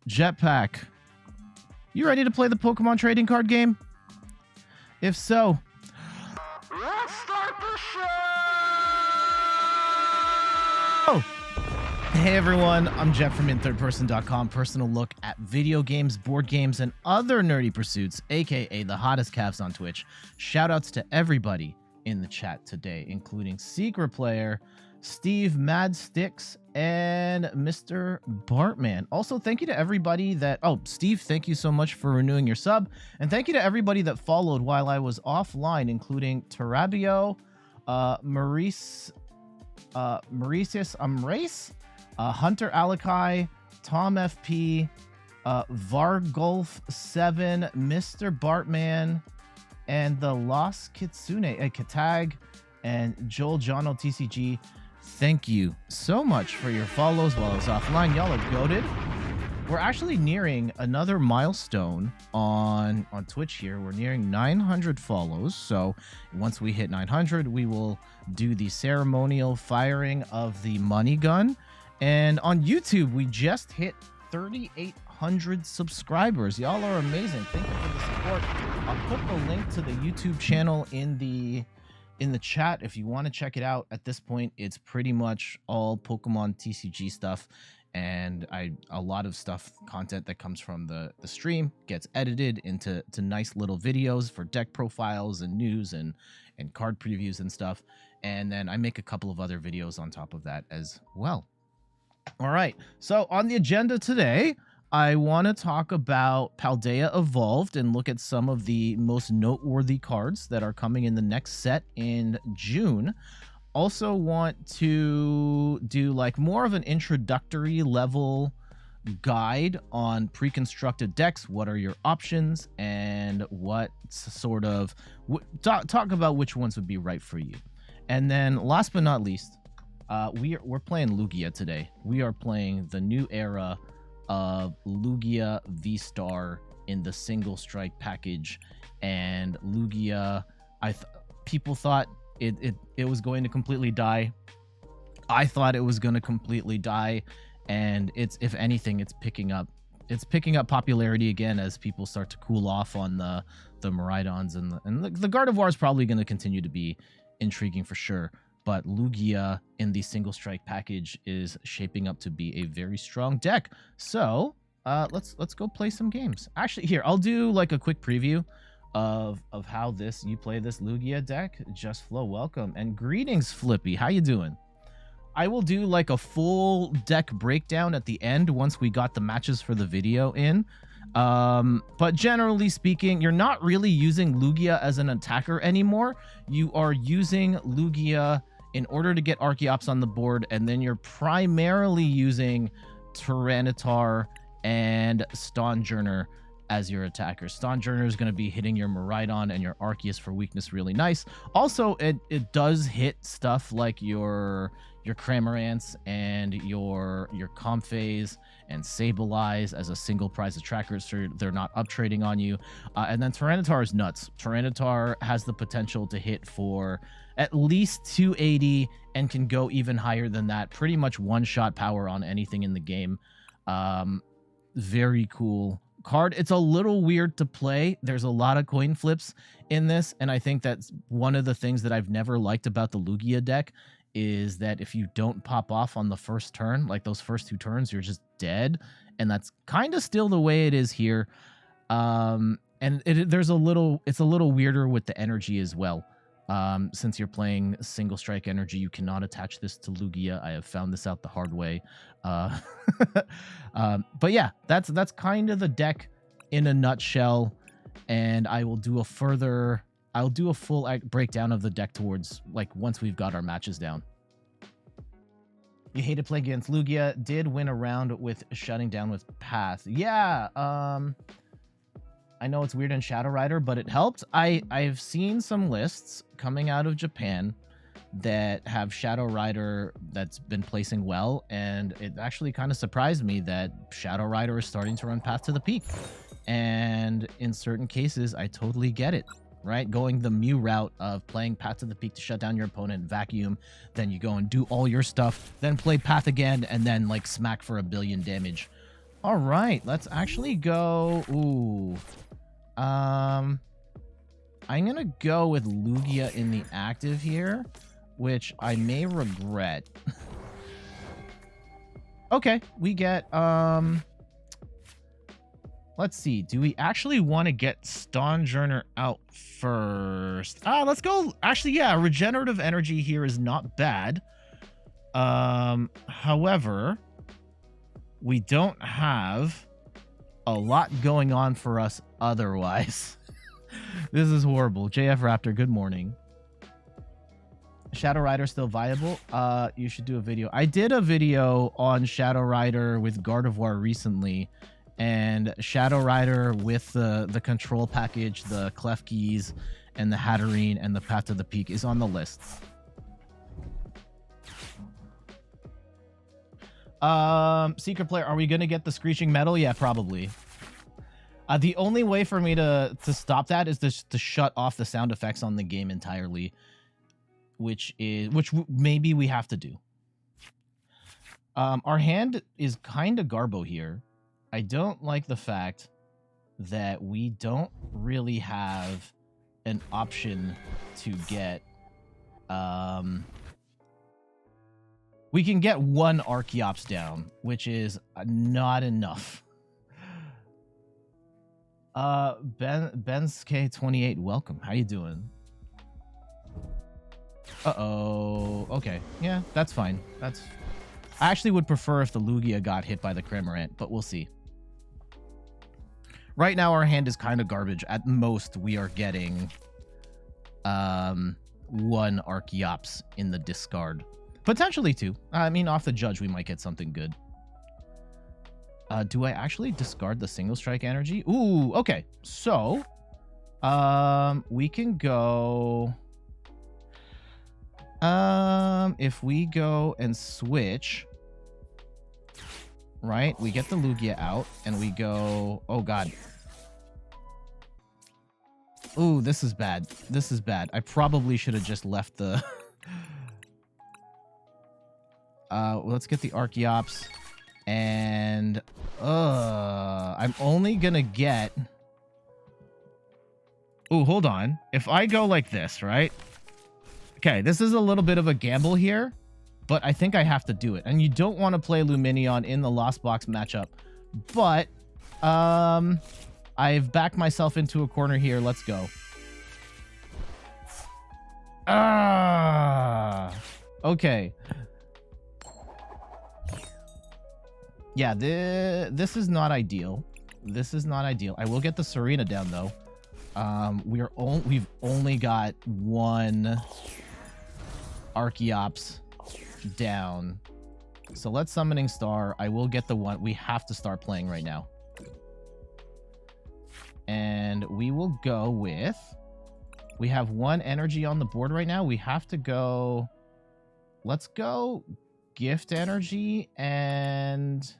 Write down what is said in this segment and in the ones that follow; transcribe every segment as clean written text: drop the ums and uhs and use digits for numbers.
Jetpack, you ready to play the Pokemon trading card game? If so, let's start the show! Hey everyone, I'm Jeff from InThirdPerson.com, personal look at video games, board games, and other nerdy pursuits, aka the hottest calves on Twitch. Shoutouts to everybody in the chat today, including Secret Player, Steve Madsticks, and Mr. Bartman. Also, thank you to everybody that... Oh, Steve, thank you so much for renewing your sub. And thank you to everybody that followed while I was offline, including Tarabio, Mauritius Amrace, Hunter Alakai, Tom FP, Vargolf7, Mr. Bartman, and the Lost Kitsune, Katag, and Joel Jono TCG. Thank you so much for your follows while I was offline. Y'all are goated. We're actually nearing another milestone on Twitch here. We're nearing 900 follows. So once we hit 900, we will do the ceremonial firing of the money gun. And on YouTube, we just hit 3,800 subscribers. Y'all are amazing. Thank you for the support. I'll put the link to the YouTube channel in the chat if you want to check it out. At this point, it's pretty much all Pokemon TCG stuff, and a lot of content that comes from the stream gets edited into nice little videos for deck profiles and news and card previews and stuff. And then I make a couple of other videos on top of that as well. All right, so on the agenda today, I want to talk about Paldea Evolved and look at some of the most noteworthy cards that are coming in the next set in June. Also want to do like more of an introductory level guide on pre-constructed decks. What are your options and what sort of talk about which ones would be right for you. And then last but not least, we're playing Lugia today. We are playing the new era of Lugia VSTAR in the single strike package, and Lugia, people thought it was going to completely die. I thought it was going to completely die, and if anything, it's picking up popularity again as people start to cool off on the Miraidons, and the Gardevoir is probably going to continue to be intriguing for sure. But Lugia in the single strike package is shaping up to be a very strong deck. So let's go play some games. Actually, here, I'll do like a quick preview of how you play this Lugia deck. Just Flow, welcome. And greetings, Flippy. How you doing? I will do like a full deck breakdown at the end once we got the matches for the video in. But generally speaking, you're not really using Lugia as an attacker anymore. You are using Lugia in order to get Archeops on the board, and then you're primarily using Tyranitar and Stonjourner as your attacker. Stonjourner is going to be hitting your Miraidon and your Arceus for weakness really nice. Also, it does hit stuff like your Cramorants and your Comphase and Sableye as a single prize attracker, so they're not up trading on you. And then Tyranitar is nuts. Tyranitar has the potential to hit for at least 280 and can go even higher than that. Pretty much one-shot power on anything in the game. Very cool card. It's a little weird to play. There's a lot of coin flips in this, and I think that's one of the things that I've never liked about the Lugia deck is that if you don't pop off on the first turn, like those first two turns, you're just dead. And that's kind of still the way it is here. And it's a little weirder with the energy as well. Since you're playing single strike energy, you cannot attach this to Lugia. I have found this out the hard way. But yeah, that's kind of the deck in a nutshell. And I will do a full breakdown of the deck towards like once we've got our matches down. You hated playing against Lugia, did win a round with shutting down with Path. Yeah, I know it's weird in Shadow Rider, but it helped. I've seen some lists coming out of Japan that have Shadow Rider that's been placing well, and it actually kind of surprised me that Shadow Rider is starting to run Path to the Peak. And in certain cases, I totally get it, right? Going the Mew route of playing Path to the Peak to shut down your opponent, vacuum, then you go and do all your stuff, then play Path again, and then like smack for 1 billion damage. All right, let's actually go. Ooh. I'm gonna go with Lugia in the active here, which I may regret. Okay, we get let's see. Do we actually want to get Stonjourner out first? Let's go. Actually, yeah, regenerative energy here is not bad. However, we don't have a lot going on for us otherwise. This is horrible. JF Raptor, good morning. Shadow Rider still viable? You should do a video. I did a video on Shadow Rider with Gardevoir recently, and Shadow Rider with the control package, the Klefkis, and the Hatterene, and the Path to the Peak is on the list. Secret player, are we gonna get the screeching metal? Yeah, probably. The only way for me to stop that is to shut off the sound effects on the game entirely, which maybe we have to do. Our hand is kind of garbo here. I don't like the fact that we don't really have an option to get we can get one Archeops down, which is not enough. Ben's K28, welcome. How you doing? Uh-oh. Okay. Yeah, that's fine. I actually would prefer if the Lugia got hit by the Cramorant, but we'll see. Right now, our hand is kind of garbage. At most, we are getting one Archeops in the discard. Potentially two. I mean, off the judge, we might get something good. Do I actually discard the single strike energy? Ooh, okay. So, we can go... if we go and switch, right? We get the Lugia out, and we go... Oh, God. Ooh, this is bad. This is bad. I probably should have just left the... let's get the Archeops. And... I'm only gonna get... Ooh, hold on. If I go like this, right? Okay, this is a little bit of a gamble here, but I think I have to do it. And you don't want to play Lumineon in the Lost Box matchup. But, I've backed myself into a corner here. Let's go. Okay. Yeah, this is not ideal. This is not ideal. I will get the Serena down, though. We've only got one Archeops down. So let's Summoning Star. I will get the one. We have to start playing right now. And we will go with... We have one energy on the board right now. We have to go... Let's go Gift Energy and...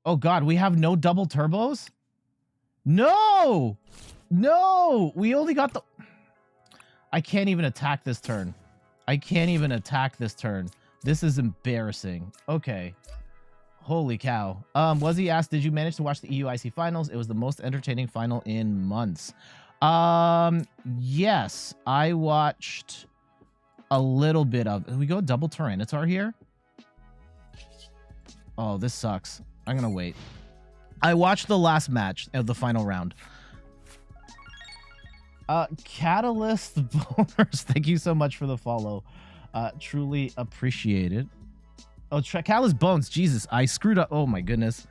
Oh, God. We have no double turbos? No! No! We only got the... I can't even attack this turn. I can't even attack this turn. This is embarrassing. Okay. Holy cow. Wuzzy asked, did you manage to watch the EUIC finals? It was the most entertaining final in months. Yes. I watched a little bit of... We go double Tyranitar here? Oh, this sucks. I'm gonna wait. I watched the last match of the final round. Catalyst Boners, thank you so much for the follow. Truly appreciate it. Oh, Catalyst Bones, Jesus, I screwed up. Oh my goodness.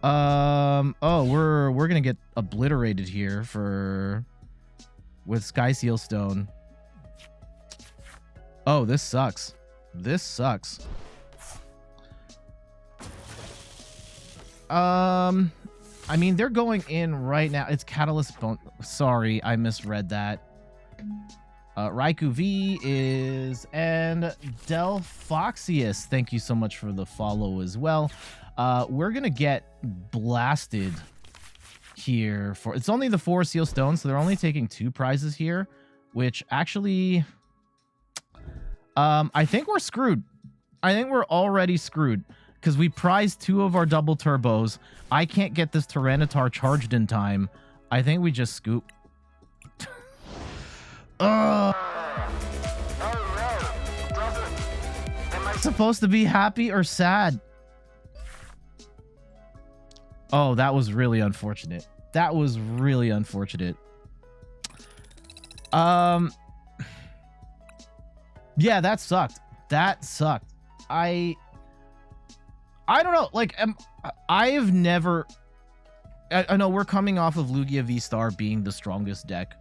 Oh, we're gonna get obliterated here with Sky Seal Stone. Oh, this sucks. This sucks. I mean, they're going in right now. It's Catalyst Bone. Sorry, I misread that. Raikou V is... And Delphoxius, thank you so much for the follow as well. We're going to get blasted here for... It's only the 4 Seal Stones, so they're only taking 2 prizes here, which actually... I think we're screwed. I think we're already screwed. because we prized 2 of our double turbos. I can't get this Tyranitar charged in time. I think we just scoop. Am I supposed to be happy or sad? Oh, that was really unfortunate. That was really unfortunate. Yeah, that sucked. That sucked. I don't know. Like, I've never... I know we're coming off of Lugia VSTAR being the strongest deck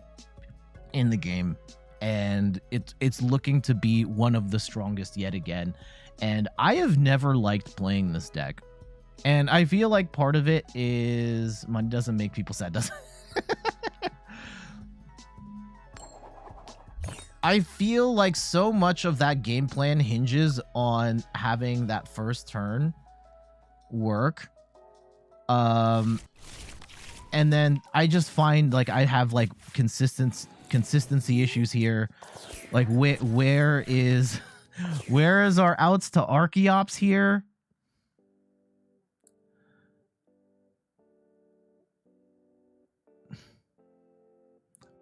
in the game, and it's looking to be one of the strongest yet again. And I have never liked playing this deck. And I feel like part of it is money doesn't make people sad, does it? I feel like so much of that game plan hinges on having that first turn work. And then I just find like I have like consistency issues here. Like where is our outs to Archeops here?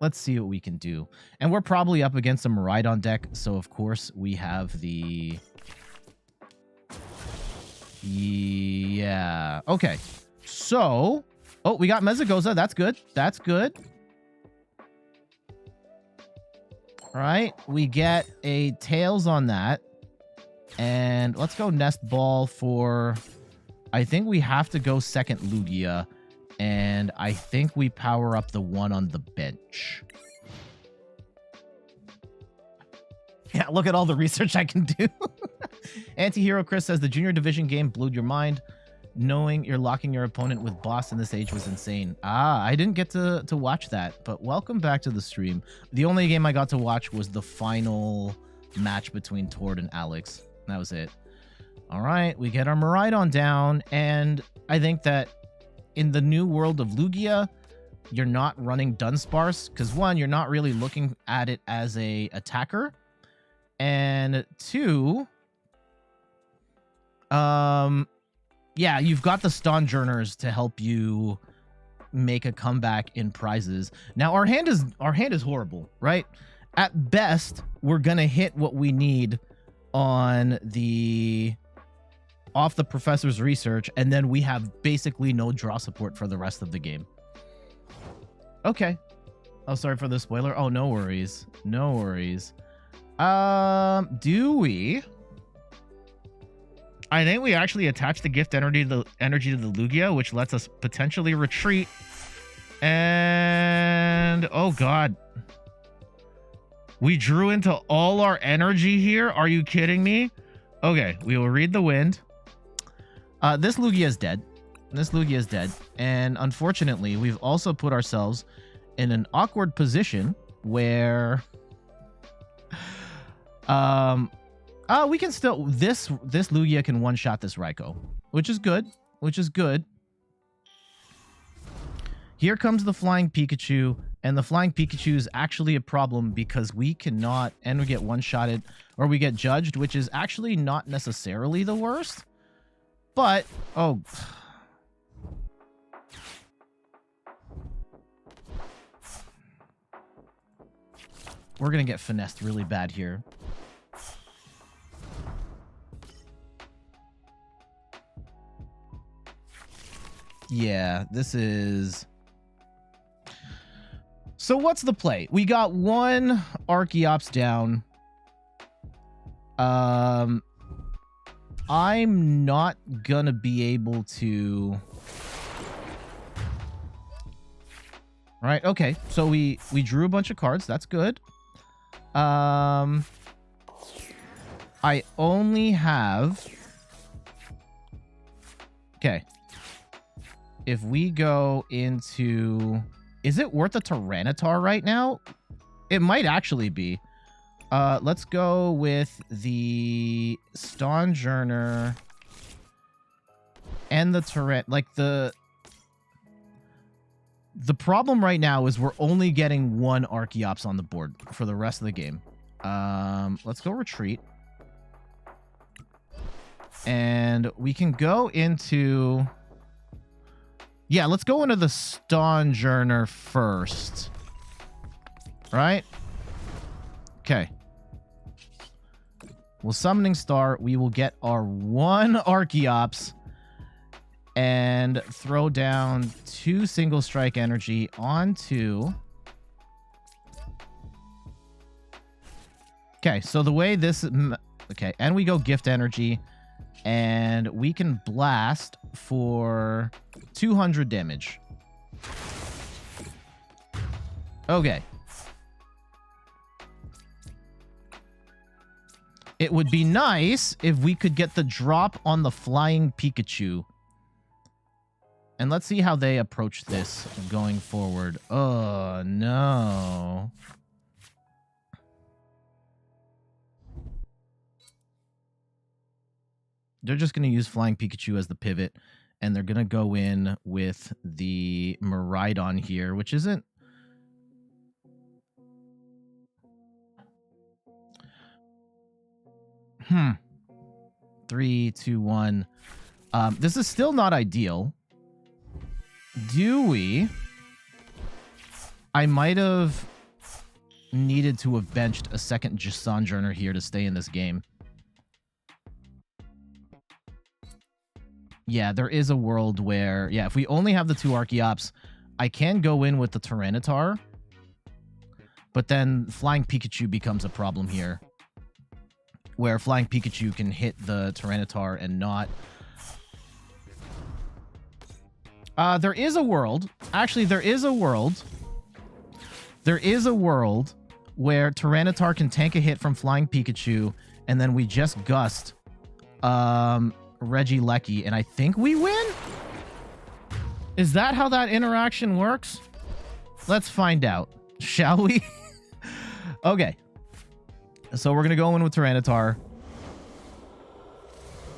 Let's see what we can do. And we're probably up against a Miraidon deck, so of course we have the... Yeah. Okay. So... Oh, we got Mesagoza. That's good. That's good. All right. We get a Tails on that. And let's go Nest Ball for... I think we have to go second Lugia. And I think we power up the one on the bench. Yeah, look at all the research I can do. Antihero Chris says the junior division game blew your mind. Knowing you're locking your opponent with boss in this age was insane. Ah, I didn't get to watch that, but welcome back to the stream. The only game I got to watch was the final match between Tord and Alex. That was it. All right, we get our Miraidon down, and I think that in the new world of Lugia, you're not running Dunsparce, because 1, you're not really looking at it as a attacker, and 2, yeah, you've got the Stonjourners to help you make a comeback in prizes. Now our hand is horrible, right? At best, we're gonna hit what we need on the off the professor's research, and then we have basically no draw support for the rest of the game. Okay. Oh, sorry for the spoiler. Oh, no worries. No worries. Do we? I think we actually attach the gift energy to the Lugia, which lets us potentially retreat. And oh god. We drew into all our energy here? Are you kidding me? Okay, we will read the wind. This Lugia is dead. This Lugia is dead. And unfortunately, we've also put ourselves in an awkward position where we can still this Lugia can one-shot this Raikou, which is good. Which is good. Here comes the Flying Pikachu, and the Flying Pikachu is actually a problem because we cannot, and we get one-shotted, or we get judged, which is actually not necessarily the worst. But, oh. We're going to get finessed really bad here. Yeah, this is... So what's the play? We got one Archeops down. I'm not gonna be able to... Right, okay. So we drew a bunch of cards. That's good. I only have... Okay. If we go into... Is it worth a Tyranitar right now? It might actually be. Let's go with the Stonjourner and the Tyrant. Like the problem right now is we're only getting one Archeops on the board for the rest of the game. Let's go retreat. And we can go into... Yeah, let's go into the Stonjourner first. Right? Okay. Well, Summoning Star, we will get our one Archeops and throw down 2 Single Strike Energy onto... Okay, so the way this... Okay, and we go Gift Energy, and we can blast for 200 damage. Okay. It would be nice if we could get the drop on the Flying Pikachu. And let's see how they approach this going forward. Oh, no. They're just going to use Flying Pikachu as the pivot. And they're going to go in with the Miraidon here, which isn't... 3, 2, 1. This is still not ideal. Do we? I might have needed to have benched a second Stonjourner here to stay in this game. Yeah, there is a world where... Yeah, if we only have the 2 Archeops, I can go in with the Tyranitar. But then Flying Pikachu becomes a problem here. Where Flying Pikachu can hit the Tyranitar and not... there is a world. Actually, there is a world. There is a world where Tyranitar can tank a hit from Flying Pikachu, and then we just gust Regieleki, and I think we win? Is that how that interaction works? Let's find out. Shall we? Okay. So we're going to go in with Tyranitar.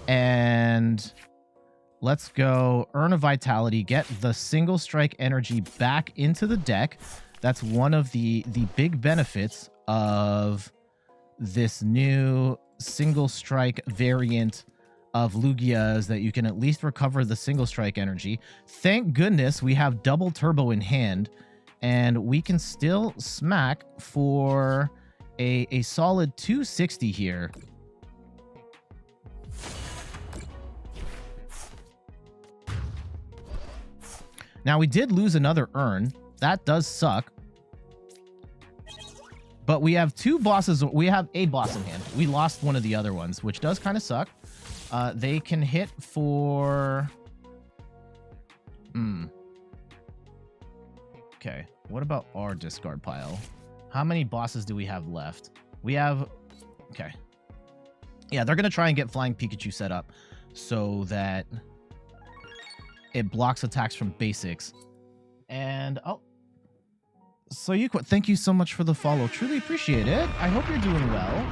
And let's go Urn of Vitality, get the Single Strike Energy back into the deck. That's one of the big benefits of this new Single Strike variant of Lugia, is that you can at least recover the Single Strike Energy. Thank goodness we have double turbo in hand, and we can still smack for a solid 260 here. Now, we did lose another Urn. That does suck. But we have 2 bosses. We have a boss in hand. We lost one of the other ones, which does kind of suck. They can hit for... Okay. What about our discard pile? How many bosses do we have left? We have... Okay. Yeah, they're going to try and get Flying Pikachu set up so that it blocks attacks from basics. And... Oh. So you quit. Thank you so much for the follow. Truly appreciate it. I hope you're doing well.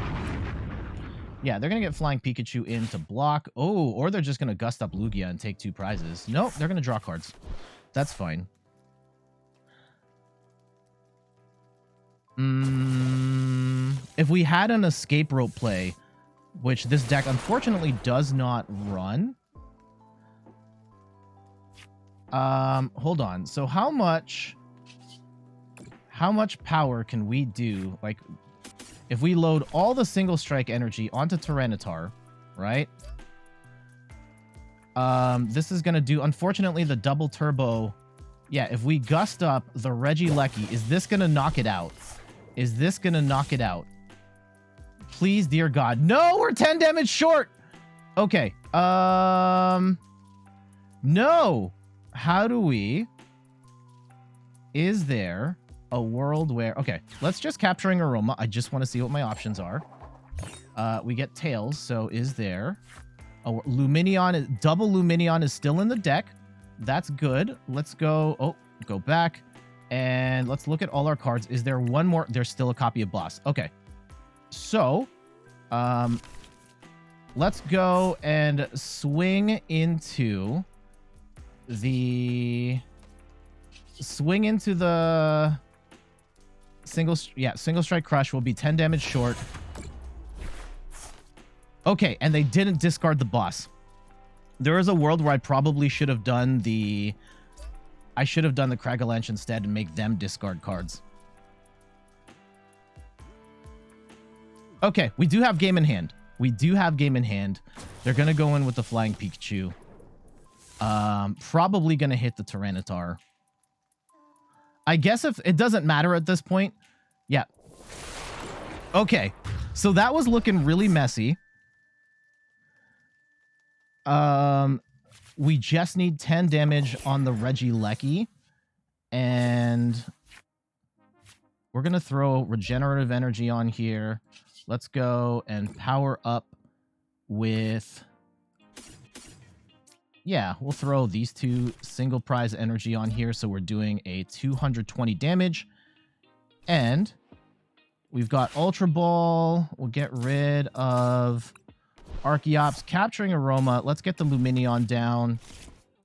Yeah, they're going to get Flying Pikachu in to block. Oh, or they're just going to gust up Lugia and take 2 prizes. Nope, they're going to draw cards. That's fine. If we had an escape rope play, which this deck unfortunately does not run. Hold on. So how much power can we do? Like, if we load all the Single Strike Energy onto Tyranitar, right? This is going to do, unfortunately, the double turbo. Yeah, if we gust up the Regieleki, is this going to knock it out? Is this going to knock it out? Please, dear God. No, we're 10 damage short. Okay. No. How do we... Is there a world where... Okay, let's just Capturing Aroma. I just want to see what my options are. We get Tails, so is there... Oh, Lumineon... Double Lumineon is still in the deck. That's good. Let's go... Oh, go back. And let's look at all our cards. Is there one more? There's still a copy of Boss. Okay. So, let's go and swing into the Single Strike Crush. Will be 10 damage short. Okay, and they didn't discard the boss. There is a world where I probably should have done the... I should have done the Kragalanche instead and make them discard cards. Okay, we do have game in hand. We do have game in hand. They're going to go in with the Flying Pikachu. Probably going to hit the Tyranitar. I guess if it doesn't matter at this point. Yeah. Okay, so that was looking really messy. We just need 10 damage on the Regieleki. And we're going to throw Regenerative Energy on here. Let's go and power up with... Yeah, we'll throw these two single prize energy on here. So we're doing a 220 damage. And we've got Ultra Ball. We'll get rid of... Archeops, Capturing Aroma. Let's get the Lumineon down.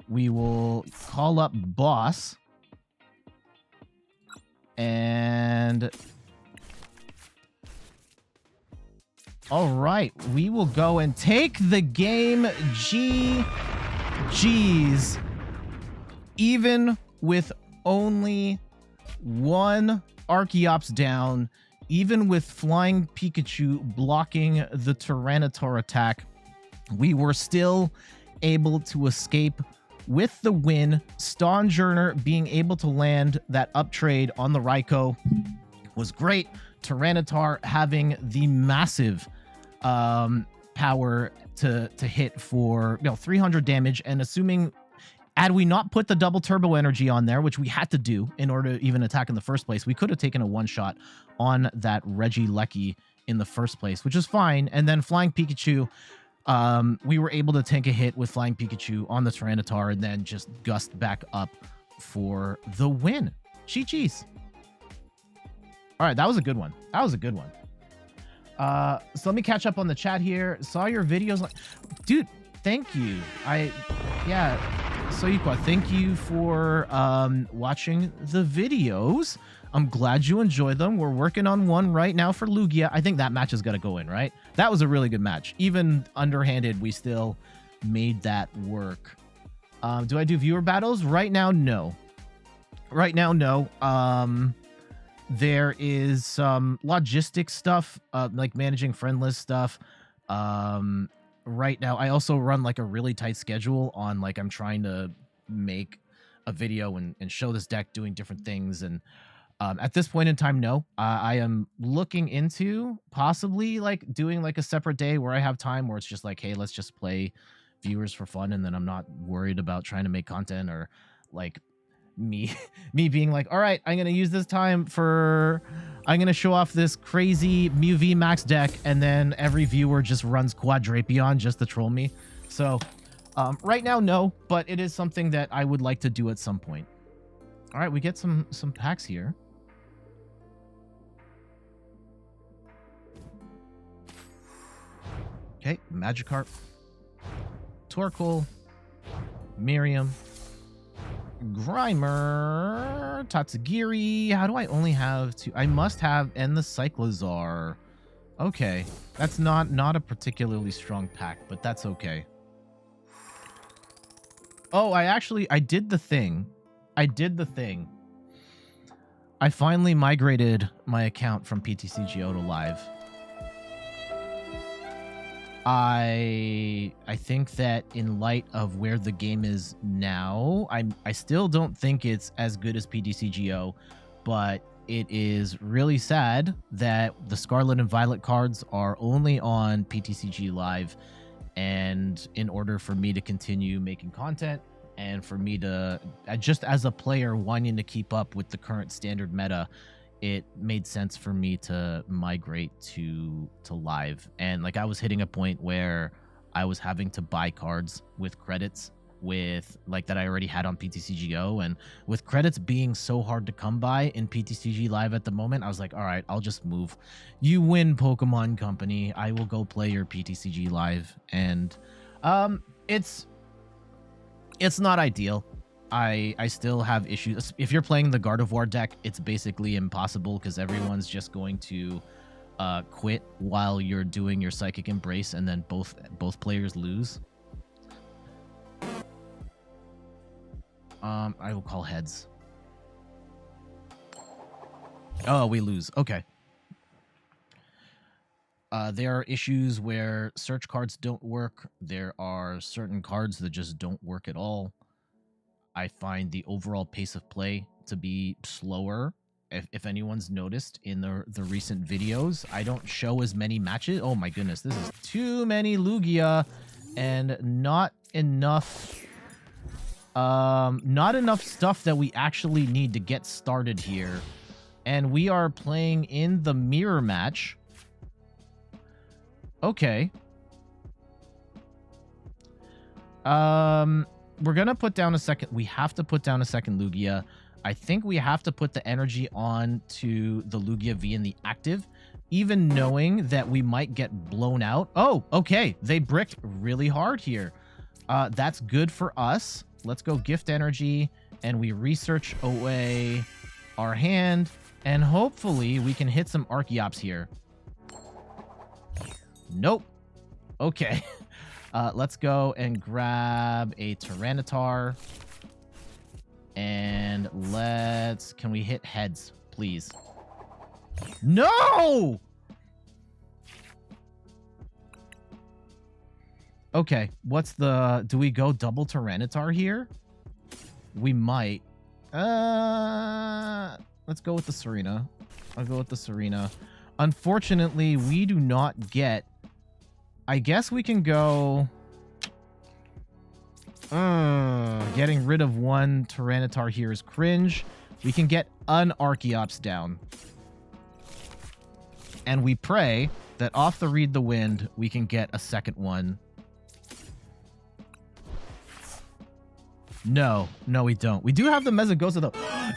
We will call up Boss. And... all right, we will go and take the game. GG's. Even with only one Archeops down, even with Flying Pikachu blocking the Tyranitar attack, we were still able to escape with the win. Stonjourner being able to land that up trade on the Raikou was great. Tyranitar having the massive power to hit for 300 damage, and assuming had we not put the double turbo energy on there, which we had to do in order to even attack in the first place, we could have taken a one-shot on that Regieleki in the first place, which is fine. And then Flying Pikachu, we were able to tank a hit with Flying Pikachu on the Tyranitar and then just gust back up for the win. GG's. All right, that was a good one. That was a good one. So let me catch up on the chat here. Saw your videos. Dude, thank you. Soyukwa, thank you for watching the videos. I'm glad you enjoyed them. We're working on one right now for Lugia. I think that match is going to go in, right? That was a really good match. Even underhanded, we still made that work. Do I do viewer battles? Right now, no. Right now, no. There is some logistics stuff, like managing friend list stuff. Right now, I also run like a really tight schedule on like I'm trying to make a video and show this deck doing different things. And at this point in time, no. I am looking into possibly like doing like a separate day where I have time where it's just like, hey, let's just play viewers for fun. And then I'm not worried about trying to make content or like me being like, all right, I'm going to use this time I'm going to show off this crazy Mew V Max deck. And then every viewer just runs Quadrapion just to troll me. So right now, no, but it is something that I would like to do at some point. All right, we get some packs here. Okay, Magikarp, Torkoal, Miriam, Grimer, Tatsugiri. How do I only have two? I must have, and the Cyclozar. Okay, that's not a particularly strong pack, but that's okay. Oh, I did the thing. I finally migrated my account from PTCGO to Live. I think that in light of where the game is now, I still don't think it's as good as PTCGO, but it is really sad that the Scarlet and Violet cards are only on PTCG Live, and in order for me to continue making content and for me to, just as a player wanting to keep up with the current standard meta, it made sense for me to migrate to Live. And like I was hitting a point where I was having to buy cards with credits with like that I already had on PTCGO, and with credits being so hard to come by in PTCG Live at the moment, I was like, all right, I'll just move. You win, Pokemon Company. I will go play your PTCG Live. And it's not ideal. I still have issues. If you're playing the Gardevoir deck, it's basically impossible because everyone's just going to quit while you're doing your Psychic Embrace and then both players lose. I will call heads. Oh, we lose. Okay. There are issues where search cards don't work. There are certain cards that just don't work at all. I find the overall pace of play to be slower. If anyone's noticed in the recent videos, I don't show as many matches. Oh my goodness, this is too many Lugia and not enough stuff that we actually need to get started here. And we are playing in the mirror match. Okay. We're gonna put down a second. We have to put down a second Lugia. I think we have to put the energy on to the Lugia V in the active, even knowing that we might get blown out. Oh, okay. They bricked really hard here. That's good for us. Let's go gift energy, and we research away our hand, and hopefully we can hit some Archeops here. Nope. Okay. Let's go and grab a Tyranitar. And can we hit heads, please? No! Okay, do we go double Tyranitar here? We might. Let's go with the Serena. I'll go with the Serena. Unfortunately, we do not get... I guess we can go... getting rid of one Tyranitar here is cringe. We can get an Archeops down. And we pray that off the Read the Wind, we can get a second one. No, we don't. We do have the Mesagoza, though.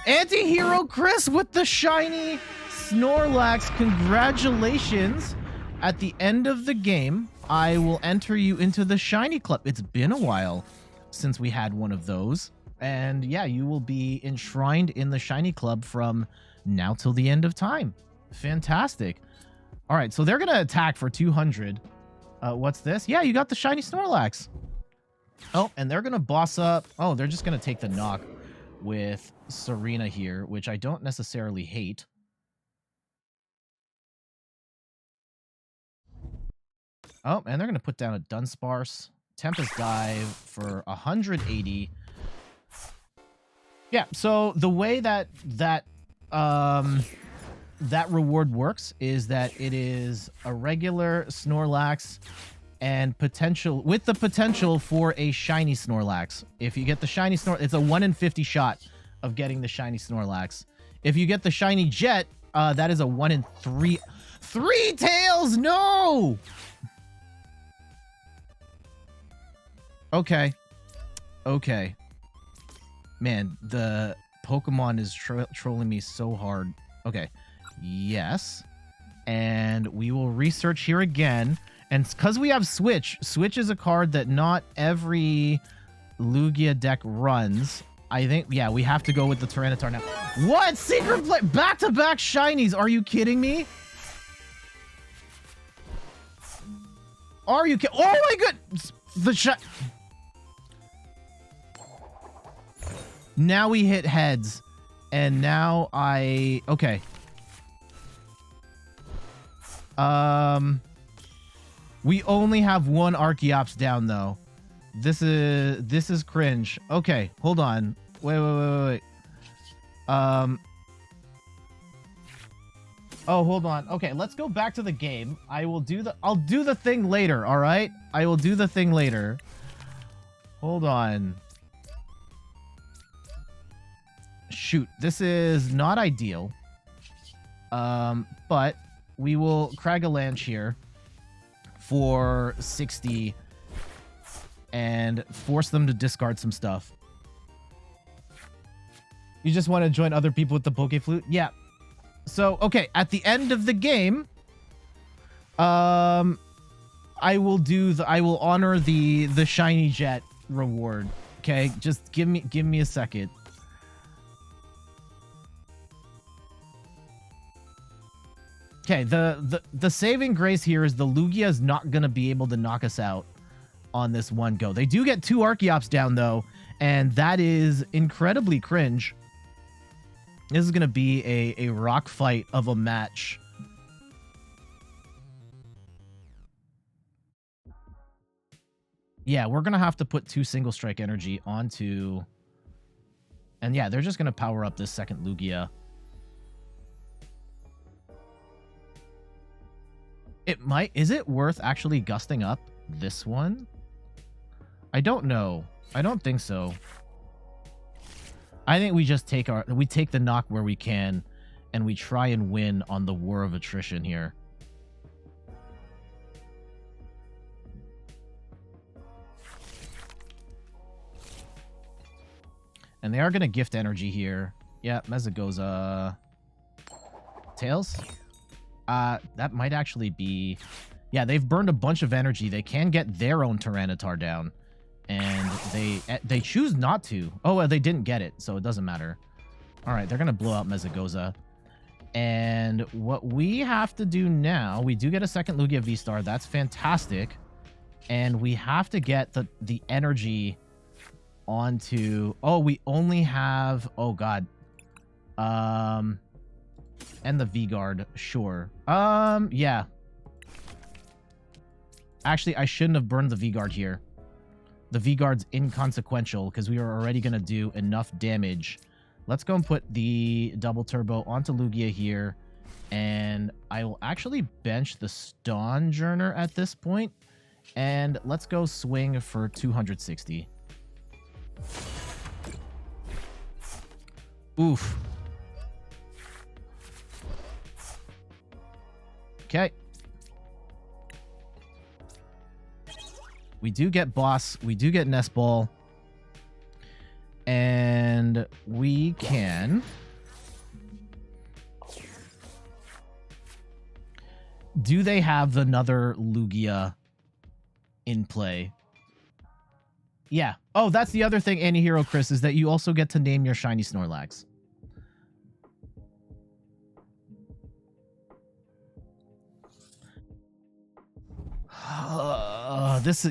Anti-hero Chris with the shiny Snorlax. Congratulations. At the end of the game, I will enter you into the shiny club. It's been a while since we had one of those. And yeah, you will be enshrined in the shiny club from now till the end of time. Fantastic. All right, so they're going to attack for 200. What's this? Yeah, you got the shiny Snorlax. Oh, and they're going to boss up. Oh, they're just going to take the knock with Serena here, which I don't necessarily hate. Oh, and they're going to put down a Dunsparce. Tempest Dive for 180. Yeah, so the way that reward works is that it is a regular Snorlax and with the potential for a shiny Snorlax. If you get the shiny Snorlax, it's a 1 in 50 shot of getting the shiny Snorlax. If you get the shiny Jet, that is a 1 in 3. 3 tails, no! Okay. Man, the Pokemon is trolling me so hard. Okay. Yes. And we will research here again. And because we have Switch is a card that not every Lugia deck runs. I think, yeah, we have to go with the Tyranitar now. What? Secret play? Back-to-back shinies. Are you kidding me? Are you kidding? Oh my goodness. Now we hit heads. And now okay. We only have one Archeops down though. This is cringe. Okay, hold on. Wait. Oh, hold on. Okay, let's go back to the game. I'll do the thing later, all right? I will do the thing later. Hold on. Shoot, this is not ideal. But we will Cragalanche here for 60 and force them to discard some stuff. You just want to join other people with the Pokeflute? Yeah. So, okay, at the end of the game, I will honor the shiny Jet reward. Okay, just give me a second. Okay, the saving grace here is the Lugia is not going to be able to knock us out on this one go. They do get 2 Archeops down, though, and that is incredibly cringe. This is going to be a rock fight of a match. Yeah, we're going to have to put 2 single strike energy onto... And yeah, they're just going to power up this second Lugia. It might... Is it worth actually gusting up this one? I don't know. I don't think so. I think we just take the knock where we can, and we try and win on the war of attrition here. And they are going to gift energy here. Yeah, Mesagoza. Tails? That might actually be... Yeah, they've burned a bunch of energy. They can get their own Tyranitar down. And they choose not to. Oh, well, they didn't get it, so it doesn't matter. All right, they're going to blow out Mesagoza. And what we have to do now, we do get a second Lugia VSTAR. That's fantastic. And we have to get the energy onto... Oh, we only have... Oh, God. And the V-Guard, sure. Yeah. Actually, I shouldn't have burned the V-Guard here. The V-Guard's inconsequential because we are already going to do enough damage. Let's go and put the double turbo onto Lugia here. And I will actually bench the Stonjourner at this point. And let's go swing for 260. Oof. Okay. We do get Boss. We do get Nest Ball. And we can... Do they have another Lugia in play? Yeah. Oh, that's the other thing, Antihero Chris, is that you also get to name your shiny Snorlax. This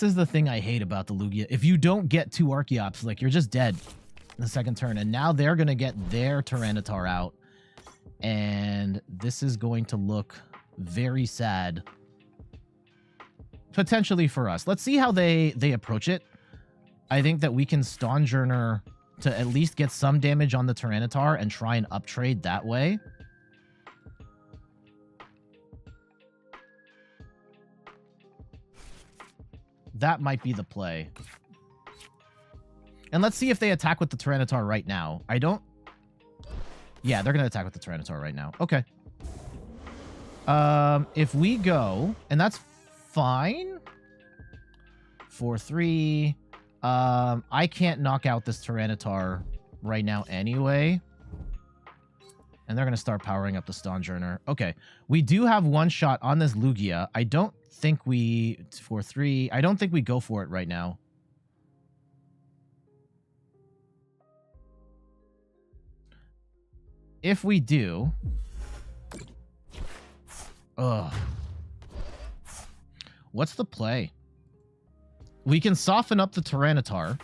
is the thing I hate about the Lugia. If you don't get 2 Archeops, like, you're just dead in the second turn. And now they're going to get their Tyranitar out. And this is going to look very sad. Potentially for us. Let's see how they approach it. I think that we can Stonjourner to at least get some damage on the Tyranitar and try and uptrade that way. That might be the play. And let's see if they attack with the Tyranitar right now. I don't... Yeah, they're going to attack with the Tyranitar right now. Okay. If we go... And that's fine. 4-3. I can't knock out this Tyranitar right now anyway. And they're going to start powering up the Stonjourner. Okay. We do have one shot on this Lugia. I don't think we... 4-3. I don't think we go for it right now. If we do... Ugh. What's the play? We can soften up the Tyranitar.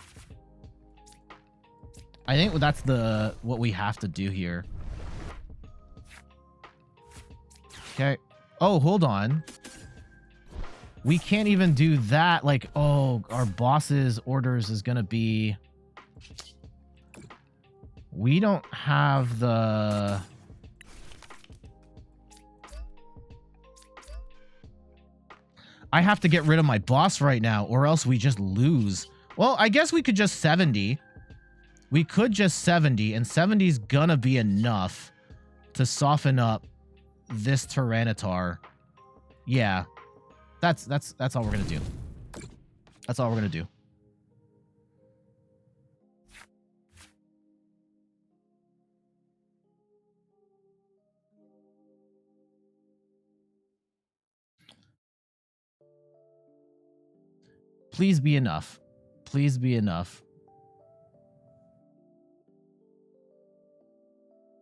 I think that's what we have to do here. Okay. Oh, hold on. We can't even do that. Like, oh, our boss's orders is going to be... We don't have the... I have to get rid of my boss right now, or else we just lose. Well, I guess we could just 70. We could just 70, and 70 is gonna be enough to soften up this Tyranitar. Yeah. That's all we're gonna do. That's all we're gonna do. Please be enough. Please be enough.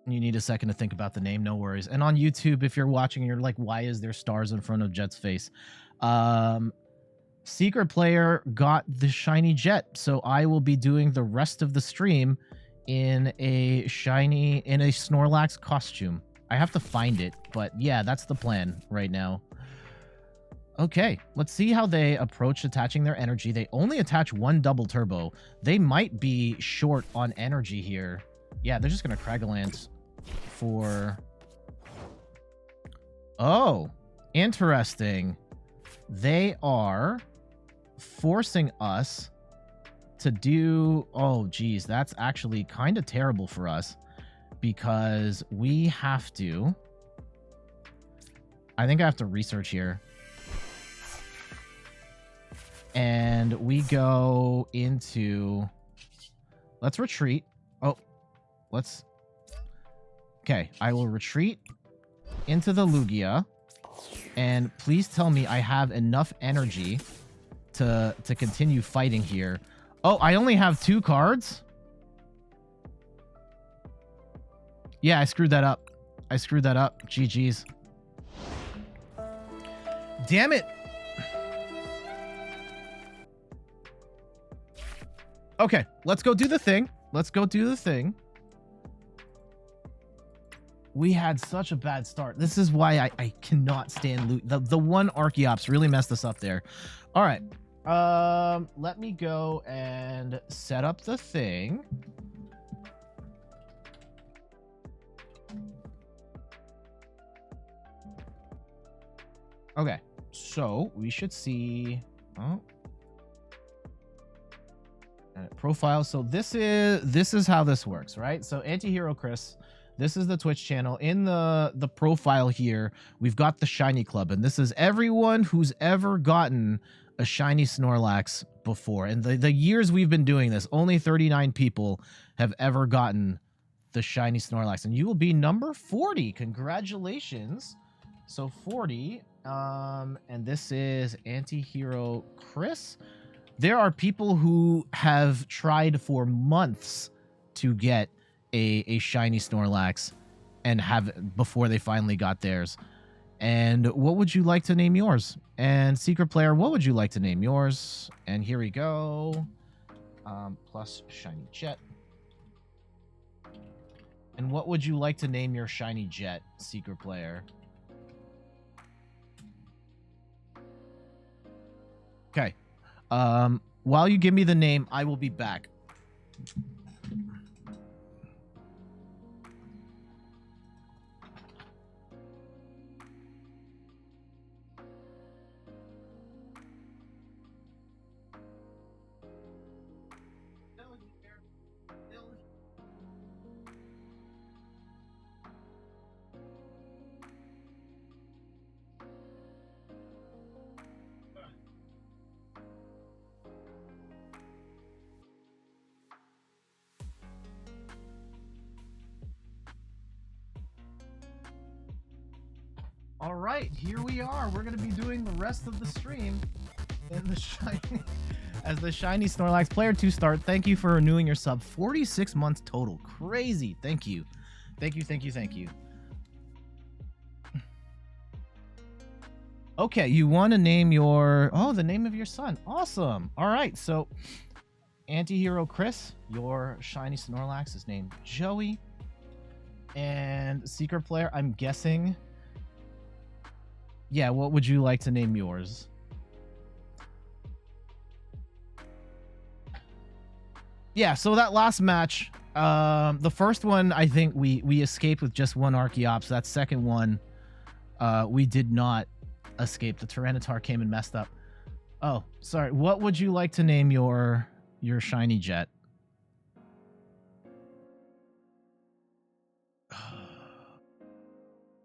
You need a second to think about the name, no worries. And on YouTube, if you're watching, you're like, why is there stars in front of Jet's face? Secret Player got the shiny Jet, so I will be doing the rest of the stream in a Snorlax costume. I have to find it, but yeah, that's the plan right now. Okay, let's see how they approach attaching their energy. They only attach one double turbo. They might be short on energy here. Yeah, they're just going to Craggalance for... Oh, interesting. They are forcing us to do... Oh, geez, that's actually kind of terrible for us because we have to... I think I have to research here. And we go into... Let's retreat. Oh, let's... Okay, I will retreat into the Lugia. And please tell me I have enough energy to continue fighting here. Oh, I only have 2 cards? Yeah, I screwed that up. I screwed that up. GG's. Damn it! Okay, let's go do the thing. Let's go do the thing. We had such a bad start. This is why I cannot stand loot. The one Archeops really messed us up there. All right. Let me go and set up the thing. Okay, so we should see... Oh. Profile. So this is how this works, right? So Antihero Chris, this is the Twitch channel. In the profile here, we've got the Shiny Club, and this is everyone who's ever gotten a shiny Snorlax before. And the years we've been doing this, only 39 people have ever gotten the shiny Snorlax, and you will be number 40. Congratulations. So 40, and this is Antihero Chris. There are people who have tried for months to get a shiny Snorlax and have before they finally got theirs. And what would you like to name yours? And Secret Player, what would you like to name yours? And here we go. Plus shiny Jet. And what would you like to name your shiny Jet, Secret Player? Okay. While you give me the name, I will be back. All right, here we are. We're going to be doing the rest of the stream in the shiny, as the shiny Snorlax player 2 start. Thank you for renewing your sub. 46 months total. Crazy. Thank you. Thank you, thank you, thank you. Okay, you want to name your... Oh, the name of your son. Awesome. All right, so Antihero Chris, your shiny Snorlax is named Joey. And Secret Player, I'm guessing... Yeah, what would you like to name yours? Yeah, so that last match, the first one, I think we escaped with just one Archeops. That second one, we did not escape. The Tyranitar came and messed up. Oh, sorry. What would you like to name your shiny Jet?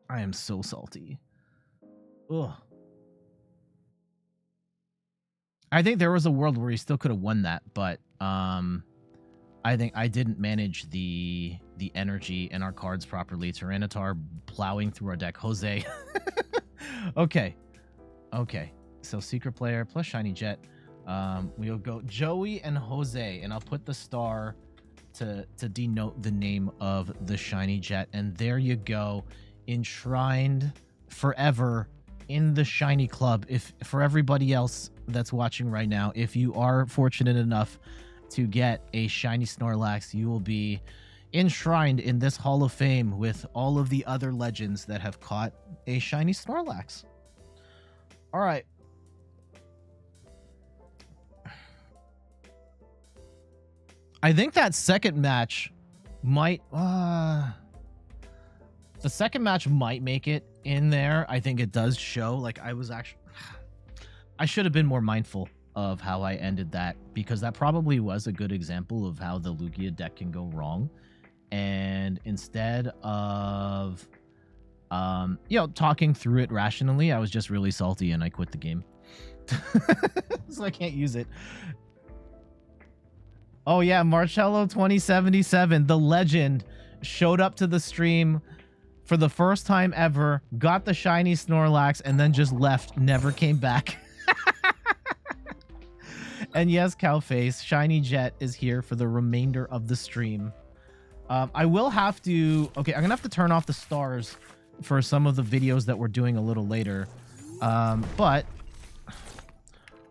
I am so salty. Ugh. I think there was a world where he still could have won that, but I think I didn't manage the energy and our cards properly. Tyranitar plowing through our deck. Jose. Okay. Okay. So Secret Player plus Shiny Jet. We'll go Joey and Jose, and I'll put the star to denote the name of the shiny jet. And there you go, enshrined forever in the shiny club. If for everybody else that's watching right now, if you are fortunate enough to get a shiny Snorlax, you will be enshrined in this Hall of Fame with all of the other legends that have caught a shiny Snorlax. All right. I think that second match might the second match might make it in there. I think it does show, like, I should have been more mindful of how I ended that, because that probably was a good example of how the Lugia deck can go wrong. And instead of talking through it rationally, I was just really salty and I quit the game. So I can't use it. Oh yeah, Marcello 2077, the legend, showed up to the stream for the first time ever, got the shiny Snorlax, and then just left, never came back. And yes, Cowface, Shiny Jet is here for the remainder of the stream. I will have to... Okay, I'm going to have to turn off the stars for some of the videos that we're doing a little later. But...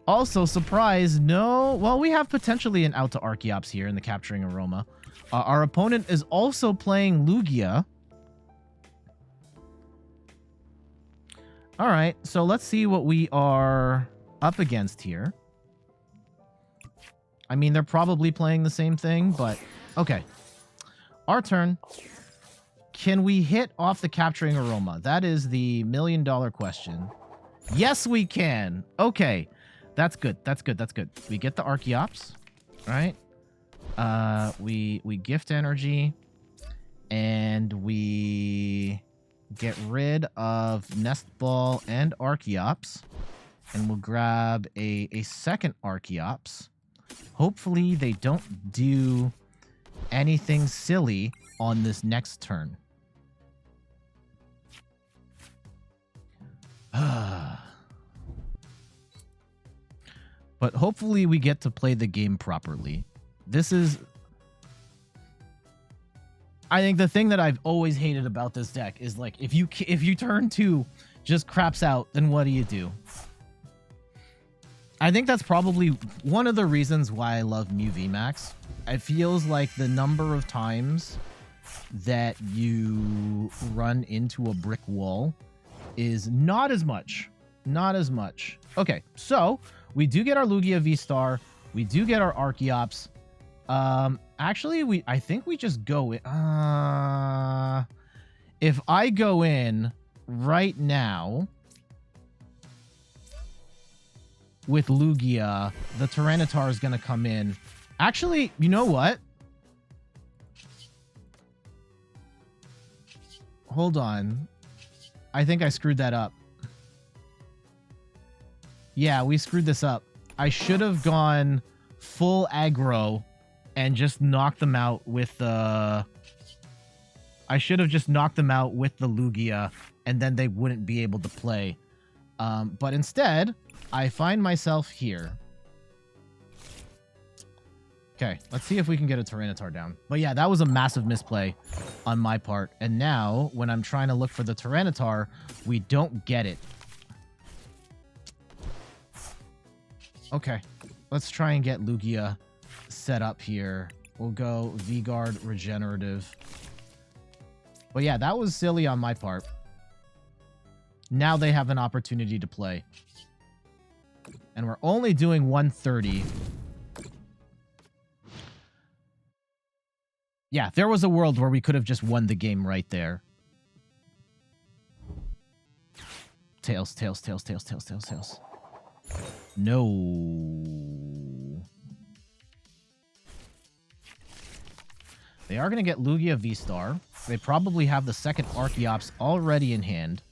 Also, surprise, no... Well, we have potentially an out to Archeops here in the Capturing Aroma. Our opponent is also playing Lugia. All right, so let's see what we are up against here. I mean, they're probably playing the same thing, but... Okay. Our turn. Can we hit off the Capturing Aroma? That is the million-dollar question. Yes, we can. Okay. That's good. That's good. That's good. We get the Archeops, right? We gift energy, and we get rid of Nest Ball and Archeops, and we'll grab a second Archeops. Hopefully they don't do anything silly on this next turn. But hopefully we get to play the game properly. This is... I think the thing that I've always hated about this deck is, like, if you turn 2 just craps out, then what do you do? I think that's probably one of the reasons why I love Mew VMAX. It feels like the number of times that you run into a brick wall is not as much. Not as much. Okay, so we do get our Lugia VSTAR. We do get our Archeops. Actually, I think we just go in. If I go in right now with Lugia, the Tyranitar is going to come in. Actually, you know what? Hold on. I think I screwed that up. Yeah, we screwed this up. I should have gone full aggro and just knocked them out with the... I should have just knocked them out with the Lugia, and then they wouldn't be able to play. But instead, I find myself here. Okay, let's see if we can get a Tyranitar down. But yeah, that was a massive misplay on my part. And now, when I'm trying to look for the Tyranitar, we don't get it. Okay, let's try and get Lugia set up here. We'll go V-Guard Regenerative. But yeah, that was silly on my part. Now they have an opportunity to play. And we're only doing 130. Yeah, there was a world where we could have just won the game right there. Tails, tails, tails, tails, tails, tails, tails. No. They are going to get Lugia VSTAR. They probably have the second Archeops already in hand.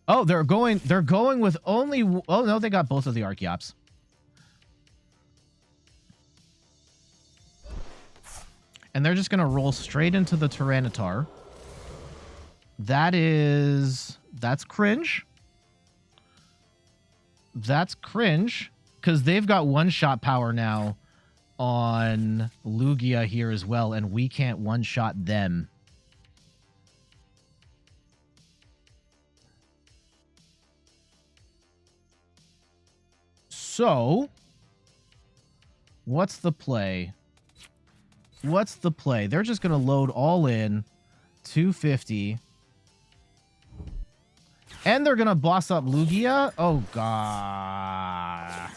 Oh, they're going with only... Oh, no, they got both of the Archeops. And they're just going to roll straight into the Tyranitar. That's cringe. that's cringe, because they've got one-shot power now on Lugia here as well, and we can't one-shot them. So, what's the play? What's the play? They're just going to load all in 250. And they're going to boss up Lugia? Oh, God.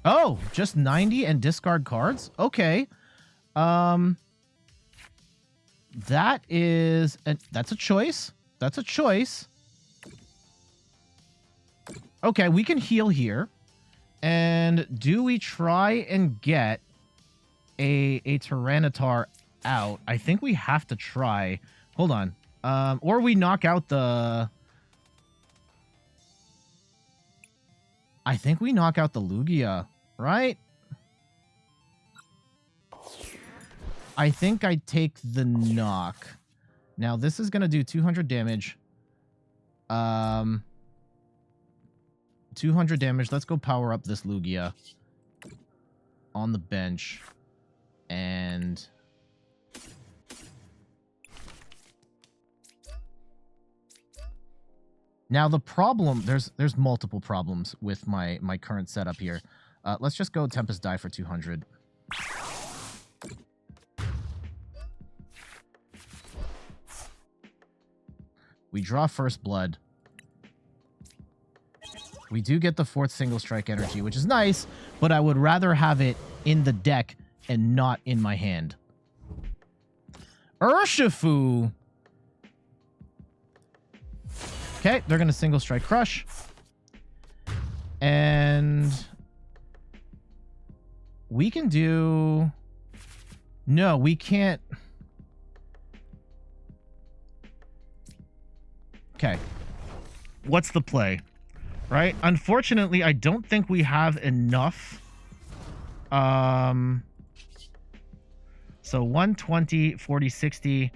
Oh, just 90 and discard cards? Okay. That is... that's a choice. That's a choice. Okay, we can heal here. And do we try and get a Tyranitar out? I think we have to try. Hold on. Or we knock out the... I think we knock out the Lugia, right? I think I take the knock. Now, this is going to do 200 damage. 200 damage. Let's go power up this Lugia on the bench. And... now the problem, there's multiple problems with my current setup here. Let's just go Tempest Die for 200. We draw First Blood. We do get the 4th Single Strike energy, which is nice, but I would rather have it in the deck and not in my hand. Urshifu! Okay, they're going to Single Strike Crush. And we can do... no, we can't... okay. What's the play? Right? Unfortunately, I don't think we have enough. So 120, 40, 60,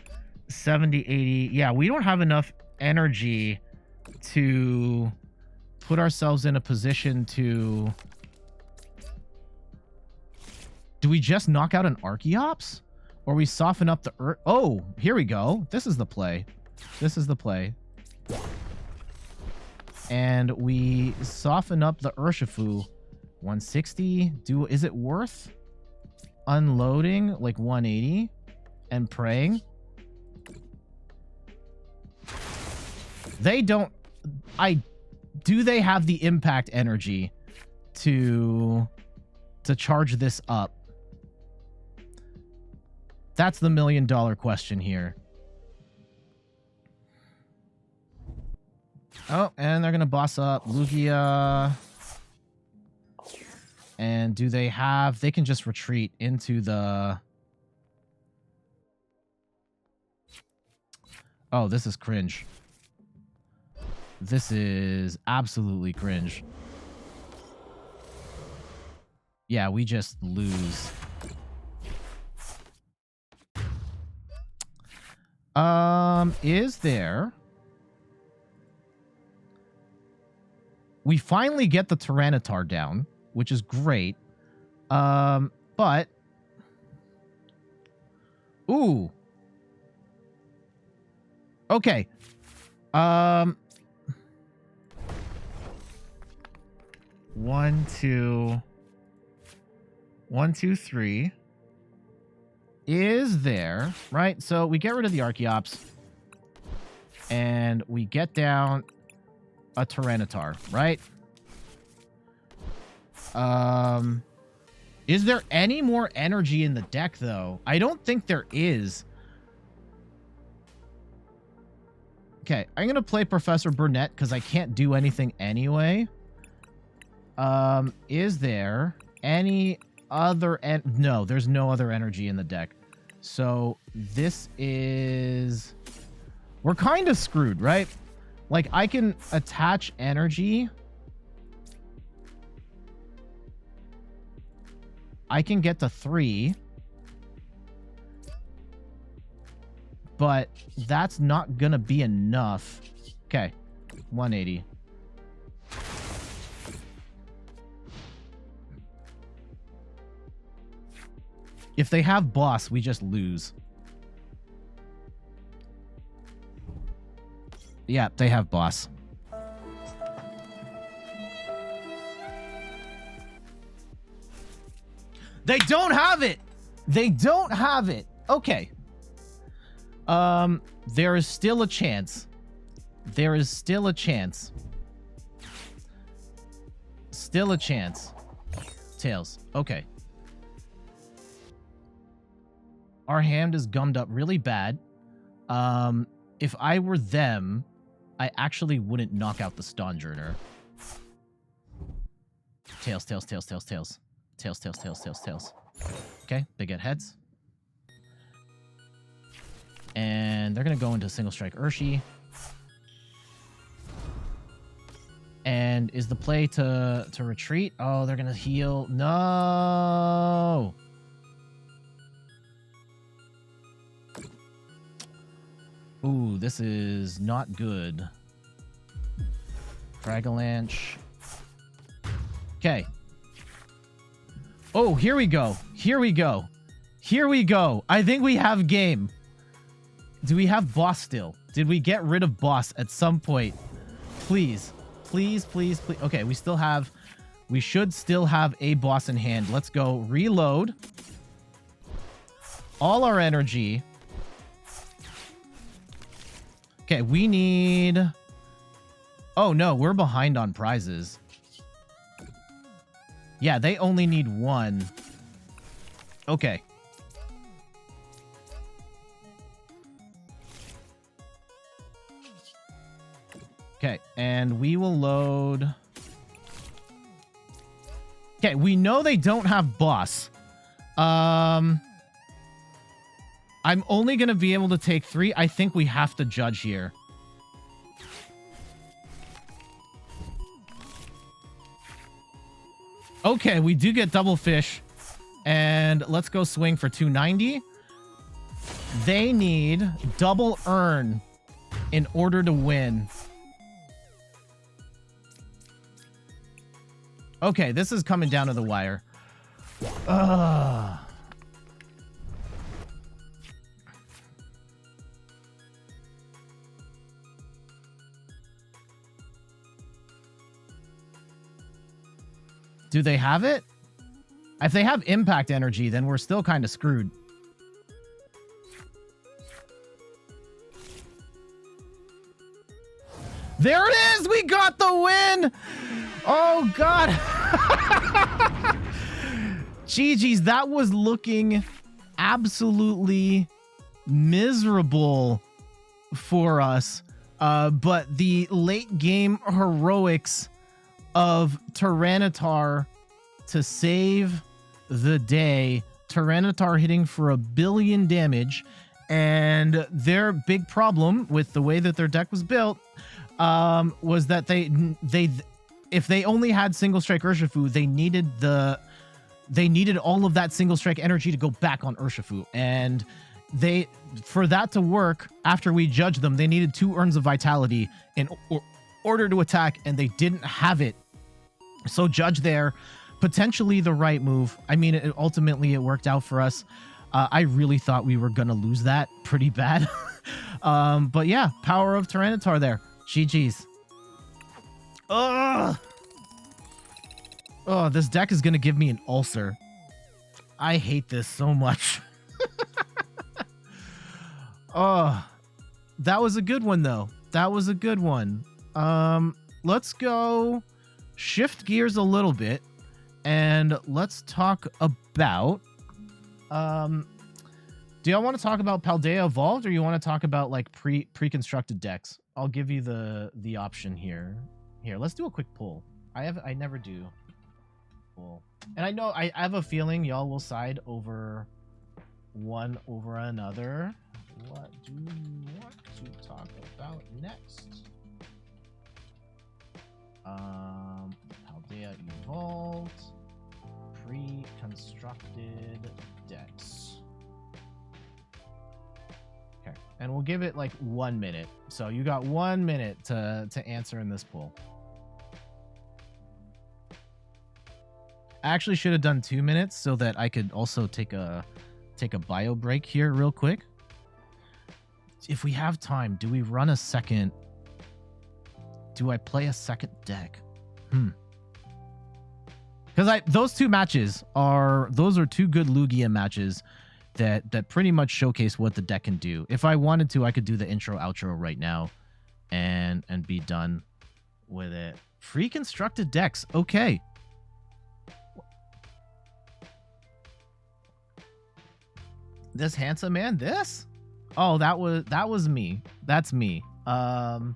70, 80. Yeah, we don't have enough energy to put ourselves in a position to... do we just knock out an Archeops? Or we soften up the... oh, here we go. This is the play. This is the play. And we soften up the Urshifu. 160. Is it worth unloading like 180 and praying? They don't... do they have the impact energy to charge this up? That's the $1 million question here. Oh, and they're going to boss up Lugia. And do they have... they can just retreat into the... oh, this is cringe. This is absolutely cringe. Yeah, we just lose. Is there... we finally get the Tyranitar down, which is great. But... ooh. Okay. 1, 2... 1, 2, 3. Is there... right? So we get rid of the Archeops. And we get down a Tyranitar, right? Is there any more energy in the deck, though? I don't think there is. Okay, I'm going to play Professor Burnet because I can't do anything anyway. Is there any other... no, there's no other energy in the deck. So this is... we're kind of screwed, right? Like, I can attach energy. I can get to 3. But that's not gonna be enough Okay, 180. If they have boss, we just lose. Yeah, they have boss. They don't have it! They don't have it! Okay. There is still a chance. There is still a chance. Still a chance. Tails. Okay. Our hand is gummed up really bad. If I were them, I actually wouldn't knock out the Stonjourner. Tails, tails, tails, tails, tails. Tails, tails, tails, tails, tails. Okay, they get heads. And they're going to go into single strike Urshi. And is the play to retreat? Oh, they're going to heal. No! Ooh, this is not good. Fragalanche. Okay. Oh, here we go. Here we go. Here we go. I think we have game. Do we have boss still? Did we get rid of boss at some point? Please. Please, please, please. Okay, we still have... We should still have a boss in hand. Let's go reload. All our energy. Okay, we need... Oh, no, we're behind on prizes. Yeah, they only need one. Okay. Okay, and we will load... Okay, we know they don't have boss. I'm only going to be able to take 3. I think we have to judge here. Okay, we do get double fish. And let's go swing for 290. They need double Urn in order to win. Okay, this is coming down to the wire. Ugh. Do they have it? If they have impact energy, then we're still kind of screwed. There it is! We got the win! Oh, God. GG's, that was looking absolutely miserable for us. But the late game heroics of Tyranitar to save the day. Tyranitar hitting for 1 billion damage. And their big problem with the way that their deck was built was that if they only had single strike Urshifu, they needed all of that single strike energy to go back on Urshifu. And for that to work, after we judged them, they needed 2 Urns of Vitality in order to attack, and they didn't have it. So judge there, potentially the right move. I mean, ultimately it worked out for us. I really thought we were going to lose that pretty bad. But yeah, power of Tyranitar there. GG's. Ugh. Oh, this deck is going to give me an ulcer. I hate this so much. Oh, that was a good one, though. That was a good one. Let's go shift gears a little bit and let's talk about... do y'all want to talk about Paldea Evolved, or you want to talk about like pre-constructed decks? I'll give you the option here. Here, let's do a quick poll. I never do poll, and I know I have a feeling y'all will side over one over another. What do you want to talk about next? Paldea Evolved, pre-constructed decks. Okay, and we'll give it like 1 minute. So you got 1 minute to answer in this poll. I actually should have done 2 minutes so that I could also take a bio break here real quick. If we have time, do we run a second? Do I play a second deck? Because those two matches are two good Lugia matches that pretty much showcase what the deck can do. If I wanted to, I could do the intro outro right now and be done with it. Pre-constructed decks. Okay. This handsome man, this? Oh, that was me. That's me. For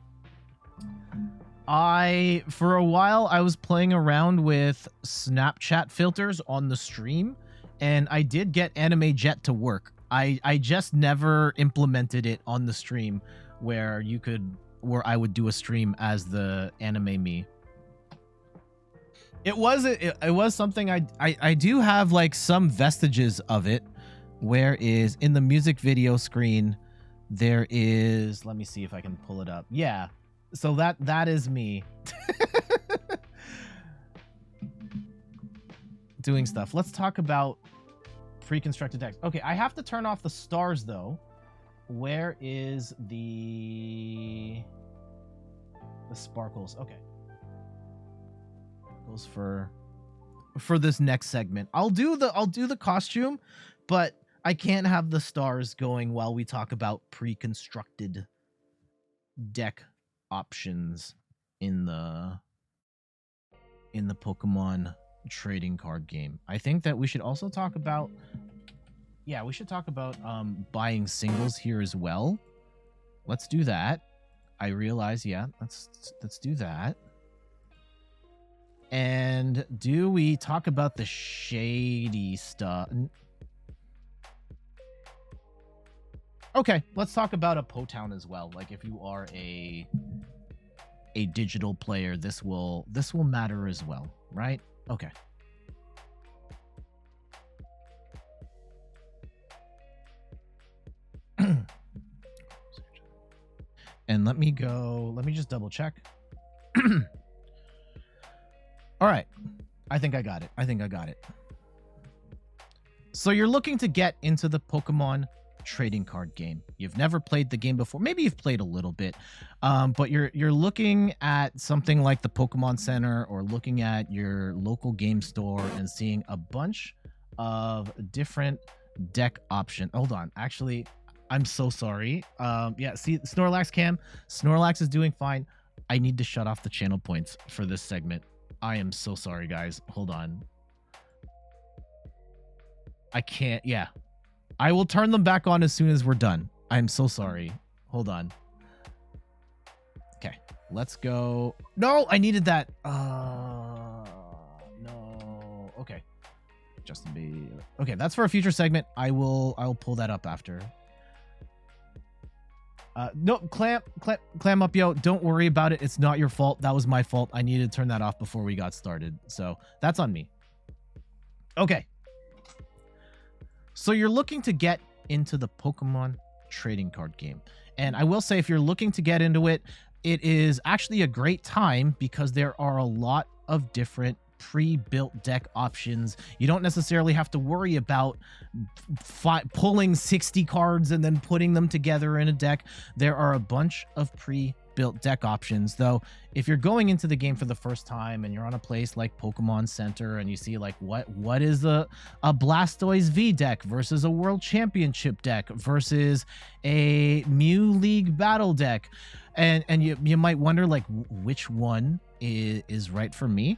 a while I was playing around with Snapchat filters on the stream, and I did get Anime Jet to work. I just never implemented it on the stream where I would do a stream as the anime me. It was something I do have like some vestiges of it. Where is in the music video screen there is, let me see if I can pull it up. Yeah. So that is me doing stuff. Let's talk about pre-constructed decks. Okay, I have to turn off the stars though. Where is the sparkles? Okay. Goes for this next segment. I'll do the costume, but I can't have the stars going while we talk about pre-constructed deck options in the Pokemon trading card game. I think that we should also talk about buying singles here as well. Let's do that. I realize, yeah, let's do that. And do we talk about the shady stuff? Okay, let's talk about a Potown as well. Like if you are a digital player, this will matter as well, right? Okay. And let me just double check. All right. I think I got it. So you're looking to get into the Pokemon trading card game. You've never played the game before. Maybe you've played a little bit, but you're looking at something like the Pokemon Center or looking at your local game store and seeing a bunch of different deck options. Hold on. Actually, I'm so sorry. Yeah, see, Snorlax cam. Snorlax is doing fine. I need to shut off the channel points for this segment. I am so sorry, guys. Hold on. I can't. Yeah. I will turn them back on as soon as we're done. I'm so sorry. Hold on. Okay. Let's go. No, I needed that. No. Okay. Justin B. Okay, that's for a future segment. I'll pull that up after. No, clam up, yo. Don't worry about it. It's not your fault. That was my fault. I needed to turn that off before we got started. So that's on me. Okay. So you're looking to get into the Pokemon trading card game. And I will say, if you're looking to get into it, it is actually a great time because there are a lot of different pre-built deck options. You don't necessarily have to worry about pulling 60 cards and then putting them together in a deck. There are a bunch of pre-built deck options, though. If you're going into the game for the first time and you're on a place like Pokemon Center and you see like what is a Blastoise V deck versus a World Championship deck versus a Mew League Battle deck, and you might wonder like which one is right for me.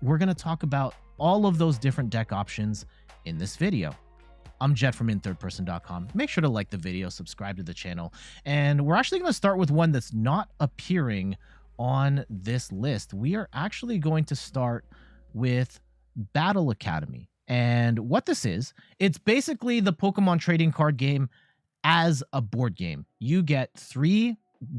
We're going to talk about all of those different deck options in this video. I'm Jet from inthirdperson.com. Make sure to like the video, subscribe to the channel, and we're actually going to start with one that's not appearing on this list. We are actually going to start with Battle Academy. And what this is, it's basically the Pokemon trading card game as a board game. You get 3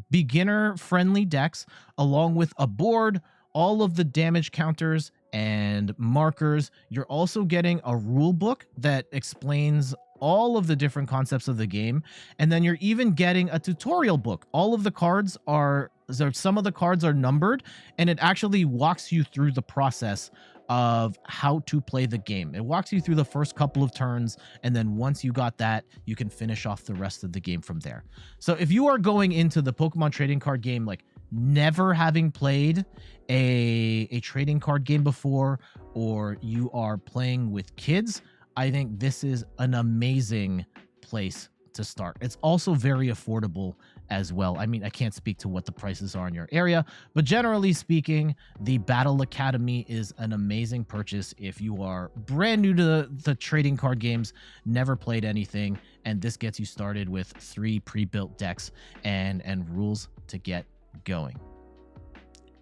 beginner-friendly decks along with a board, all of the damage counters and markers. You're also getting a rule book that explains all of the different concepts of the game, and then you're even getting a tutorial book. All of the cards are, some of the cards are numbered, and it actually walks you through the process of how to play the game. It walks you through the first couple of turns, and then once you got that, you can finish off the rest of the game from there. So if you are going into the Pokemon trading card game like never having played a trading card game before, or you are playing with kids, I think this is an amazing place to start. It's also very affordable as well. I mean, I can't speak to what the prices are in your area, but generally speaking, the Battle Academy is an amazing purchase if you are brand new to the trading card games, never played anything, and this gets you started with 3 pre-built decks and rules to get going.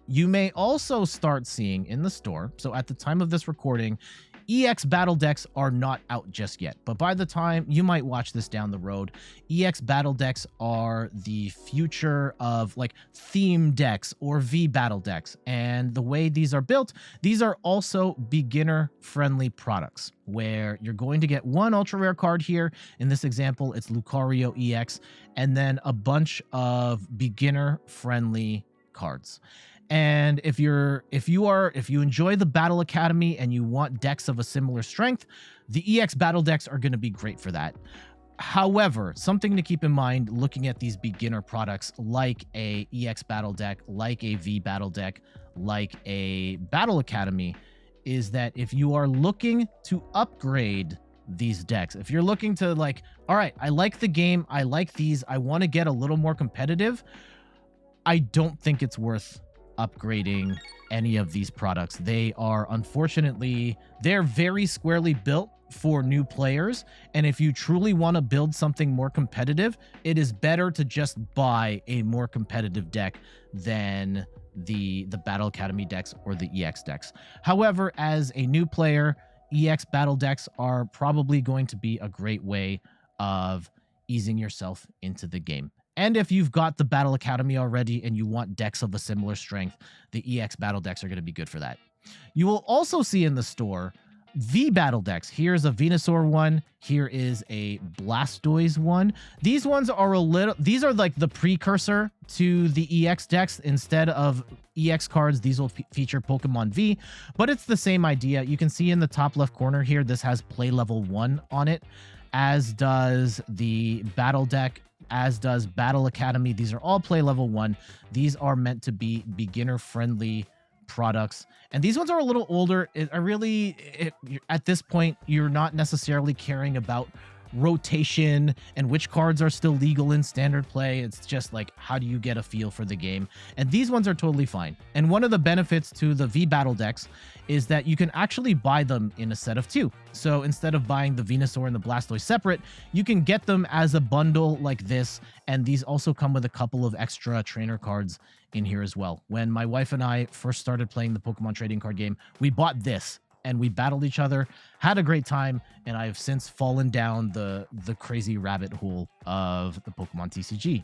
You may also start seeing in the store, so at the time of this recording, EX battle decks are not out just yet, but by the time you might watch this down the road, EX battle decks are the future of like theme decks or V battle decks. And the way these are built, these are also beginner friendly products where you're going to get one ultra rare card here. In this example, it's Lucario EX, and then a bunch of beginner friendly cards. And if you enjoy the Battle Academy and you want decks of a similar strength, the EX battle decks are going to be great for that. However, something to keep in mind looking at these beginner products like a EX battle deck, like a V battle deck, like a Battle Academy, is that if you are looking to upgrade these decks, if you're looking to like, all right, I like the game, I like these, I want to get a little more competitive, I don't think it's worth upgrading any of these products. They are, unfortunately, they're very squarely built for new players, and if you truly want to build something more competitive, it is better to just buy a more competitive deck than the Battle Academy decks or the EX decks. However, as a new player, EX battle decks are probably going to be a great way of easing yourself into the game. And if you've got the Battle Academy already and you want decks of a similar strength, the EX battle decks are going to be good for that. You will also see in the store V battle decks. Here's a Venusaur one. Here is a Blastoise one. These ones are these are like the precursor to the EX decks. Instead of EX cards, these will feature Pokemon V, but it's the same idea. You can see in the top left corner here, this has play level 1 on it, as does the battle deck, as does Battle Academy. These are all play level 1. These are meant to be beginner friendly products, and these ones are a little older. At this point, you're not necessarily caring about rotation and which cards are still legal in standard play. It's just like, how do you get a feel for the game? And these ones are totally fine. And one of the benefits to the V battle decks is that you can actually buy them in a set of 2. So instead of buying the Venusaur and the Blastoise separate, you can get them as a bundle like this. And these also come with a couple of extra trainer cards in here as well. When my wife and I first started playing the Pokemon trading card game, we bought this and we battled each other, had a great time, and I've since fallen down the crazy rabbit hole of the Pokemon TCG.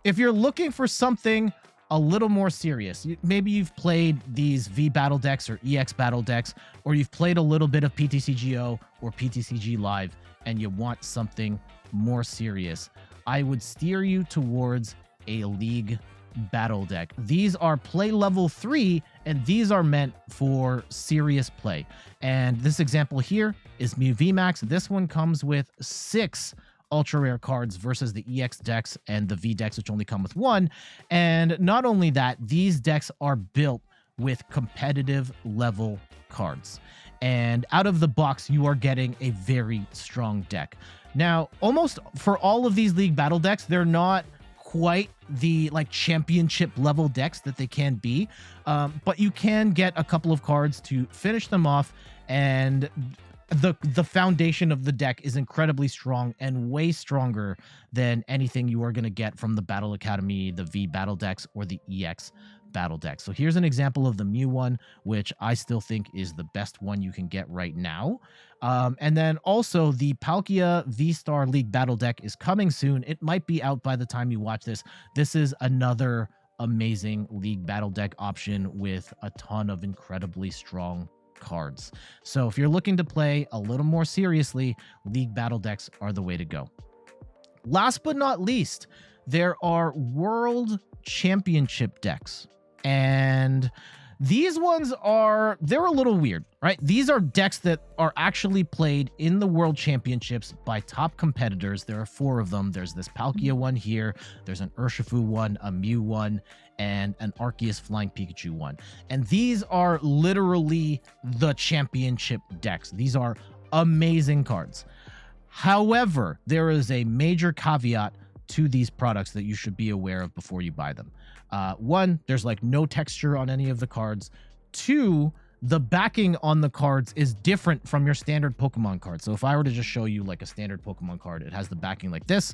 If you're looking for something a little more serious, maybe you've played these V battle decks or EX battle decks, or you've played a little bit of PTCGO or PTCG Live, and you want something more serious, I would steer you towards a League battle deck. These are play level 3, and these are meant for serious play. And this example here is Mew VMAX. This one comes with 6 ultra rare cards versus the EX decks and the V decks, which only come with 1. And not only that, these decks are built with competitive level cards. And out of the box, you are getting a very strong deck. Now, almost for all of these League battle decks, they're not quite the like championship level decks that they can be, but you can get a couple of cards to finish them off, and the foundation of the deck is incredibly strong and way stronger than anything you are going to get from the Battle Academy, the V battle decks, or the EX battle decks. So here's an example of the Mew one, which I still think is the best one you can get right now. And then also the Palkia V-STAR League battle deck is coming soon. It might be out by the time you watch this. This is another amazing League battle deck option with a ton of incredibly strong cards. So if you're looking to play a little more seriously, League Battle decks are the way to go. Last but not least, there are World Championship decks. And these ones they're a little weird, right? These are decks that are actually played in the World Championships by top competitors. There are 4 of them. There's this Palkia one here. There's an Urshifu one, a Mew one, and an Arceus Flying Pikachu one. And these are literally the championship decks. These are amazing cards. However, there is a major caveat to these products that you should be aware of before you buy them. 1, there's like no texture on any of the cards. 2, the backing on the cards is different from your standard Pokemon card. So if I were to just show you like a standard Pokemon card, it has the backing like this.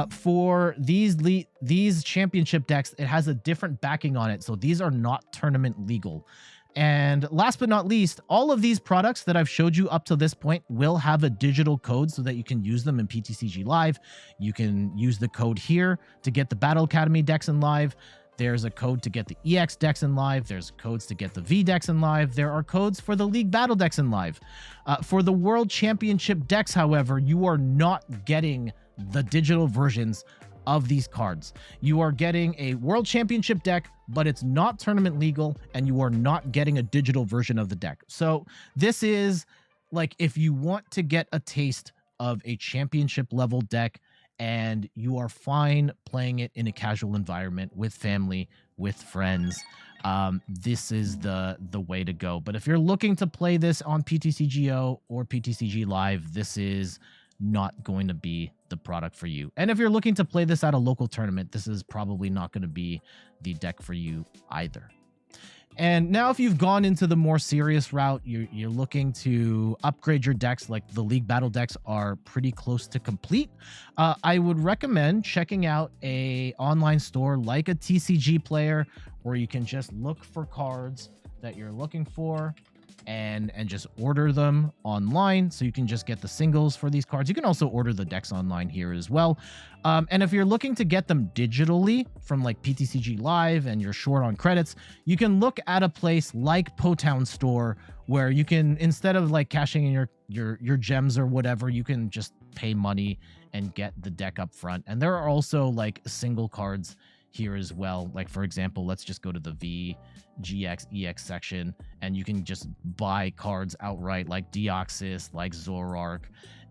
For these championship decks, it has a different backing on it. So these are not tournament legal. And last but not least, all of these products that I've showed you up to this point will have a digital code so that you can use them in PTCG Live. You can use the code here to get the Battle Academy decks in Live. There's a code to get the EX decks in Live. There's codes to get the V decks in Live. There are codes for the League Battle decks in Live. For the World Championship decks, however, you are not getting the digital versions of these cards. You are getting a World Championship deck, but it's not tournament legal, and you are not getting a digital version of the deck. So this is like if you want to get a taste of a championship level deck and you are fine playing it in a casual environment with family, with friends, this is the way to go. But if you're looking to play this on PTCGO or PTCG Live, this is not going to be the product for you. And if you're looking to play this at a local tournament, this is probably not going to be the deck for you either. And now if you've gone into the more serious route, you're looking to upgrade your decks, like the League Battle decks are pretty close to complete, I would recommend checking out a online store like a TCG Player, where you can just look for cards that you're looking for and just order them online, so you can just get the singles for these cards. You can also order the decks online here as well. And if you're looking to get them digitally from like PTCG Live and you're short on credits, you can look at a place like Potown Store, where you can, instead of like cashing in your gems or whatever, you can just pay money and get the deck up front. And there are also like single cards here as well. Like, for example, let's just go to the VGX EX section, and you can just buy cards outright, like Deoxys, like Zoroark,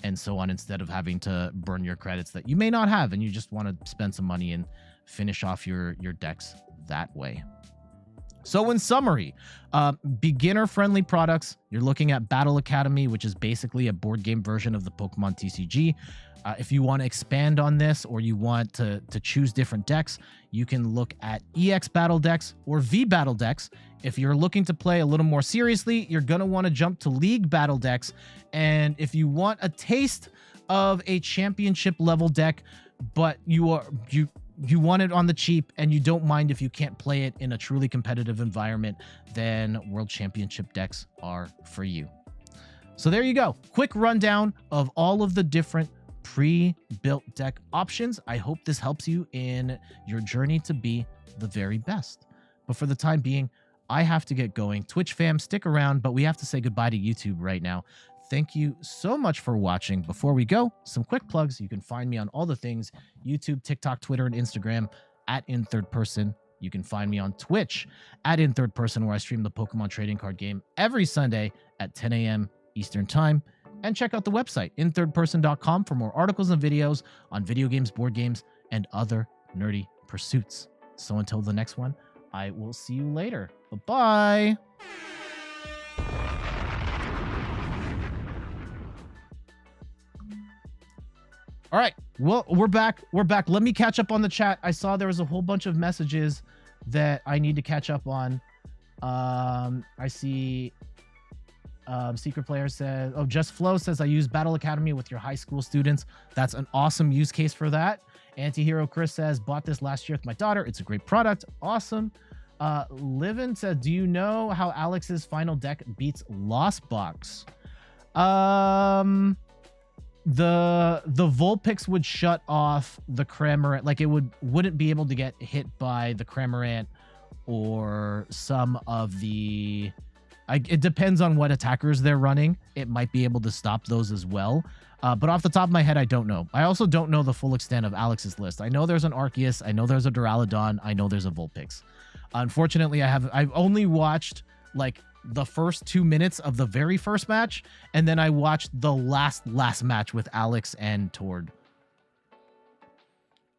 and so on, instead of having to burn your credits that you may not have, and you just want to spend some money and finish off your decks that way. So in summary, beginner-friendly products. You're looking at Battle Academy, which is basically a board game version of the Pokemon TCG. If you want to expand on this, or you want to choose different decks, you can look at EX Battle decks or V Battle decks. If you're looking to play a little more seriously, you're going to want to jump to League Battle decks. And if you want a taste of a championship level deck, but you want it on the cheap and you don't mind if you can't play it in a truly competitive environment, then World Championship decks are for you. So there you go. Quick rundown of all of the different pre-built deck options. I hope this helps you in your journey to be the very best. But for the time being, I have to get going. Twitch fam, stick around, but we have to say goodbye to YouTube right now. Thank you so much for watching. Before we go, some quick plugs. You can find me on all the things: YouTube, TikTok, Twitter, and Instagram at In Third Person. You can find me on Twitch at In Third Person, where I stream the Pokemon trading card game every Sunday at 10 a.m. Eastern Time. And check out the website, inthirdperson.com, for more articles and videos on video games, board games, and other nerdy pursuits. So until the next one, I will see you later. Bye-bye. All right, well, we're back. Let me catch up on the chat. I saw there was a whole bunch of messages that I need to catch up on. I see Secret Player says, oh, Just Flow says, I use Battle Academy with your high school students. That's an awesome use case for that. Antihero Chris says, bought this last year with my daughter. It's a great product. Awesome. Livin said, do you know how Alex's final deck beats Lost Box? The Vulpix would shut off the Cramorant. Like, it wouldn't be able to get hit by the Cramorant or some of the It depends on what attackers they're running. It might be able to stop those as well. But off the top of my head, I don't know. I also don't know the full extent of Alex's list. I know there's an Arceus. I know there's a Duraludon. I know there's a Vulpix. Unfortunately, I've only watched like the first 2 minutes of the very first match, and then I watched the last match with Alex and Tord.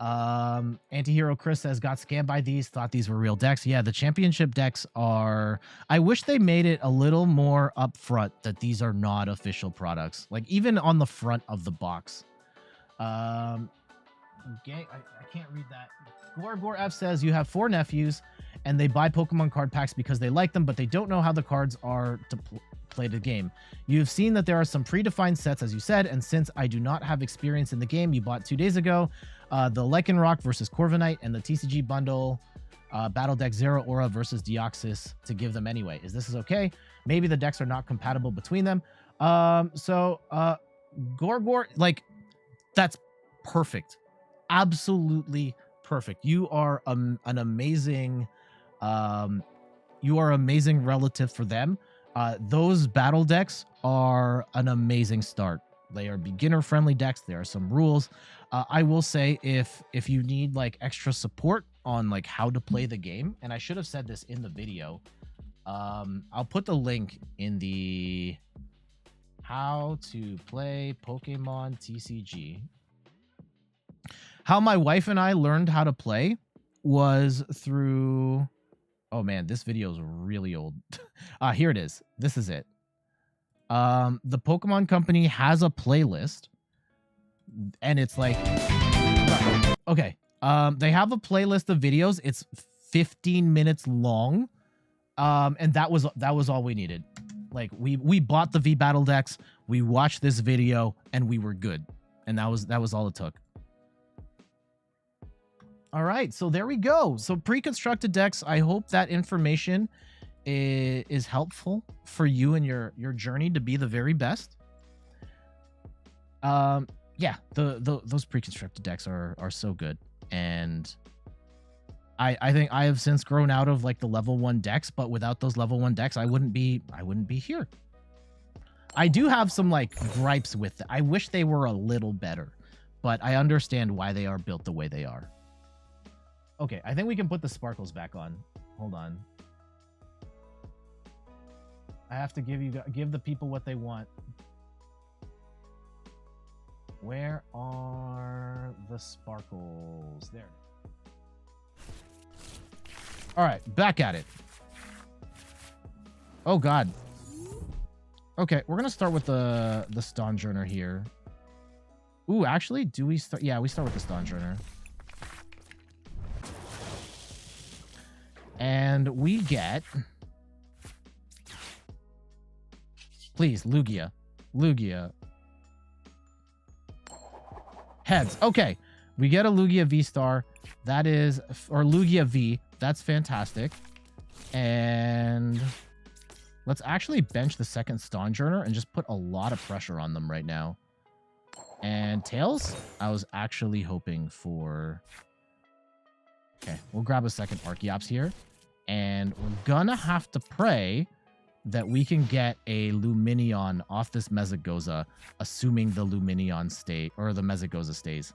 Antihero Chris says, got scammed by these, thought these were real decks. Yeah, the championship decks are... I wish they made it a little more upfront that these are not official products. Like, even on the front of the box. I can't read that. Gorgor F says, you have 4 nephews, and they buy Pokemon card packs because they like them, but they don't know how the cards are to play the game. You've seen that there are some predefined sets, as you said, and since I do not have experience in the game you bought 2 days ago, the Lycanroc versus Corviknight and the TCG bundle Battle Deck Zero Aura versus Deoxys to give them anyway. Is this okay? Maybe the decks are not compatible between them. Gorgor, like, that's perfect. Absolutely perfect. You are an amazing relative for them. Those battle decks are an amazing start. They are beginner friendly decks. There are some rules. I will say if you need like extra support on like how to play the game, and I should have said this in the video, I'll put the link in the how to play Pokemon TCG. How my wife and I learned how to play was through... Oh man, this video is really old. Here it is. This is it. The Pokemon Company has a playlist, and it's like... Okay. They have a playlist of videos. It's 15 minutes long. And that was all we needed. Like, we bought the V Battle decks, we watched this video, and we were good. And that was all it took. All right, so there we go. So pre-constructed decks, I hope that information is helpful for you and your journey to be the very best. Yeah, those pre-constructed decks are so good. And I think I have since grown out of like the level 1 decks, but without those level 1 decks, I wouldn't be here. I do have some like gripes with it. I wish they were a little better, but I understand why they are built the way they are. Okay, I think we can put the sparkles back on. Hold on. I have to give the people what they want. Where are the sparkles? There. All right, back at it. Oh God. Okay, we're gonna start with the Stonjourner here. Ooh, actually, do we start? Yeah, we start with the Stonjourner. And we get... Please, Lugia. Lugia. Heads. Okay. We get a Lugia VSTAR. That is... Or Lugia V. That's fantastic. And... let's actually bench the second Stonjourner and just put a lot of pressure on them right now. And Tails? I was actually hoping for... Okay. We'll grab a second Archeops here. And we're gonna have to pray that we can get a Lumineon off this Mesagoza, assuming the Lumineon stay or the Mesagoza stays.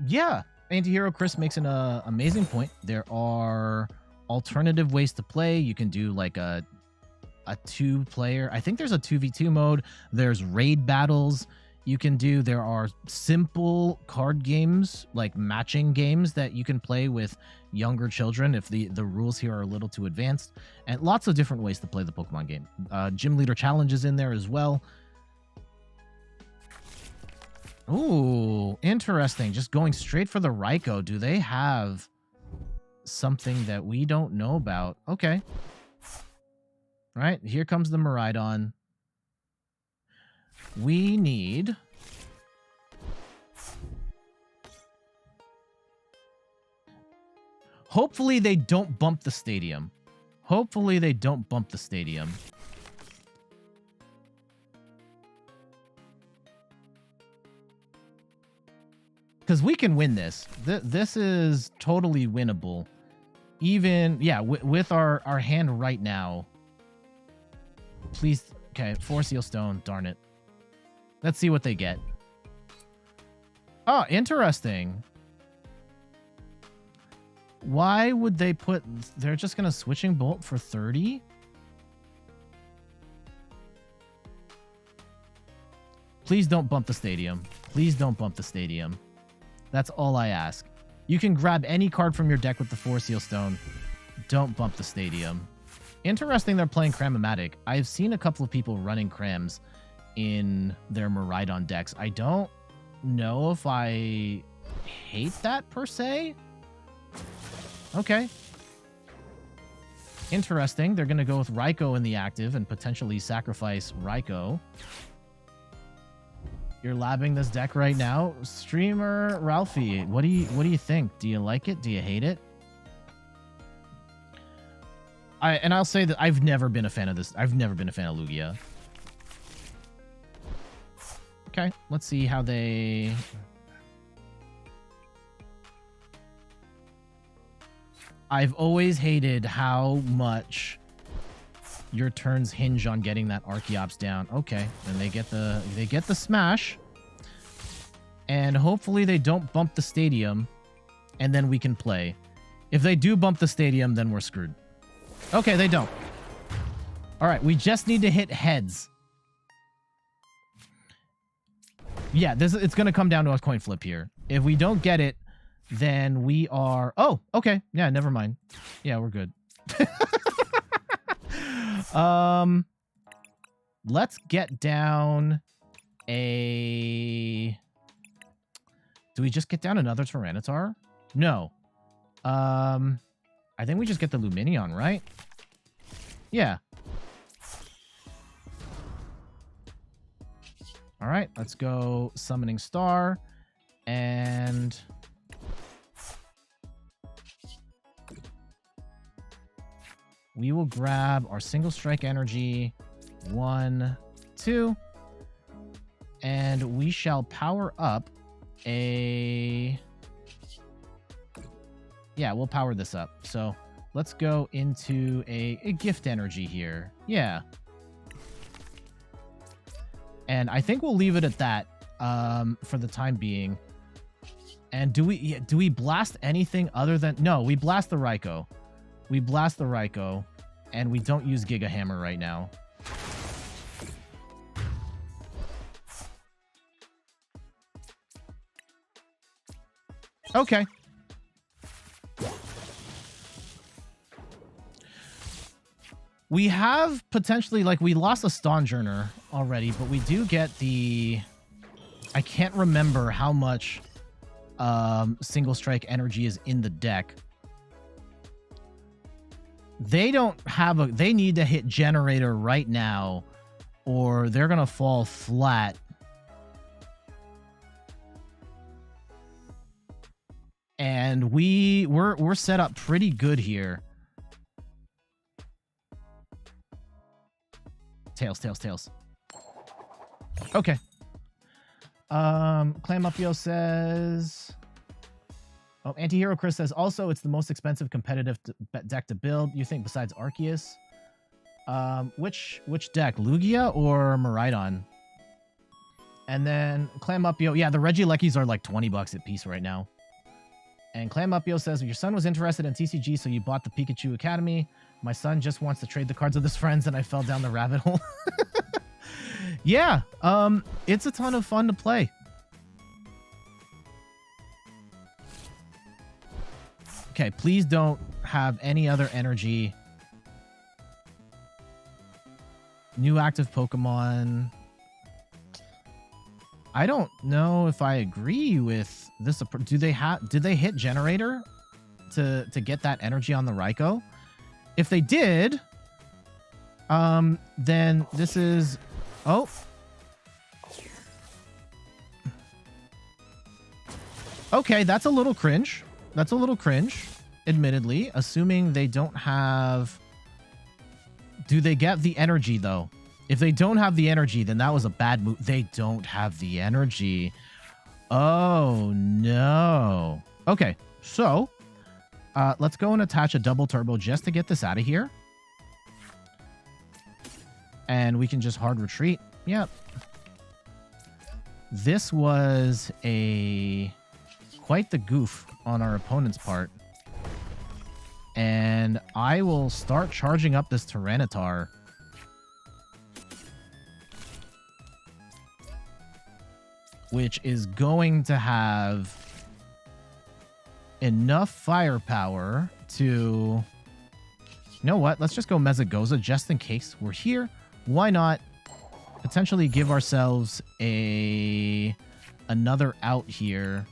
Yeah, Antihero Chris makes an amazing point. There are alternative ways to play. You can do like a 2-player. I think there's a 2v2 mode. There's raid battles you can do. There are simple card games, like matching games that you can play with younger children if the rules here are a little too advanced, and lots of different ways to play the Pokemon game. Gym Leader Challenge is in there as well. Ooh, interesting. Just going straight for the Raikou. Do they have something that we don't know about? Okay. All right, here comes the Miraidon. We need... Hopefully they don't bump the stadium. Hopefully they don't bump the stadium. Because we can win this. This is totally winnable. even, yeah, with our hand right now. Please, okay, 4 Seal Stone, darn it. Let's see what they get. Oh, interesting. Why would they put... They're just going to Switching Bolt for 30? Please don't bump the stadium. Please don't bump the stadium. That's all I ask. You can grab any card from your deck with the 4 Seal Stone. Don't bump the stadium. Interesting they're playing Cram-O-Matic. I've seen a couple of people running Crams in their Miraidon decks. I don't know if I hate that per se. Okay. Interesting. They're going to go with Raikou in the active and potentially sacrifice Raikou. You're labbing this deck right now. Streamer Ralphie, what do you think? Do you like it? Do you hate it? I'll say that I've never been a fan of this. I've never been a fan of Lugia. Okay, let's see how they... I've always hated how much your turns hinge on getting that Archeops down. Okay, and they get the smash. And hopefully they don't bump the stadium, and then we can play. If they do bump the stadium, then we're screwed. Okay, they don't. All right, we just need to hit heads. Yeah, it's going to come down to a coin flip here. If we don't get it, then we are... Oh, okay. Yeah, never mind. Yeah, we're good. Let's get down a... Do we just get down another Tyranitar? No. I think we just get the Lumineon, right? Yeah. All right, let's go Summoning Star. And... we will grab our Single Strike Energy. 1, 2. And we shall power up a... Yeah, we'll power this up. So let's go into a Gift Energy here. Yeah. And I think we'll leave it at that for the time being. And do we blast anything other than... No, we blast the Raikou. We blast the Raikou, and we don't use Giga Hammer right now. Okay. We have potentially, like, we lost a Stonjourner already, but we do get the... I can't remember how much Single Strike Energy is in the deck. They don't have a... They need to hit Generator right now, or they're going to fall flat. And we're set up pretty good here. Tails. Okay. Clamupio says... Oh, Antihero Chris says, also, it's the most expensive competitive deck to build. You think besides Arceus? Which deck? Lugia or Miraidon? And then Clamupio... Yeah, the Regielekis are like 20 bucks a piece right now. And Clamupio says, your son was interested in TCG, so you bought the Pikachu Academy. My son just wants to trade the cards with his friends, and I fell down the rabbit hole. Yeah, it's a ton of fun to play. Okay, please don't have any other energy. New active Pokemon. I don't know if I agree with this. Did they hit Generator to get that energy on the Raikou? If they did, then this is... Oh. Okay, that's a little cringe. That's a little cringe, admittedly. Assuming they don't have... Do they get the energy, though? If they don't have the energy, then that was a bad move. They don't have the energy. Oh, no. Okay, so Let's go and attach a double turbo just to get this out of here. And we can just hard retreat. Yep. This was quite the goof on our opponent's part. And I will start charging up this Tyranitar. Which is going to have enough firepower to... You know what? Let's just go Mesagoza just in case we're here. Why not potentially give ourselves another out here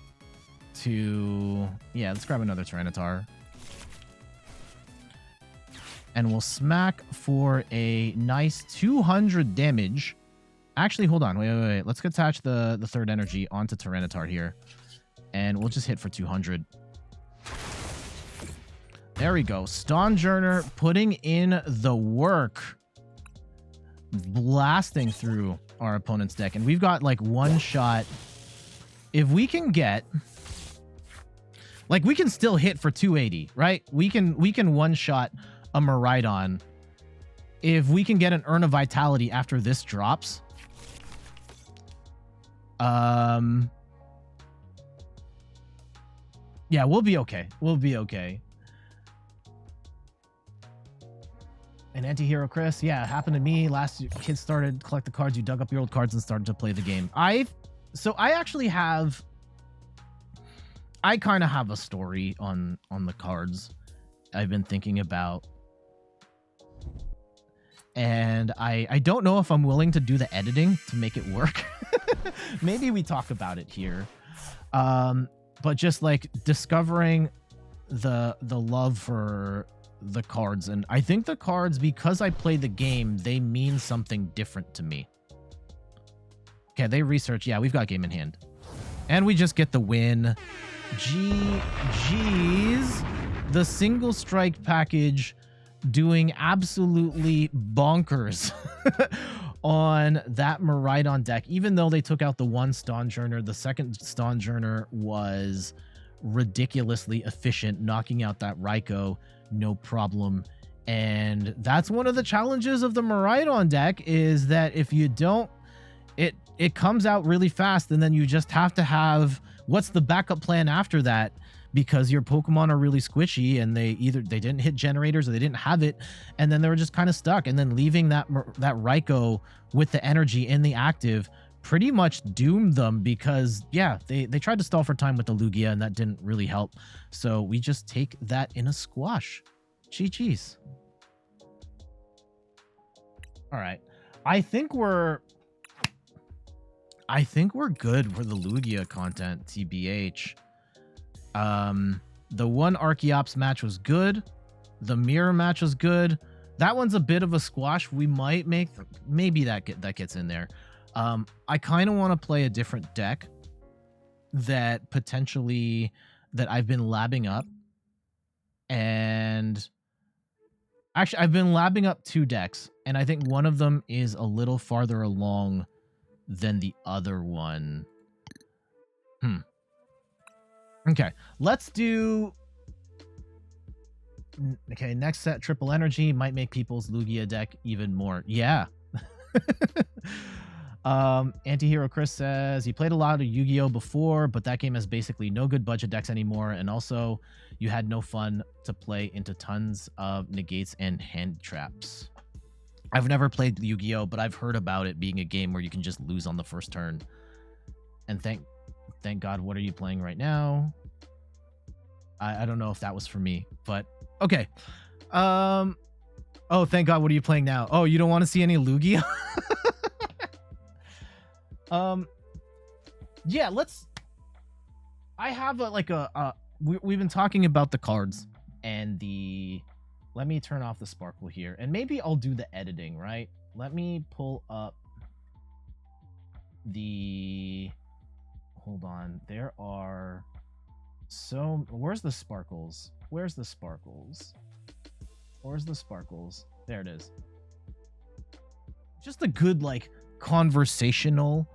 to... Yeah, let's grab another Tyranitar. And we'll smack for a nice 200 damage. Actually, hold on. Wait. Let's attach the third energy onto Tyranitar here. And we'll just hit for 200. There we go. Stonjourner putting in the work. Blasting through our opponent's deck. And we've got like one shot. If we can get... Like, we can still hit for 280, right? We can one-shot a Miraidon. If we can get an Urn of Vitality after this drops... Yeah, we'll be okay. We'll be okay. An anti-hero, Chris. Yeah, it happened to me. Last kids started to collect the cards. You dug up your old cards and started to play the game. I kind of have a story on the cards I've been thinking about. And I don't know if I'm willing to do the editing to make it work. Maybe we talk about it here. But just like discovering the love for the cards. And I think the cards, because I play the game, they mean something different to me. Okay, they research. Yeah, we've got game in hand. And we just get the win. GG's. The single strike package doing absolutely bonkers on that Miraidon deck. Even though they took out the one Stonjourner, the second Stonjourner was ridiculously efficient, knocking out that Raikou, no problem. And that's one of the challenges of the Miraidon deck, is that if you don't, it comes out really fast, and then you just have to have, what's the backup plan after that? Because your Pokemon are really squishy, and they didn't hit generators, or they didn't have it, and then they were just kind of stuck. And then leaving that Raikou with the energy in the active pretty much doomed them, because yeah, they tried to stall for time with the Lugia, and that didn't really help. So we just take that in a squash. GG's. All right, I think we're good for the Lugia content, TBH. The one Archeops match was good. The mirror match was good. That one's a bit of a squash. We might make, maybe that gets in there. I kind of want to play a different deck that potentially that I've been labbing up. And actually, I've been labbing up two decks, and I think one of them is a little farther along than the other one. Okay, let's do... Okay, next set, triple energy might make people's Lugia deck even more. Yeah. Antihero Chris says, he played a lot of Yu-Gi-Oh! Before, but that game has basically no good budget decks anymore, and also you had no fun to play into tons of negates and hand traps. I've never played Yu-Gi-Oh!, but I've heard about it being a game where you can just lose on the first turn. And thank God, what are you playing right now? I don't know if that was for me, but okay. Oh, thank God, what are you playing now? Oh, you don't want to see any Lugia? Yeah, let's... I have we've been talking about the cards and the... Let me turn off the sparkle here, and maybe I'll do the editing, right? Let me pull up the... Hold on, there are... So, where's the sparkles? Where's the sparkles? Where's the sparkles? There it is. Just a good, like, conversational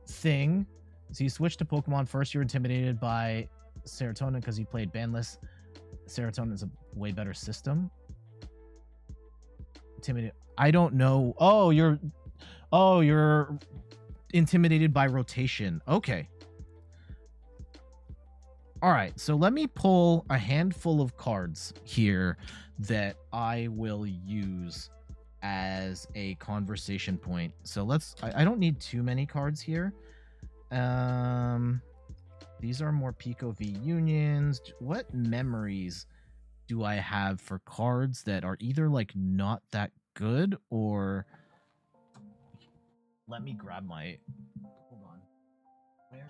thing. So you switched to Pokemon first. You were intimidated by Serotonin because you played bandless. Serotonin is a way better system. Intimidated. I don't know. Oh, you're intimidated by rotation. Okay. All right. So let me pull a handful of cards here that I will use as a conversation point. So I don't need too many cards here. These are more Pico V unions. What memories do I have for cards that are either like not that good or let me grab my hold on. Where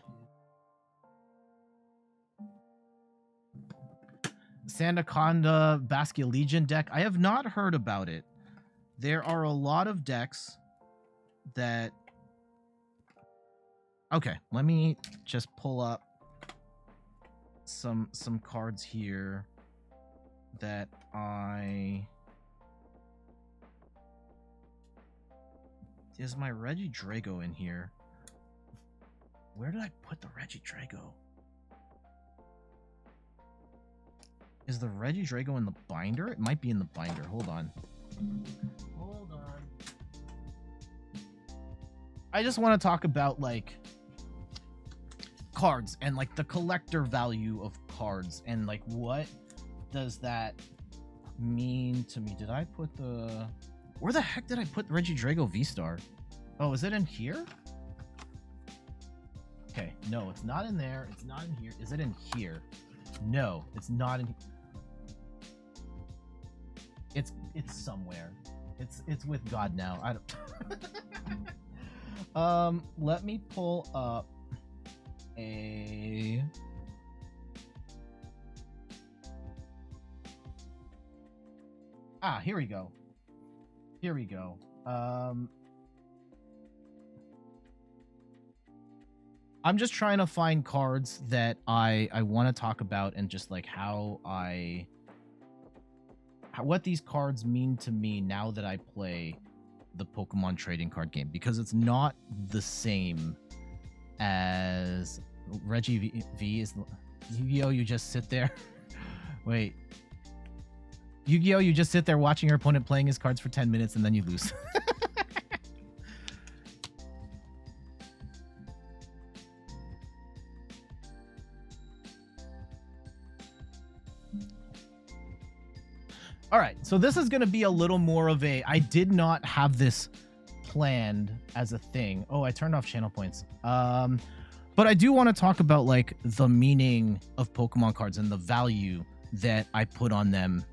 is Sandaconda Baskia Legion deck? I have not heard about it. There are a lot of decks that okay, let me just pull up some cards here that is my Regidrago in here? Where did I put the Regidrago? Is the Regidrago in the binder? It might be in the binder. Hold on. Hold on. I just want to talk about like cards and like the collector value of cards and like what does that mean to me? Did I put the... Where the heck did I put Regidrago VSTAR? Oh, is it in here? Okay, no, it's not in there. It's not in here. Is it in here? No, it's not in... It's somewhere. It's with God now. I don't... let me pull up a... Ah, here we go. Here we go. I'm just trying to find cards that I want to talk about and just like what these cards mean to me now that I play the Pokemon trading card game, because it's not the same as Reggie V is. Yu-Gi-Oh, you just sit there. Wait. Yu-Gi-Oh, you just sit there watching your opponent playing his cards for 10 minutes and then you lose. All right, so this is going to be a little more of a... I did not have this planned as a thing. Oh, I turned off channel points. But I do want to talk about like the meaning of Pokemon cards and the value that I put on them.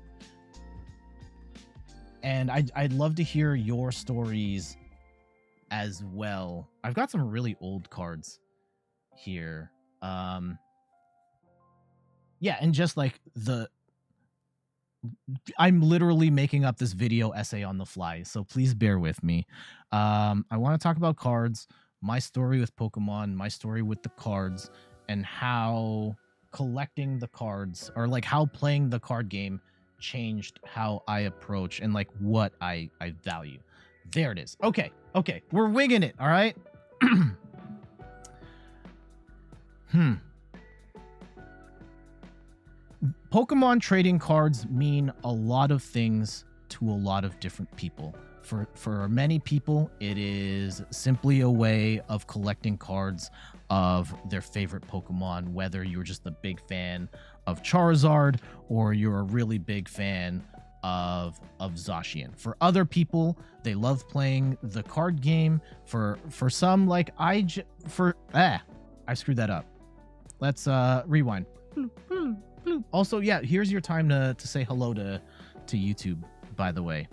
And I'd love to hear your stories as well. I've got some really old cards here. Yeah, and just like I'm literally making up this video essay on the fly, so please bear with me. I want to talk about cards, my story with Pokemon, my story with the cards, and how collecting the cards, or like how playing the card game changed how I approach and like what I value. There it is. Okay, we're wigging it, all right? Pokemon trading cards mean a lot of things to a lot of different people. For many people, it is simply a way of collecting cards of their favorite Pokemon, whether you're just a big fan of Charizard or you're a really big fan of Zacian. For other people, they love playing the card game. For some, like I screwed that up. Let's rewind. Also, yeah, here's your time to say hello to YouTube, by the way.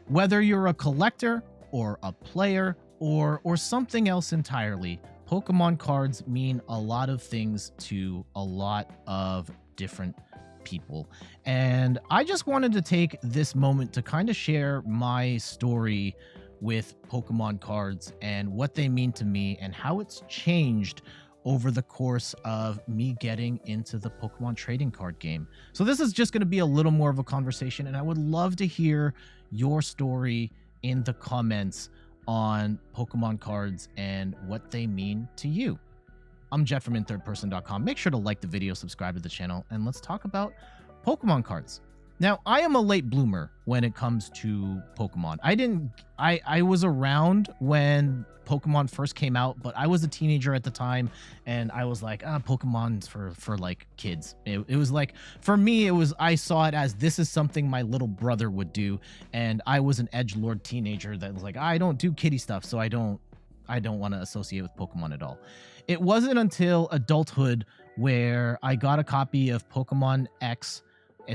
Whether you're a collector or a player or something else entirely, Pokemon cards mean a lot of things to a lot of different people. And I just wanted to take this moment to kind of share my story with Pokemon cards and what they mean to me and how it's changed over the course of me getting into the Pokemon trading card game. So this is just going to be a little more of a conversation, and I would love to hear your story in the comments on Pokemon cards and what they mean to you. I'm Jet from inthirdperson.com. Make sure to like the video, subscribe to the channel, and let's talk about Pokemon cards. Now, I am a late bloomer when it comes to Pokemon. I was around when Pokemon first came out, but I was a teenager at the time, and I was like, Pokemon's for like kids. It was like, for me, I saw it as, this is something my little brother would do, and I was an edgelord teenager that was like, I don't do kiddie stuff, so I don't want to associate with Pokemon at all. It wasn't until adulthood where I got a copy of Pokemon X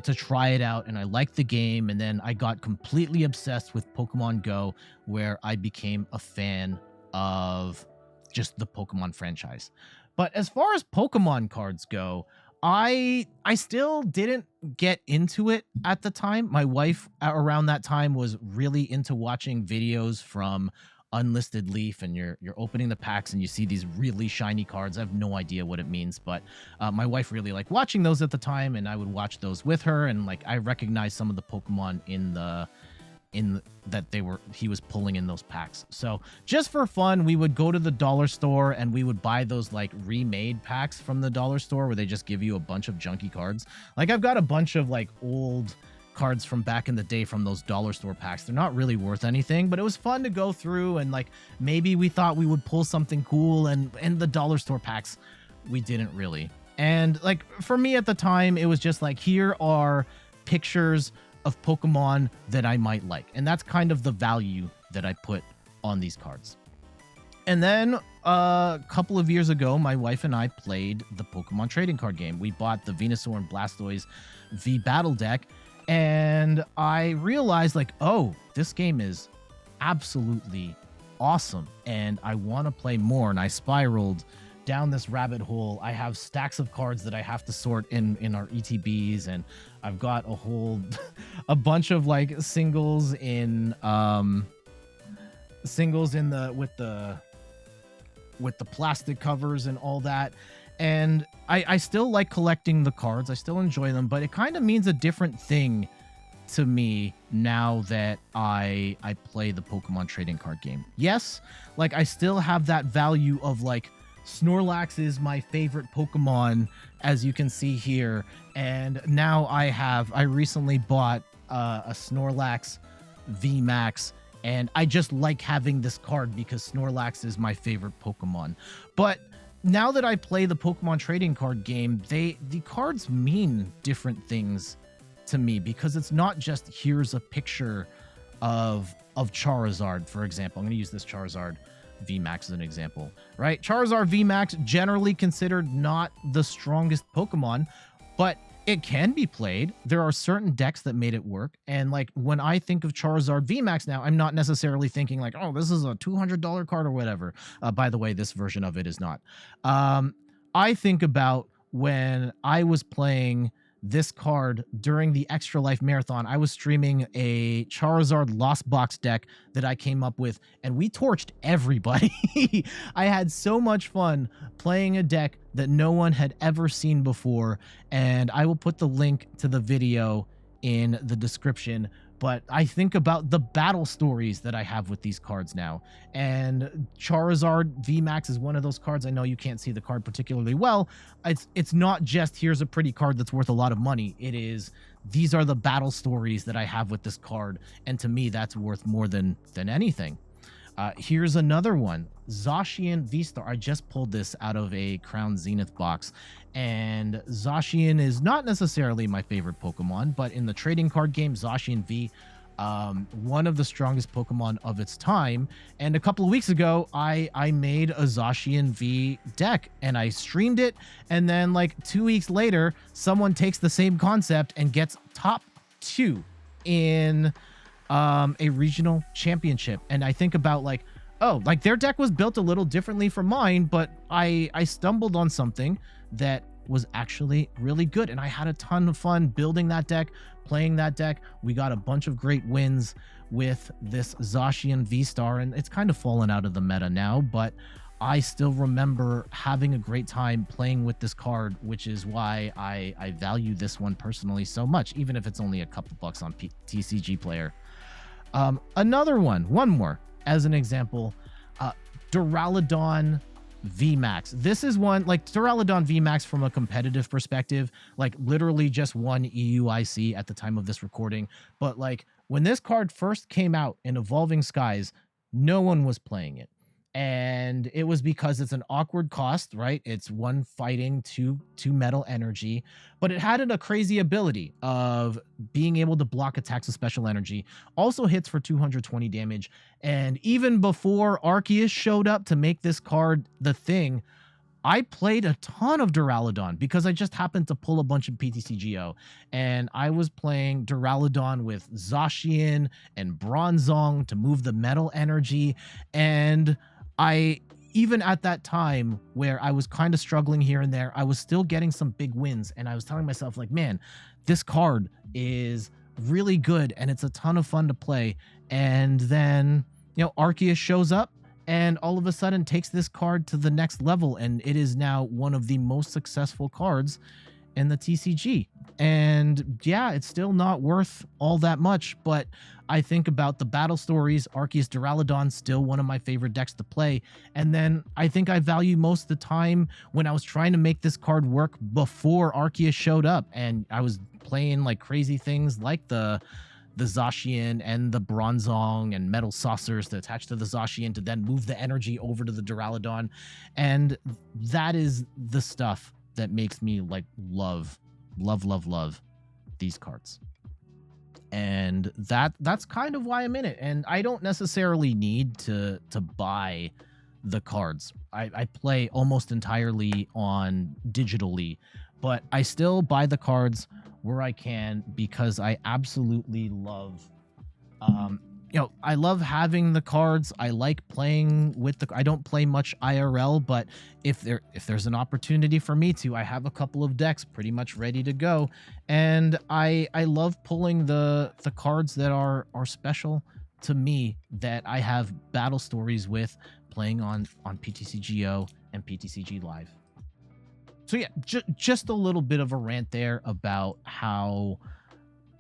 to try it out, and I liked the game, and then I got completely obsessed with Pokemon Go, where I became a fan of just the Pokemon franchise. But as far as Pokemon cards go, I still didn't get into it at the time. My wife around that time was really into watching videos from Unlisted Leaf, and you're opening the packs and you see these really shiny cards. I have no idea what it means, but my wife really liked watching those at the time, and I would watch those with her, and like I recognized some of the Pokemon he was pulling in those packs. So just for fun, we would go to the dollar store and we would buy those like remade packs from the dollar store where they just give you a bunch of junky cards. Like I've got a bunch of like old cards from back in the day from those dollar store packs. They're not really worth anything, but it was fun to go through, and like maybe we thought we would pull something cool, and in the dollar store packs we didn't really. And like for me at the time, it was just like, here are pictures of Pokemon that I might like, and that's kind of the value that I put on these cards. And then a couple of years ago, my wife and I played the Pokemon trading card game. We bought the Venusaur and Blastoise V Battle deck, and I realized like, oh, this game is absolutely awesome, and I want to play more. And I spiraled down this rabbit hole. I have stacks of cards that I have to sort in our ETBs, and I've got a bunch of like singles in with the plastic covers and all that. And I still like collecting the cards. I still enjoy them, but it kind of means a different thing to me now that I play the Pokemon trading card game. Yes, like I still have that value of like, Snorlax is my favorite Pokemon, as you can see here. And now I recently bought a Snorlax VMAX, and I just like having this card because Snorlax is my favorite Pokemon. But now that I play the Pokemon trading card game, the cards mean different things to me, because it's not just, here's a picture of Charizard, for example. I'm going to use this Charizard VMAX as an example, right? Charizard VMAX, generally considered not the strongest Pokemon, but it can be played. There are certain decks that made it work. And like when I think of Charizard VMAX now, I'm not necessarily thinking like, oh, this is a $200 card or whatever. By the way, this version of it is not. I think about when I was playing this card during the Extra Life Marathon. I was streaming a Charizard Lost Box deck that I came up with, and we torched everybody. I had so much fun playing a deck that no one had ever seen before, and I will put the link to the video in the description. But I think about the battle stories that I have with these cards now, and Charizard VMAX is one of those cards. I know you can't see the card particularly well. It's not just, here's a pretty card that's worth a lot of money. It is, these are the battle stories that I have with this card, and to me that's worth more than anything. Here's another one, Zacian V-Star. I just pulled this out of a Crown Zenith box, and Zacian is not necessarily my favorite Pokemon, but in the trading card game, Zacian V, one of the strongest Pokemon of its time. And a couple of weeks ago, I made a Zacian V deck, and I streamed it, and then like 2 weeks later, someone takes the same concept and gets top 2 in a regional championship. And I think about like, oh, like their deck was built a little differently from mine, but I stumbled on something that was actually really good, and I had a ton of fun building that deck, playing that deck. We got a bunch of great wins with this Zacian V-Star, and it's kind of fallen out of the meta now, but I still remember having a great time playing with this card, which is why I value this one personally so much, even if it's only a couple bucks on TCG Player. Another one more as an example, Duraludon VMAX. This is one, like Duraludon VMAX from a competitive perspective, like literally just won EUIC at the time of this recording. But like when this card first came out in Evolving Skies, no one was playing it. And it was because it's an awkward cost, right? It's one fighting, two metal energy, but it had a crazy ability of being able to block attacks with special energy. Also hits for 220 damage. And even before Arceus showed up to make this card the thing, I played a ton of Duraludon because I just happened to pull a bunch of PTCGO, and I was playing Duraludon with Zacian and Bronzong to move the metal energy. And I, even at that time where I was kind of struggling here and there, I was still getting some big wins. And I was telling myself like, man, this card is really good and it's a ton of fun to play. And then, you know, Arceus shows up and all of a sudden takes this card to the next level. And it is now one of the most successful cards in the TCG. And yeah, it's still not worth all that much, but I think about the battle stories. Arceus Duraludon, still one of my favorite decks to play. And then I think I value most of the time when I was trying to make this card work before Arceus showed up, and I was playing like crazy things like the Zacian and the Bronzong and metal saucers to attach to the Zacian to then move the energy over to the Duraludon. And that is the stuff that makes me like love these cards. And that's kind of why I'm in it. And I don't necessarily need to buy the cards. I play almost entirely on digitally, but I still buy the cards where I can because I absolutely love you know, I love having the cards. I like playing with I don't play much IRL, but if there's an opportunity for me to, I have a couple of decks pretty much ready to go. And I love pulling the cards that are special to me, that I have battle stories with, playing on PTCGO and PTCG Live. So yeah, just a little bit of a rant there about how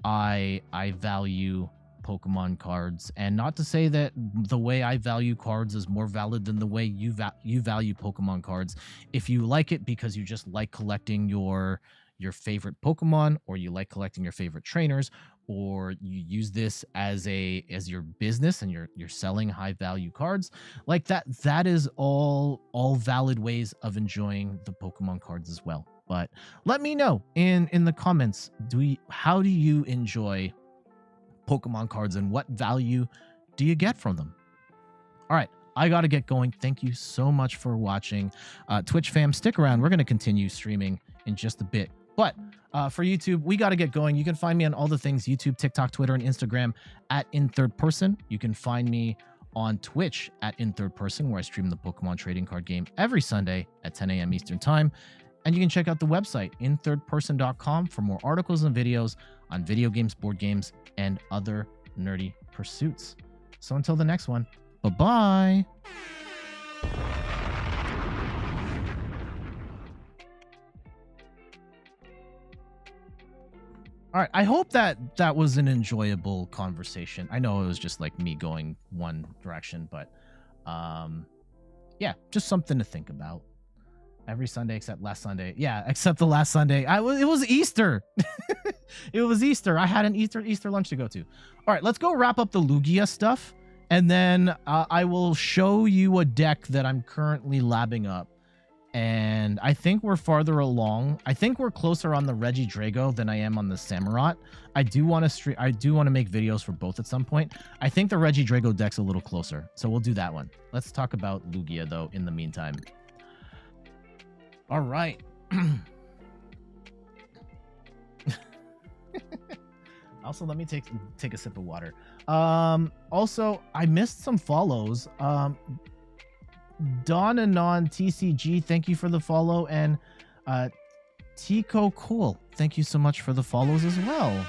I value Pokemon cards, and not to say that the way I value cards is more valid than the way you value Pokemon cards. If you like it because you just like collecting your favorite Pokemon, or you like collecting your favorite trainers, or you use this as your business and you're selling high value cards like that is all valid ways of enjoying the Pokemon cards as well. But let me know in the comments, how do you enjoy Pokemon cards and what value do you get from them? All right, I gotta get going. Thank you so much for watching. Twitch fam, stick around. We're gonna continue streaming in just a bit. But for YouTube, we gotta get going. You can find me on all the things: YouTube, TikTok, Twitter, and Instagram at In3rdPerson. You can find me on Twitch at In3rdPerson, where I stream the Pokemon trading card game every Sunday at 10 a.m. Eastern Time. And you can check out the website, in3rdperson.com, for more articles and videos on video games, board games, and other nerdy pursuits. So until the next one, bye-bye. All right, I hope that was an enjoyable conversation. I know it was just like me going one direction, but yeah, just something to think about. Every Sunday except last Sunday. Yeah, except the last Sunday. It was Easter. It was Easter. I had an Easter lunch to go to. All right, let's go wrap up the Lugia stuff, and then I will show you a deck that I'm currently labbing up. And I think we're farther along. I think we're closer on the Regidrago than I am on the Samurott. I do want to make videos for both at some point. I think the Regidrago deck's a little closer, so we'll do that one. Let's talk about Lugia though in the meantime. All right. Also, let me take a sip of water. Also, I missed some follows. Don Anon TCG, thank you for the follow, and Tico Cool, thank you so much for the follows as well.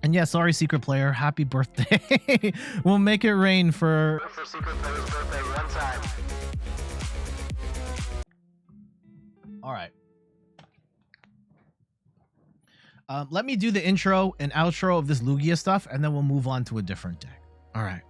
And yeah, sorry, Secret Player, happy birthday. We'll make it rain for Secret Player's birthday one time. All right. Let me do the intro and outro of this Lugia stuff, and then we'll move on to a different deck. All right.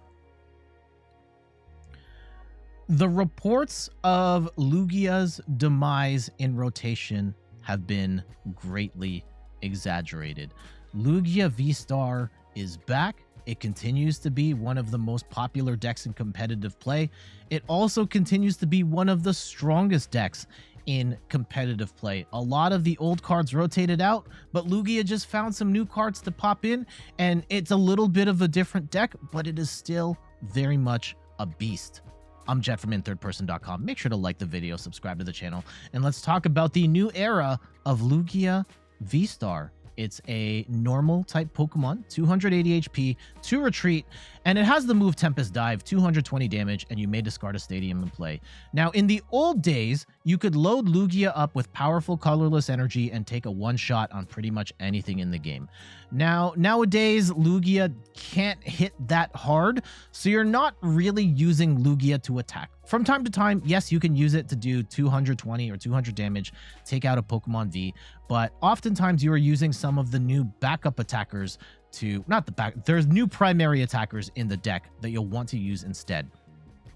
The reports of Lugia's demise in rotation have been greatly exaggerated. Lugia VSTAR is back. It continues to be one of the most popular decks in competitive play. It also continues to be one of the strongest decks in competitive play. A lot of the old cards rotated out, but Lugia just found some new cards to pop in, and it's a little bit of a different deck, but it is still very much a beast. I'm Jet from inthirdperson.com. Make sure to like the video, subscribe to the channel, and let's talk about the new era of Lugia VSTAR. It's a normal type Pokemon, 280 HP, 2 retreat, and it has the move Tempest Dive, 220 damage, and you may discard a stadium in play. Now, in the old days, you could load Lugia up with powerful colorless energy and take a one-shot on pretty much anything in the game. Nowadays, Lugia can't hit that hard, so you're not really using Lugia to attack. From time to time, yes, you can use it to do 220 or 200 damage, take out a Pokemon V, but oftentimes you are using some of the new backup attackers to, there's new primary attackers in the deck that you'll want to use instead.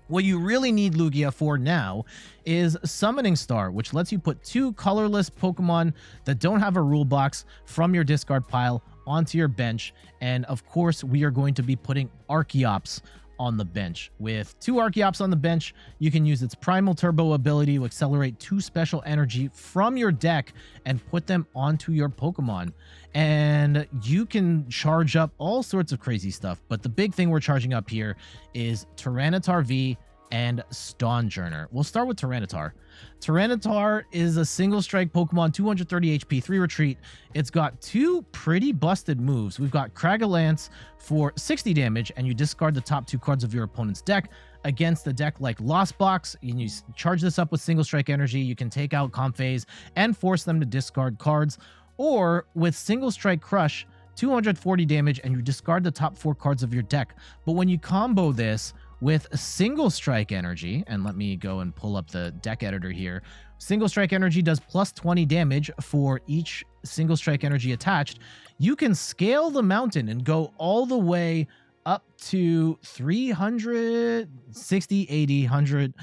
What you really need Lugia for now is Summoning Star, which lets you put 2 colorless Pokemon that don't have a rule box from your discard pile onto your bench. And of course, we are going to be putting Archeops on the bench. With 2 Archeops on the bench, you can use its Primal Turbo ability to accelerate 2 special energy from your deck and put them onto your Pokemon. And you can charge up all sorts of crazy stuff, but the big thing we're charging up here is Tyranitar V and Stonjourner. We'll start with Tyranitar. Tyranitar is a single strike Pokemon, 230 HP, 3 retreat. It's got 2 pretty busted moves. We've got Cragolance for 60 damage, and you discard the top 2 cards of your opponent's deck. Against a deck like Lost Box, and you charge this up with single strike energy, you can take out Comphase and force them to discard cards. Or with Single Strike Crush, 240 damage, and you discard the top 4 cards of your deck. But when you combo this with Single Strike Energy, and let me go and pull up the deck editor here. Single Strike Energy does plus 20 damage for each Single Strike Energy attached. You can scale the mountain and go all the way up to 360, 80, 100,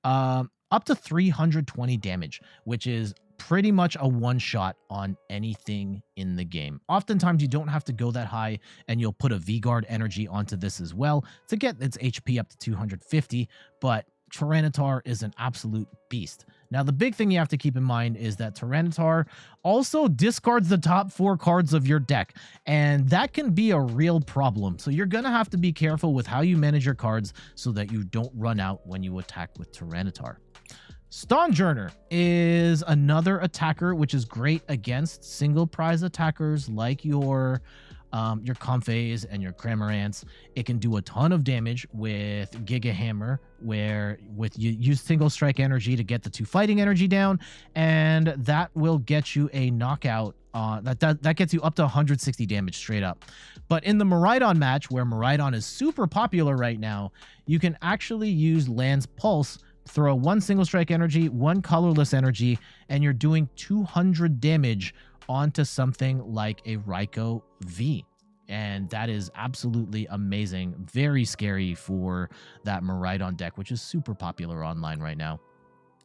up to 320 damage, which is pretty much a one-shot on anything in the game. Oftentimes, you don't have to go that high, and you'll put a V-Guard energy onto this as well to get its HP up to 250, but Tyranitar is an absolute beast. Now, the big thing you have to keep in mind is that Tyranitar also discards the top 4 cards of your deck, and that can be a real problem. So you're going to have to be careful with how you manage your cards so that you don't run out when you attack with Tyranitar. Stonjourner is another attacker, which is great against single prize attackers like your Comphase and your Cramorants. It can do a ton of damage with Giga Hammer, where you use single strike energy to get the 2 fighting energy down, and that will get you a knockout. That gets you up to 160 damage straight up. But in the Miraidon match, where Miraidon is super popular right now, you can actually use Land's Pulse, throw 1 single strike energy, 1 colorless energy, and you're doing 200 damage onto something like a Raikou V. And that is absolutely amazing. Very scary for that Miraidon deck, which is super popular online right now.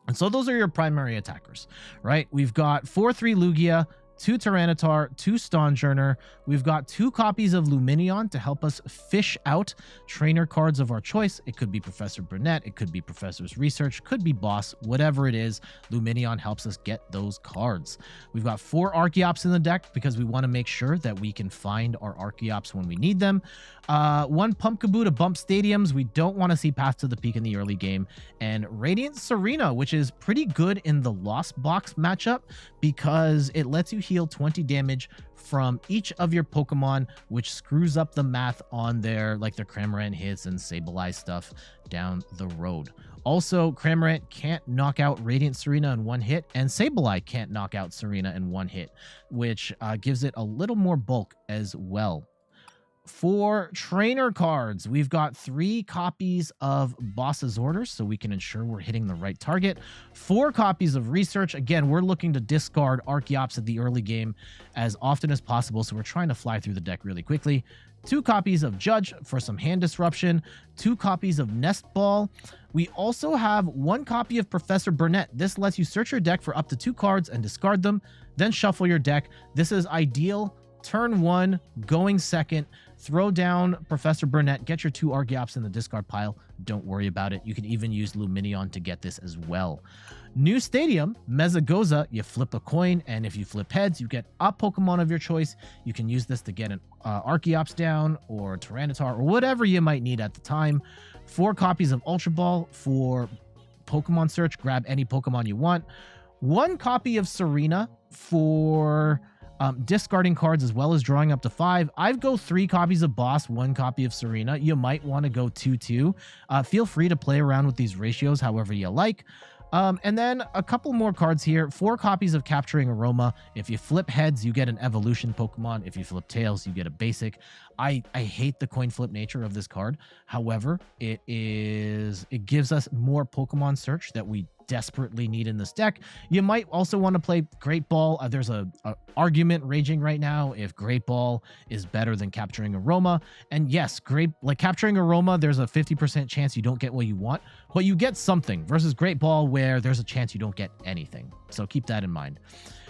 And so those are your primary attackers, right? We've got 4/3 Lugia, 2 Tyranitar, 2 Stonjourner. We've got 2 copies of Lumineon to help us fish out trainer cards of our choice. It could be Professor Burnet, it could be Professor's Research, could be Boss, whatever it is. Lumineon helps us get those cards. We've got 4 Archeops in the deck because we want to make sure that we can find our Archeops when we need them. 1 Pumpkaboo to bump stadiums. We don't want to see Path to the Peak in the early game. And Radiant Tsareena, which is pretty good in the Lost Box matchup because it lets you heal 20 damage from each of your Pokemon, which screws up the math on their Cramorant hits and Sableye stuff down the road. Also, Cramorant can't knock out Radiant Tsareena in 1 hit, and Sableye can't knock out Tsareena in 1 hit, which gives it a little more bulk as well. For trainer cards, we've got 3 copies of Boss's Orders, so we can ensure we're hitting the right target. 4 copies of Research. Again, we're looking to discard Archeops at the early game as often as possible, so we're trying to fly through the deck really quickly. 2 copies of Judge for some hand disruption. 2 copies of Nest Ball. We also have 1 copy of Professor Burnet. This lets you search your deck for up to 2 cards and discard them, then shuffle your deck. This is ideal. Turn 1, going second, throw down Professor Burnet, get your 2 Archeops in the discard pile. Don't worry about it. You can even use Lumineon to get this as well. New Stadium, Mesagoza, you flip a coin, and if you flip heads, you get a Pokemon of your choice. You can use this to get an Archeops down or Tyranitar or whatever you might need at the time. 4 copies of Ultra Ball for Pokemon search. Grab any Pokemon you want. 1 copy of Serena for discarding cards as well as drawing up to 5. I'd go 3 copies of Boss, 1 copy of Serena. You might want to go 2-2. Feel free to play around with these ratios however you like. And then a couple more cards here. 4 copies of Capturing Aroma. If you flip heads, you get an evolution Pokemon. If you flip tails, you get a basic. I hate the coin flip nature of this card. However, it gives us more Pokemon search that we desperately need in this deck. You might also want to play Great Ball. There's a argument raging right now if Great Ball is better than Capturing Aroma. And yes, Capturing Aroma, there's a 50% chance you don't get what you want, but you get something versus Great Ball where there's a chance you don't get anything. So keep that in mind.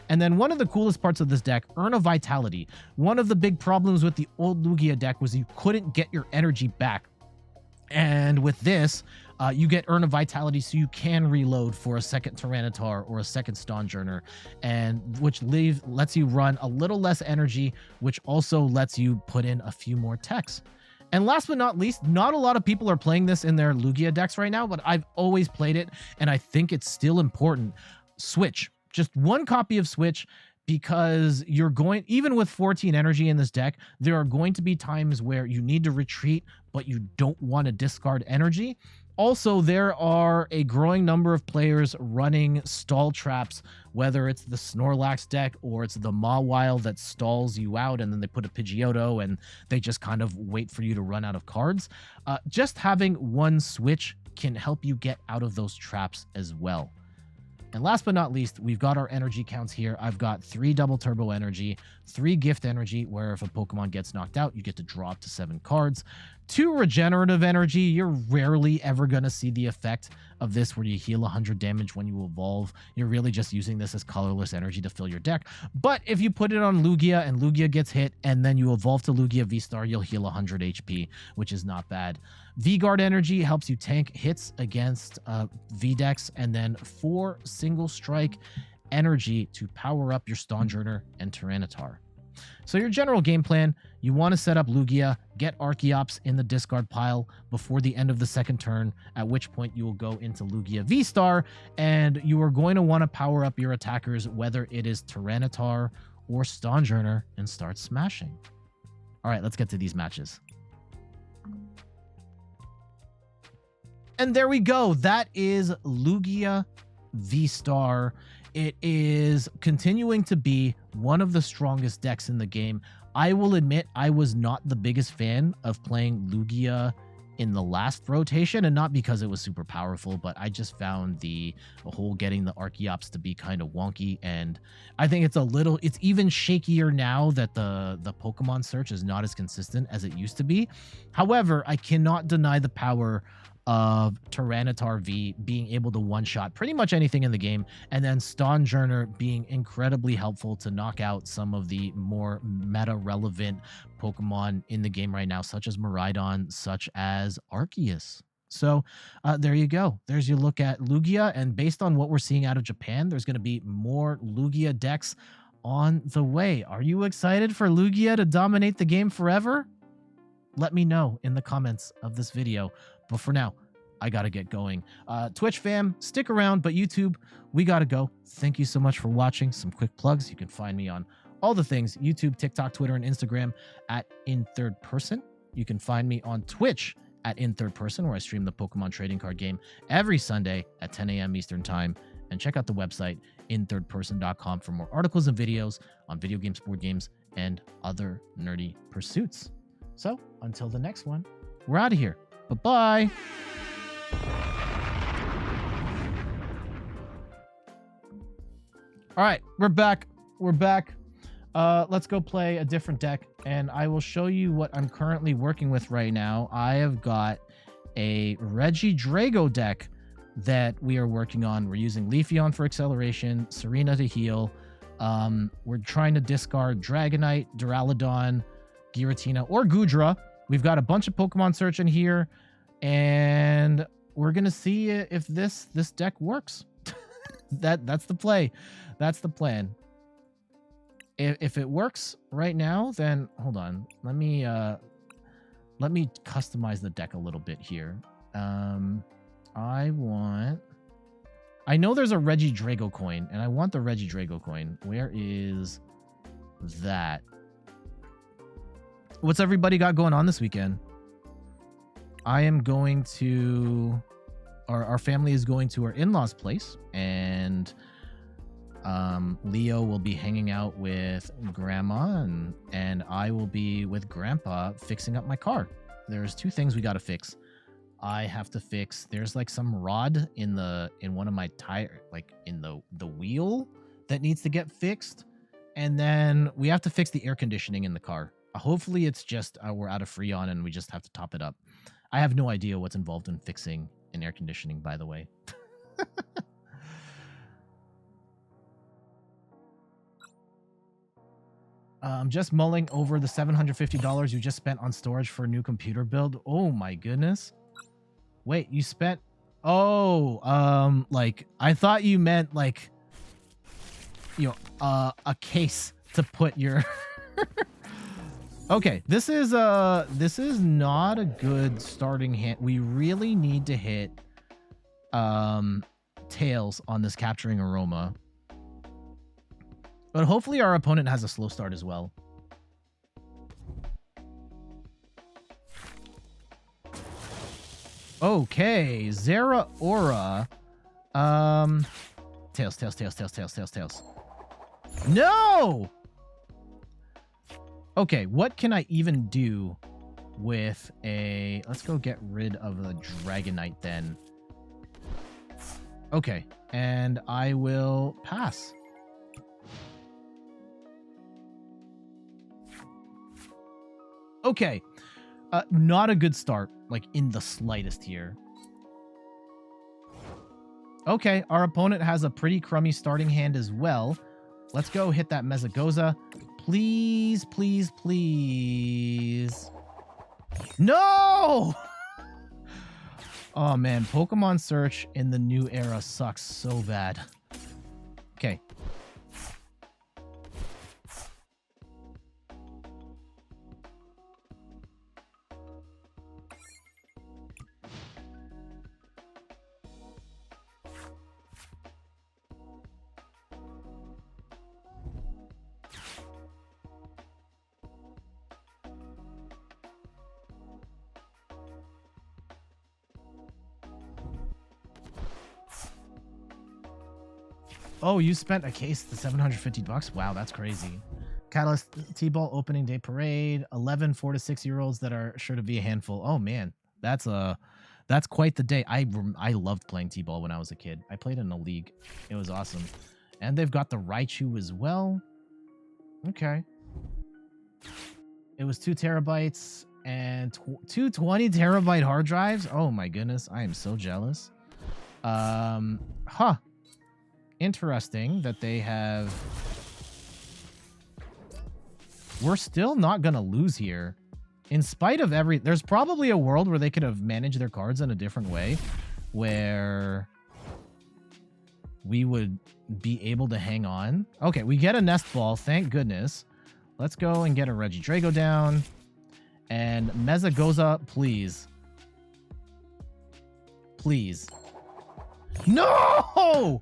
And then one of the coolest parts of this deck, Urn of Vitality. One of the big problems with the old Lugia deck was you couldn't get your energy back. And with this, you get Urn of Vitality, so you can reload for a second Tyranitar or a second Stonjourner, and which lets you run a little less energy, which also lets you put in a few more techs. And last but not least, not a lot of people are playing this in their Lugia decks right now, but I've always played it, and I think it's still important. Switch. Just 1 copy of Switch, because you're going, even with 14 energy in this deck, there are going to be times where you need to retreat, but you don't want to discard energy. Also, there are a growing number of players running stall traps, whether it's the Snorlax deck or it's the Mawile that stalls you out, and then they put a Pidgeotto and they just kind of wait for you to run out of cards. Just having 1 switch can help you get out of those traps as well. And last but not least, we've got our energy counts here. I've got 3 double turbo energy, 3 gift energy, where if a Pokemon gets knocked out, you get to draw up to 7 cards. 2 regenerative energy. You're rarely ever going to see the effect of this where you heal 100 damage when you evolve. You're really just using this as colorless energy to fill your deck. But if you put it on Lugia and Lugia gets hit and then you evolve to Lugia VSTAR, you'll heal 100 HP, which is not bad. V-Guard energy helps you tank hits against V-Decks, and then 4 single strike energy to power up your Stonjourner and Tyranitar. So your general game plan, you want to set up Lugia, get Archeops in the discard pile before the end of the second turn, at which point you will go into Lugia VSTAR, and you are going to want to power up your attackers, whether it is Tyranitar or Stonjourner, and start smashing. All right, let's get to these matches. And there we go. That is Lugia VSTAR. It is continuing to be one of the strongest decks in the game. I will admit I was not the biggest fan of playing Lugia in the last rotation, and not because it was super powerful, but I just found the whole getting the Archeops to be kind of wonky, and I think it's even shakier now that the Pokemon search is not as consistent as it used to be. However, I cannot deny the power of Tyranitar V being able to one-shot pretty much anything in the game, and then Stonjourner being incredibly helpful to knock out some of the more meta-relevant Pokemon in the game right now, such as Miraidon, such as Arceus. So there you go. There's your look at Lugia, and based on what we're seeing out of Japan, there's going to be more Lugia decks on the way. Are you excited for Lugia to dominate the game forever? Let me know in the comments of this video. But for now, I got to get going. Twitch fam, stick around, but YouTube, we got to go. Thank you so much for watching. Some quick plugs. You can find me on all the things, YouTube, TikTok, Twitter, and Instagram at In3rdPerson. You can find me on Twitch at In3rdPerson, where I stream the Pokemon trading card game every Sunday at 10 a.m. Eastern Time. And check out the website, in3rdperson.com, for more articles and videos on video games, board games, and other nerdy pursuits. So until the next one, we're out of here. Bye-bye. All right, we're back. We're back. Let's go play a different deck, and I will show you what I'm currently working with right now. I have got a Regidrago deck that we are working on. We're using Leafeon for acceleration, Serena to heal. We're trying to discard Dragonite, Duraludon, Giratina, or Goodra. We've got a bunch of Pokemon Search in here, and we're gonna see if this deck works. That's the play. That's the plan. If it works right now, then hold on. Let me customize the deck a little bit here. I know there's a Regidrago coin, and I want the Regidrago coin. Where is that? What's everybody got going on this weekend? I am going to... Our family is going to our in-laws' place, and Leo will be hanging out with Grandma, and I will be with Grandpa fixing up my car. There's two things we got to fix. I have to fix, there's like some rod in one of my tire, like in the wheel that needs to get fixed. And then we have to fix the air conditioning in the car. Hopefully it's just we're out of Freon and we just have to top it up. I have no idea what's involved in fixing an air conditioning, by the way. I'm just mulling over the $750 you just spent on storage for a new computer build. Oh my goodness. Wait, you spent... Oh, like, I thought you meant, like, you know, a case to put your... Okay, this is not a good starting hand. We really need to hit, tails on this Capturing Aroma. But hopefully our opponent has a slow start as well. Okay, Zeraora. Tails. No! Okay, what can I even do with a... Let's go get rid of the Dragonite then. Okay, and I will pass. Okay, not a good start, like in the slightest here. Okay, our opponent has a pretty crummy starting hand as well. Let's go hit that Mesagoza. Please, please, please. No! Oh man, Pokemon Search in the new era sucks so bad. Okay. Oh, you spent a case to $750? Wow, that's crazy. Catalyst T-Ball opening day parade. 11 4 to 6 year olds that are sure to be a handful. Oh man, that's quite the day. I loved playing T-Ball when I was a kid. I played in a league. It was awesome. And they've got the Raichu as well. Okay. It was 2 terabytes and two 20 terabyte hard drives. Oh my goodness, I am so jealous. Huh. Interesting that they have... We're still not gonna lose here. In spite of every... There's probably a world where they could have managed their cards in a different way, where we would be able to hang on. Okay, we get a Nest Ball, thank goodness. Let's go and get a Regidrago down. And Mesagoza, please. Please. No!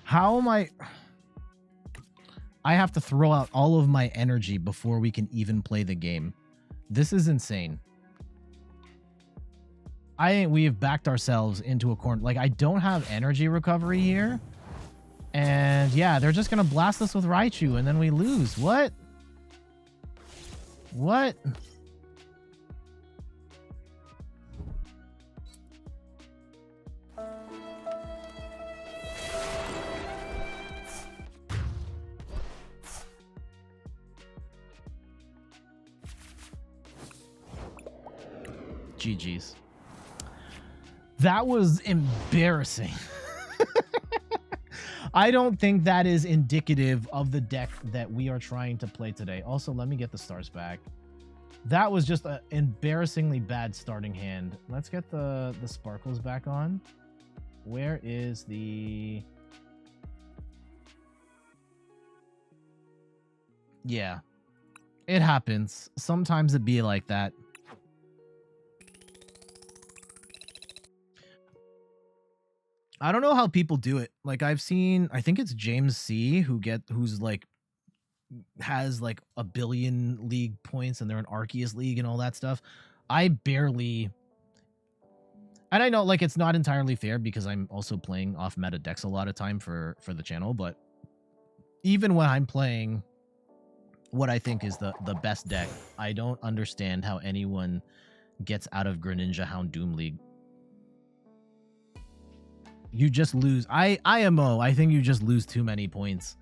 How am I... I have to throw out all of my energy before we can even play the game. This is insane. I think we have backed ourselves into a corner. Like, I don't have energy recovery here. And yeah, they're just going to blast us with Raichu and then we lose. What? What? GG's. That was embarrassing. I don't think that is indicative of the deck that we are trying to play today. Also, let me get the stars back. That was just an embarrassingly bad starting hand. Let's get the sparkles back on. Where is the... Yeah. It happens. Sometimes it be like that. I don't know how people do it. Like, I've seen, I think it's James C who's like has like 1 billion league points and they're in Arceus League and all that stuff. I barely, and I know like it's not entirely fair because I'm also playing off meta decks a lot of time for the channel, but even when I'm playing what I think is the best deck, I don't understand how anyone gets out of Greninja Houndoom League. You just lose. IMO, I think you just lose too many points.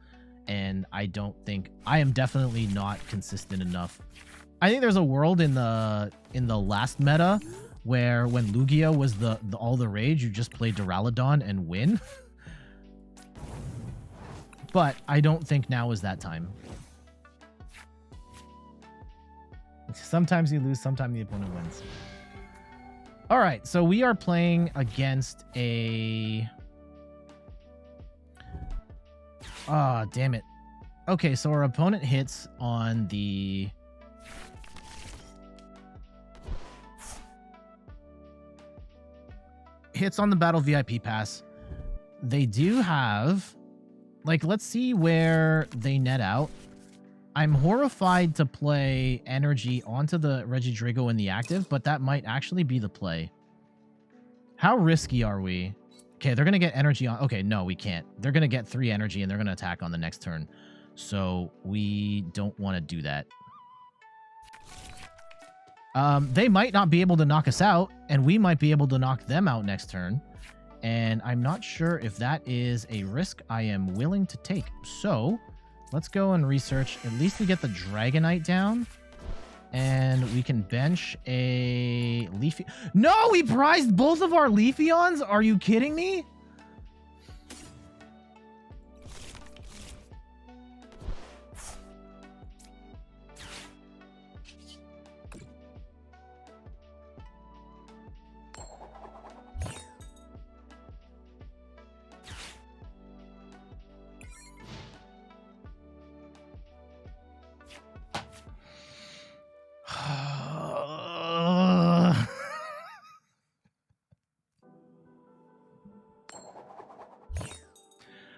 And I don't think... I am definitely not consistent enough. I think there's a world in the last meta where when Lugia was all the rage, you just play Duraludon and win. But I don't think now is that time. Sometimes you lose, sometimes the opponent wins. All right, so we are playing against a... Ah, oh, damn it. Okay, so our opponent hits on the... Hits on the Battle VIP Pass. They do have... Like, let's see where they net out. I'm horrified to play energy onto the Regidrago in the active, but that might actually be the play. How risky are we? Okay, they're going to get energy on... Okay, no, we can't. They're going to get 3 energy, and they're going to attack on the next turn. So we don't want to do that. They might not be able to knock us out, and we might be able to knock them out next turn. And I'm not sure if that is a risk I am willing to take. So... let's go and research. At least we get the Dragonite down. And we can bench a Leafy... No! We prized both of our Leafeons? Are you kidding me?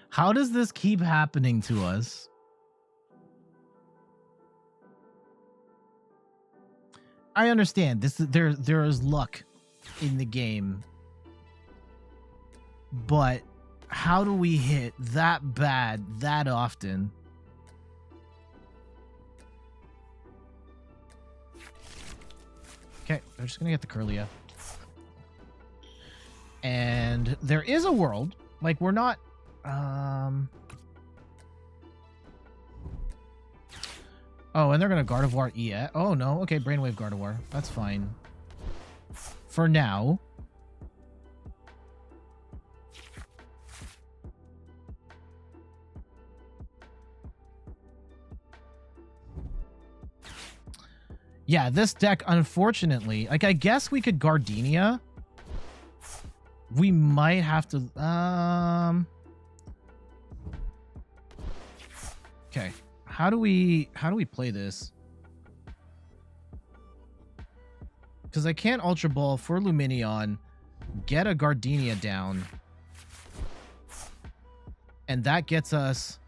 How does this keep happening to us? I understand this. There is luck in the game, but how do we hit that bad that often? Okay, we're just gonna get the Curlia, and there is a world like we're not. Oh, and they're gonna Gardevoir ES. Oh no, okay, Brainwave Gardevoir. That's fine. For now. Yeah, this deck, unfortunately, like I guess we could Gardenia. We might have to okay. How do we play this? Because I can't Ultra Ball for Lumineon, get a Gardenia down, and that gets us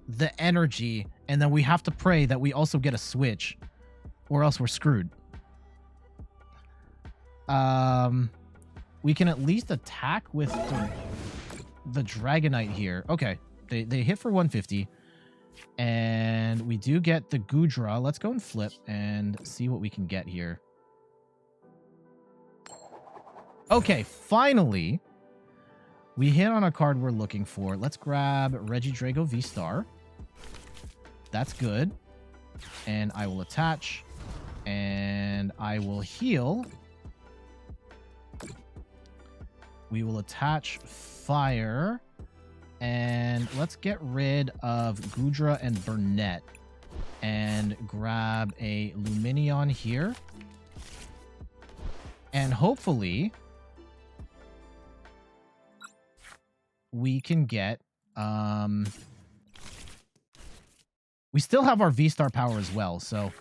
the energy, and then we have to pray that we also get a switch, or else we're screwed. We can at least attack with the Dragonite here. Okay, they hit for 150, and we do get the Goodra. Let's go and flip and see what we can get here. Okay, finally, we hit on a card we're looking for. Let's grab Regidrago V-Star. That's good. And I will attach, and I will heal. We will attach fire, and let's get rid of Goodra and Burnet and grab a Lumineon here. And hopefully we can get we still have our V-Star power as well, so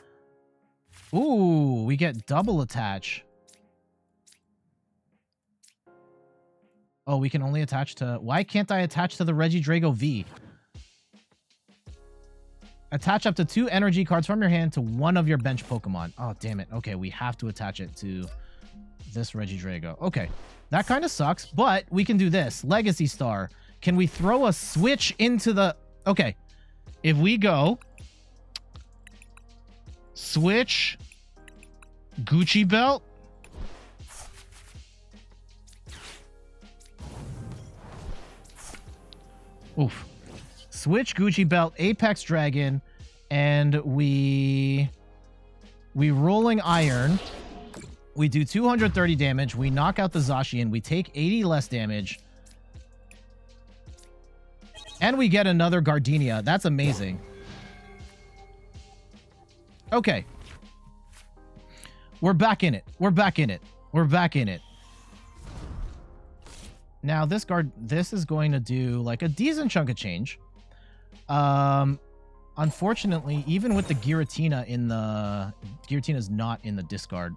ooh, we get double attach. Oh, we can only attach to... Why can't I attach to the Regidrago V? Attach up to 2 energy cards from your hand to one of your bench Pokemon. Oh, damn it. Okay, we have to attach it to this Regidrago. Okay, that kind of sucks, but we can do this. Legacy Star. Can we throw a switch into the... Okay, if we go... Switch... Gucci Belt... Oof. Switch Gucci Belt, Apex Dragon, and we Rolling Iron. We do 230 damage. We knock out the Zacian. We take 80 less damage. And we get another Gardenia. That's amazing. Okay. We're back in it. We're back in it. We're back in it. Now, this is going to do, like, a decent chunk of change. Unfortunately, even with the Giratina in the... Giratina's not in the discard.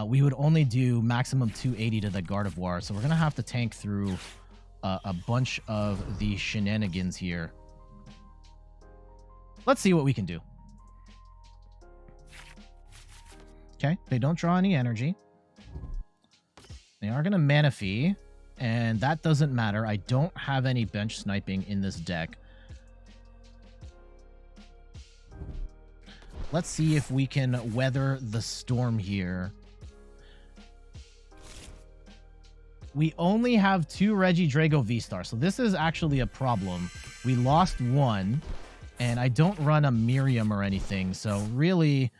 We would only do maximum 280 to the Gardevoir, so we're going to have to tank through a bunch of the shenanigans here. Let's see what we can do. Okay, they don't draw any energy. They are going to Manaphy. And that doesn't matter. I don't have any bench sniping in this deck. Let's see if we can weather the storm here. We only have 2 Regidrago V-Star, so this is actually a problem. We lost 1, and I don't run a Miriam or anything, so really...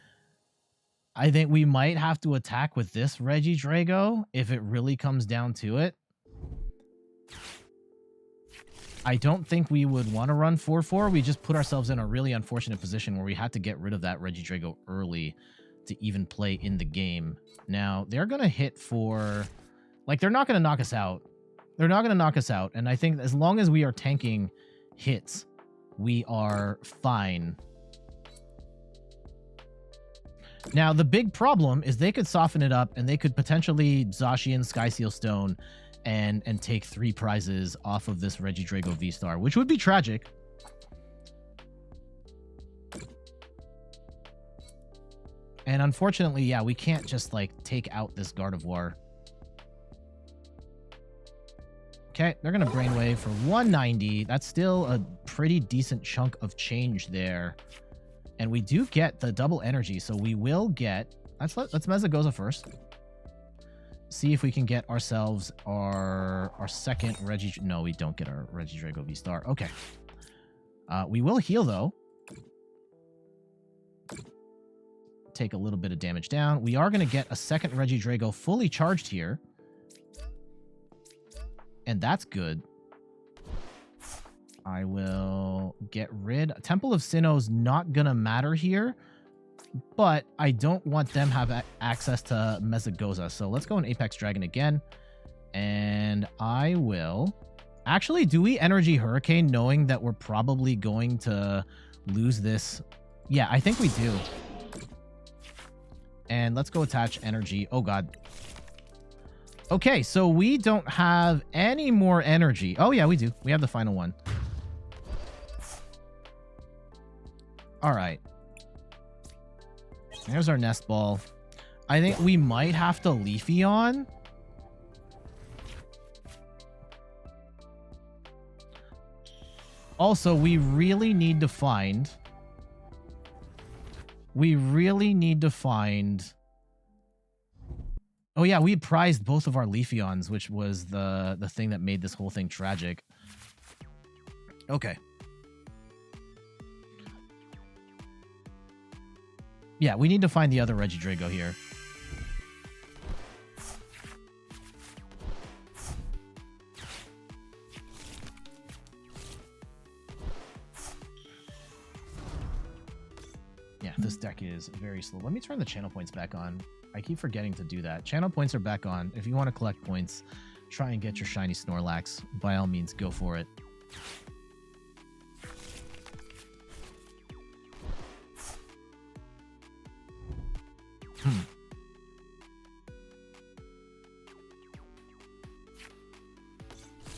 I think we might have to attack with this Regidrago if it really comes down to it. I don't think we would want to run 4-4. We just put ourselves in a really unfortunate position where we had to get rid of that Regidrago early to even play in the game. Now, they're going to hit for... Like, they're not going to knock us out. They're not going to knock us out. And I think as long as we are tanking hits, we are fine. Now, the big problem is they could soften it up and they could potentially Zacian, Skyseal Stone, and take 3 prizes off of this Regidrago V-Star, which would be tragic. And unfortunately, yeah, we can't just, like, take out this Gardevoir. Okay, they're going to Brainwave for 190. That's still a pretty decent chunk of change there. And we do get the double energy, so we will get... Let's Mesagoza first. See if we can get ourselves our second Regi... No, we don't get our Regidrago V-Star. Okay. We will heal, though. Take a little bit of damage down. We are going to get a second Regidrago fully charged here. And that's good. I will get rid... Temple of Sinnoh's not going to matter here. But I don't want them have access to Mesagoza. So let's go in Apex Dragon again. And I will... Actually, do we Energy Hurricane knowing that we're probably going to lose this? Yeah, I think we do. And let's go attach Energy. Oh, God. Okay, so we don't have any more energy. Oh, yeah, we do. We have the final one. All right. There's our nest ball. I think we might have to Leafeon. Also, we really need to find... Oh yeah, we prized both of our Leafeons, which was the thing that made this whole thing tragic. Okay. Yeah, we need to find the other Regidrago here. Yeah, this deck is very slow. Let me turn the channel points back on. I keep forgetting to do that. Channel points are back on. If you want to collect points, try and get your shiny Snorlax. By all means, go for it.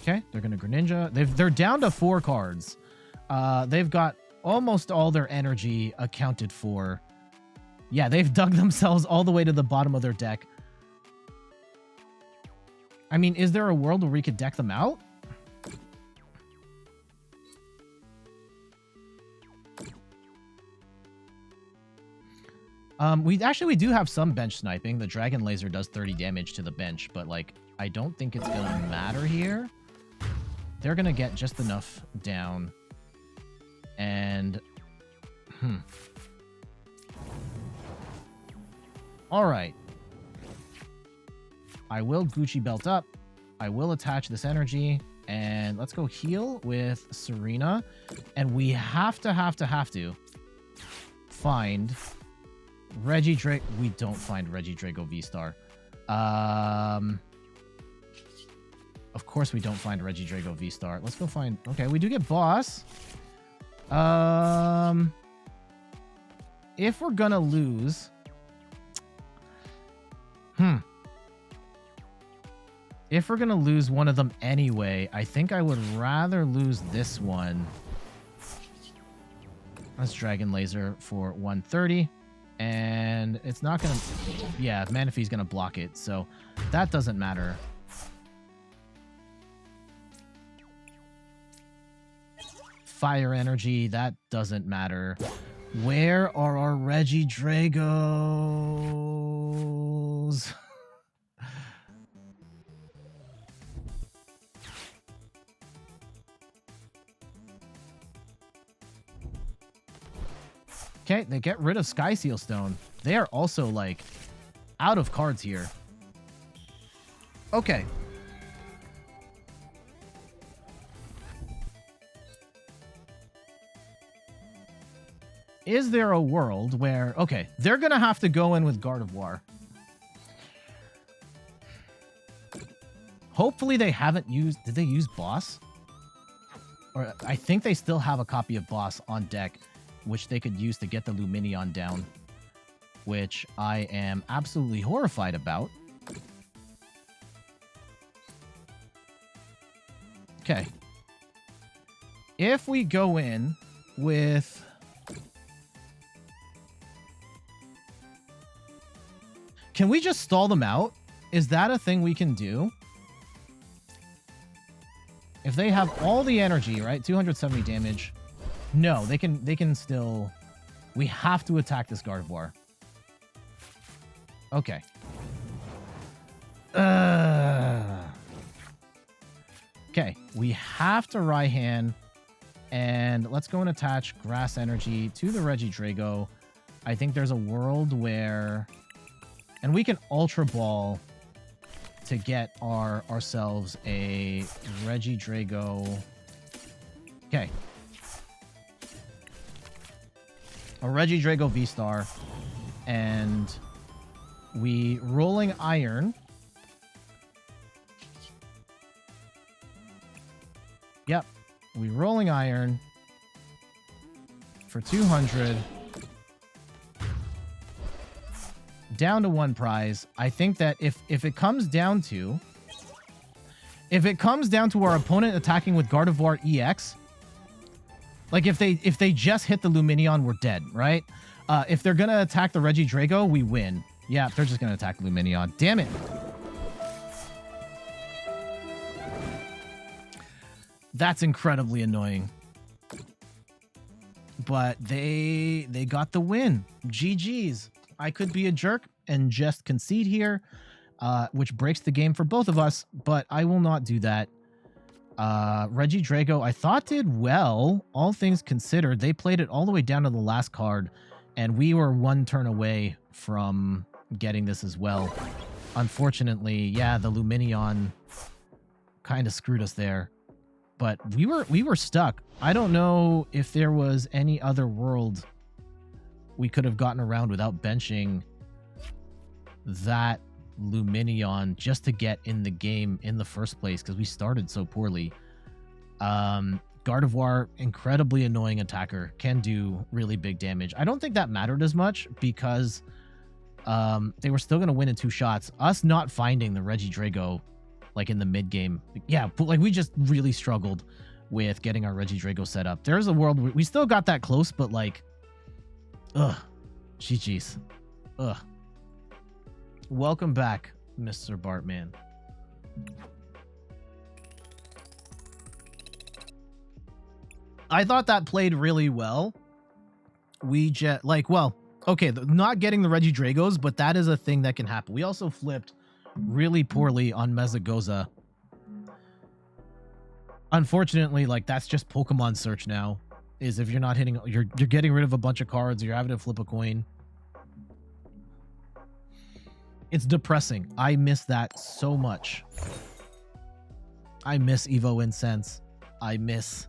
Okay, they're going to Greninja. They're down to 4 cards. They've got almost all their energy accounted for. Yeah, they've dug themselves all the way to the bottom of their deck. I mean, is there a world where we could deck them out? We do have some bench sniping. The Dragon Laser does 30 damage to the bench, but like, I don't think it's gonna matter here. They're gonna get just enough down. And all right. I will Gucci belt up. I will attach this energy, and let's go heal with Serena. And we have to find Regidrago. We don't find Regidrago VSTAR. Of course we don't find Regidrago VSTAR. Let's go find... Okay, we do get boss. If we're gonna lose... If we're gonna lose one of them anyway, I think I would rather lose this one. Let's Dragon Laser for 130. And it's not gonna... Yeah, Manaphy's gonna block it, so that doesn't matter. Fire energy, that doesn't matter. Where are our Regidragos? Okay, they get rid of Sky Seal Stone. They are also, like, out of cards here. Okay. Is there a world where... Okay, they're going to have to go in with Gardevoir. Hopefully they haven't used... Did they use Boss? Or I think they still have a copy of Boss on deck, which they could use to get the Lumineon down, which I am absolutely horrified about. Okay. If we go in with... Can we just stall them out? Is that a thing we can do? If they have all the energy, right? 270 damage. No, they can still... We have to attack this Gardevoir. Okay. Okay, we have to Raihan. And let's go and attach Grass Energy to the Regidrago. I think there's a world where... And we can Ultra Ball to get ourselves a Regidrago. Okay. A Regidrago VSTAR. And we Rolling Iron. Yep. We Rolling Iron for 200. Down to 1 prize. I think that if it comes down to... If it comes down to our opponent attacking with Gardevoir EX, Like if they just hit the Lumineon, we're dead, right? If they're gonna attack the Regidrago, we win. Yeah, they're just gonna attack Lumineon. Damn it. That's incredibly annoying. But they got the win. GG's. I could be a jerk and just concede here, which breaks the game for both of us, but I will not do that. Regidrago, I thought did well, all things considered. They played it all the way down to the last card, and we were one turn away from getting this as well. Unfortunately, yeah, the Lumineon kind of screwed us there. But we were stuck. I don't know if there was any other world we could have gotten around without benching that Lumineon just to get in the game in the first place, because we started so poorly. Gardevoir, incredibly annoying attacker, can do really big damage. I don't think that mattered as much because they were still going to win in 2 shots. Us not finding the Regidrago like in the mid game, yeah, but like we just really struggled with getting our Regidrago set up. There's a world we still got that close, but like, ugh, GG's, ugh. Welcome back, Mr. Bartman. I thought that played really well. We just like, well, okay, not getting the Regidragos, but that is a thing that can happen. We also flipped really poorly on Mesagoza. Unfortunately, like that's just Pokemon search now. Is if you're not hitting, you're getting rid of a bunch of cards, you're having to flip a coin. It's depressing. I miss that so much. I miss Evo Incense. I miss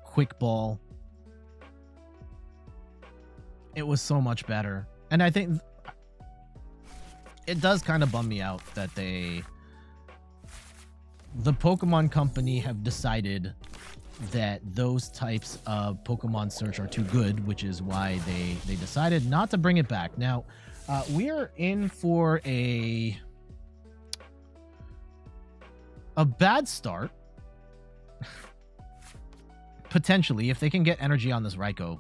Quick Ball. It was so much better. And I think it does kind of bum me out that the Pokemon Company have decided that those types of Pokemon search are too good, which is why they decided not to bring it back. Now, we are in for a bad start. Potentially, if they can get energy on this Raikou.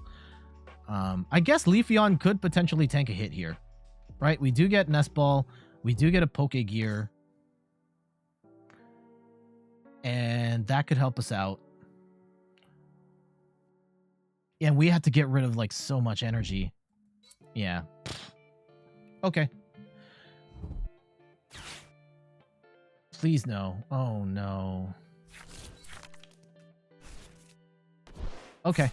I guess Leafeon could potentially tank a hit here. Right? We do get Nest Ball. We do get a Pokegear. And that could help us out. And we have to get rid of like so much energy. Yeah. Okay. Please no. Oh no. Okay.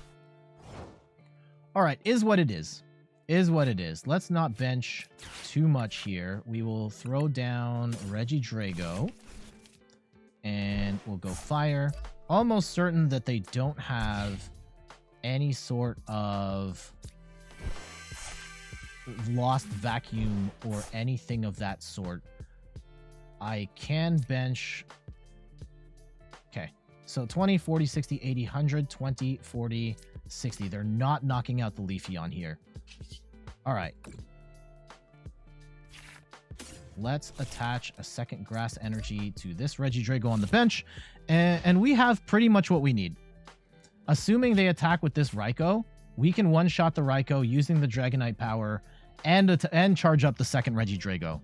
All right, is what it is. Is what it is. Let's not bench too much here. We will throw down Regidrago. And we'll go fire. Almost certain that they don't have any sort of lost vacuum or anything of that sort. I can bench. Okay. So 20, 40, 60, 80, 100, 20, 40, 60. They're not knocking out the Leafeon here. All right. Let's attach a second Grass Energy to this Regidrago on the bench. And we have pretty much what we need. Assuming they attack with this Raikou, we can one-shot the Raikou using the Dragonite power and charge up the second Regidrago.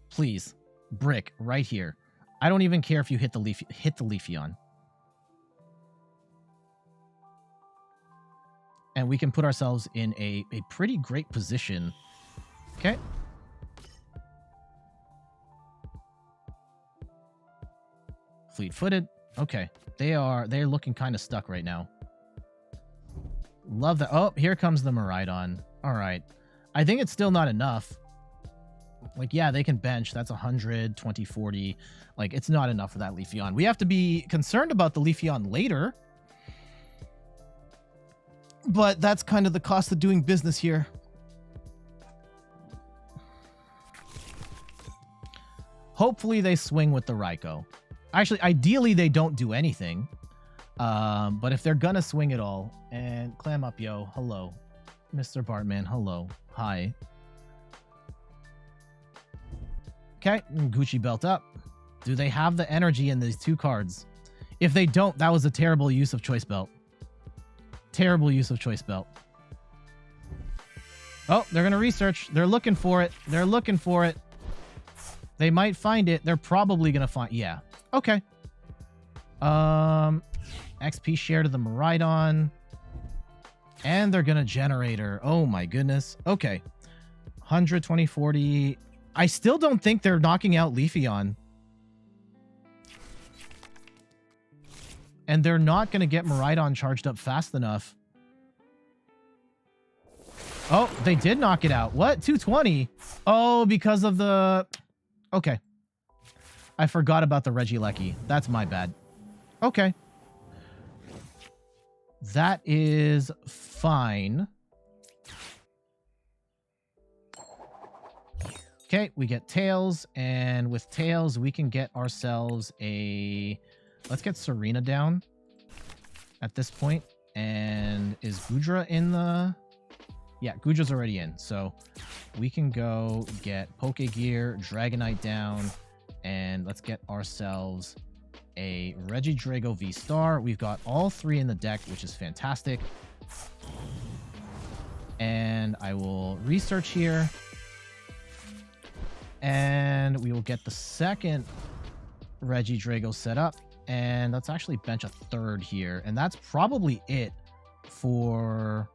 Please. Brick, right here. I don't even care if you hit the Leafeon. And we can put ourselves in a pretty great position. Okay. Fleet-footed. Okay. They're looking kind of stuck right now. Love that. Oh, here comes the Miraidon. All right. I think it's still not enough. Like, yeah, they can bench. That's 100, 20, 40. Like, it's not enough for that Leafeon. We have to be concerned about the Leafeon later. But that's kind of the cost of doing business here. Hopefully they swing with the Raikou. Actually, ideally they don't do anything. But if they're gonna swing it all, and clam up, yo, hello. Mr. Bartman, hello. Hi. Okay, Gucci belt up. Do they have the energy in these two cards? If they don't, that was a terrible use of Choice Belt. Terrible use of Choice Belt. Oh, they're going to research. They're looking for it. They're looking for it. They might find it. They're probably going to find... Yeah. Okay. XP share to the Miraidon. And they're going to Generator. Oh, my goodness. Okay. 120, 40. I still don't think they're knocking out Leafeon. And they're not going to get Miraidon charged up fast enough. Oh, they did knock it out. What? 220? Oh, because of the... Okay. I forgot about the Regieleki. That's my bad. Okay. That is fine. Okay, we get Tails, and with Tails, we can get ourselves a... Let's get Serena down at this point. And is Gudra in the... Yeah, Gudra's already in. So we can go get Pokegear, Dragonite down, and let's get ourselves a Regidrago V-STAR. We've got all three in the deck, which is fantastic. And I will research here. And we will get the second Regidrago set up. And let's actually bench a third here. And that's probably it for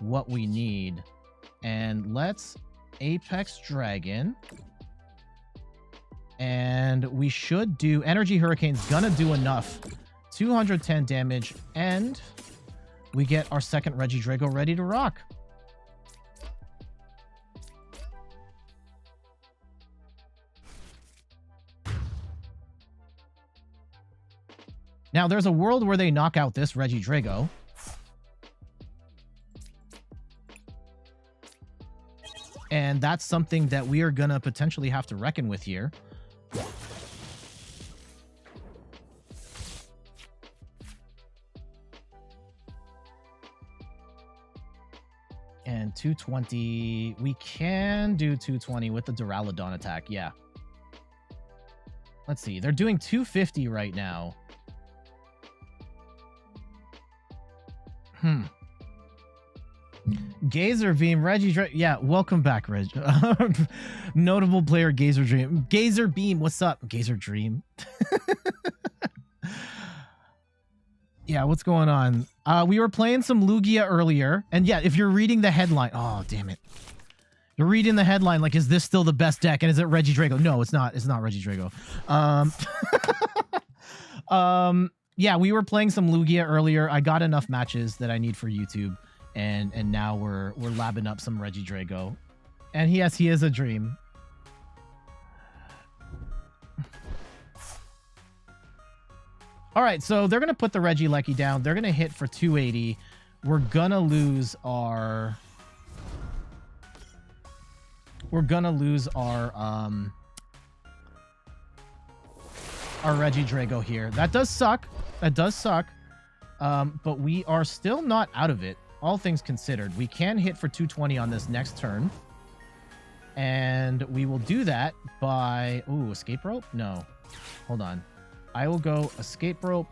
what we need. And let's Apex Dragon. And we should do... Energy Hurricane's gonna do enough. 210 damage. And we get our second Regidrago ready to rock. Now, there's a world where they knock out this Regidrago. And that's something that we are going to potentially have to reckon with here. And 220. We can do 220 with the Duraludon attack. Yeah. Let's see. They're doing 250 right now. Gazer Beam, Reggie. Yeah, welcome back, Reg. Notable player, Gazer Dream. Gazer Beam, what's up? Gazer Dream. Yeah, what's going on? We were playing some Lugia earlier. And yeah, if you're reading the headline... Oh, damn it. You're reading the headline like, is this still the best deck? And is it Regidrago? No, it's not. It's not Regidrago. Yeah, we were playing some Lugia earlier. I got enough matches that I need for YouTube. And now we're labbing up some Regidrago. And yes, he is a dream. All right, so they're going to put the Regieleki down. They're going to hit for 280. We're going to lose our... We're going to lose our Regidrago here. That does suck. That does suck. But we are still not out of it. All things considered, we can hit for 220 on this next turn. And we will do that by... Ooh, Escape Rope? No. Hold on. I will go Escape Rope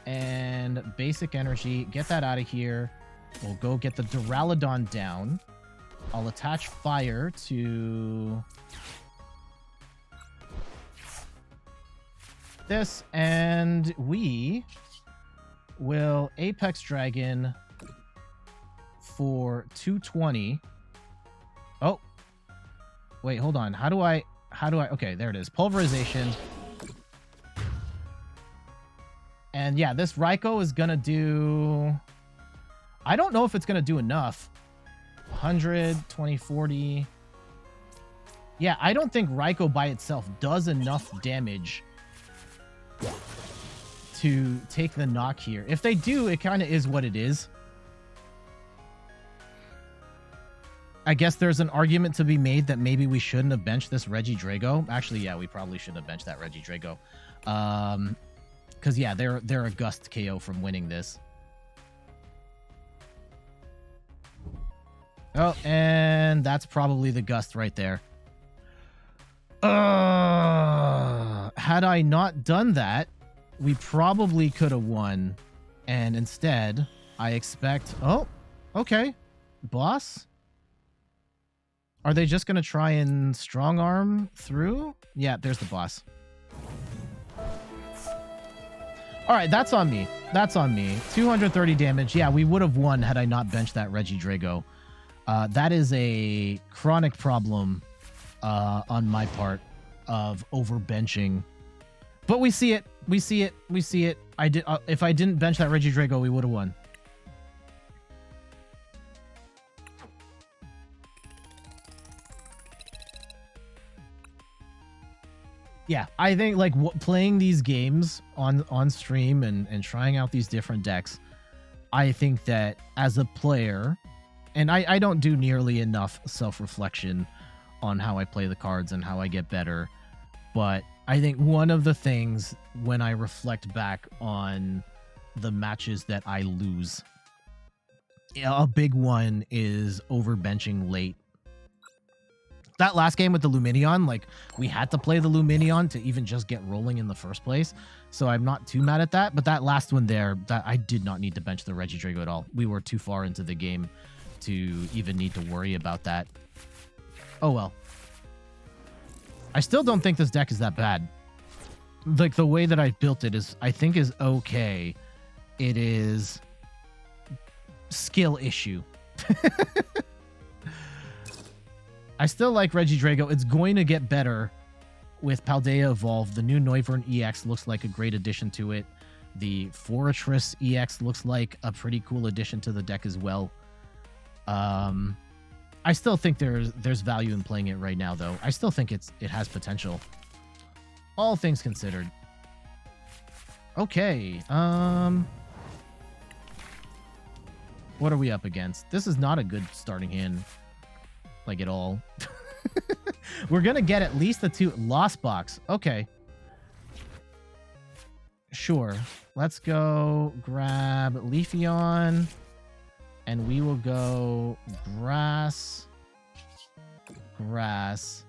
and Basic Energy. Get that out of here. We'll go get the Duraludon down. I'll attach Fire to... this. And we will Apex Dragon... for 220. Oh, wait, hold on. How do I, okay, there it is. Pulverization. And yeah, this Raikou is gonna do, I don't know if it's gonna do enough. 100, 20, 40. Yeah, I don't think Raikou by itself does enough damage to take the knock here. If they do, it kind of is what it is. I guess there's an argument to be made that maybe we shouldn't have benched this Regidrago. Actually, yeah, we probably shouldn't have benched that Regidrago. Because, yeah, they're a gust KO from winning this. Oh, and that's probably the gust right there. had I not done that, we probably could have won. And instead, I expect... Oh, okay. Boss? Are they just going to try and strong arm through? Yeah, there's the boss. All right, that's on me. That's on me. 230 damage. Yeah, we would have won had I not benched that Regidrago. That is a chronic problem on my part of overbenching. But we see it. We see it. We see it. I did. If I didn't bench that Regidrago, we would have won. Yeah, I think like playing these games on stream and trying out these different decks, I think that as a player, and I don't do nearly enough self-reflection on how I play the cards and how I get better, but I think one of the things when I reflect back on the matches that I lose, a big one is overbenching late. That last game with the Lumineon, like, we had to play the Lumineon to even just get rolling in the first place. So I'm not too mad at that. But that last one there, that I did not need to bench the Regidrago at all. We were too far into the game to even need to worry about that. Oh, well. I still don't think this deck is that bad. Like, the way that I built it is, I think, is okay. It is skill issue. I still like Regidrago. It's going to get better with Paldea Evolve. The new Noivern EX looks like a great addition to it. The Fortress EX looks like a pretty cool addition to the deck as well. I still think there's value in playing it right now, though. I still think it has potential. All things considered. Okay. What are we up against? This is not a good starting hand. Like at all. We're gonna get at least the 2 Lost Box. Okay. Sure. Let's go grab Leafeon. And we will go grass. Grass.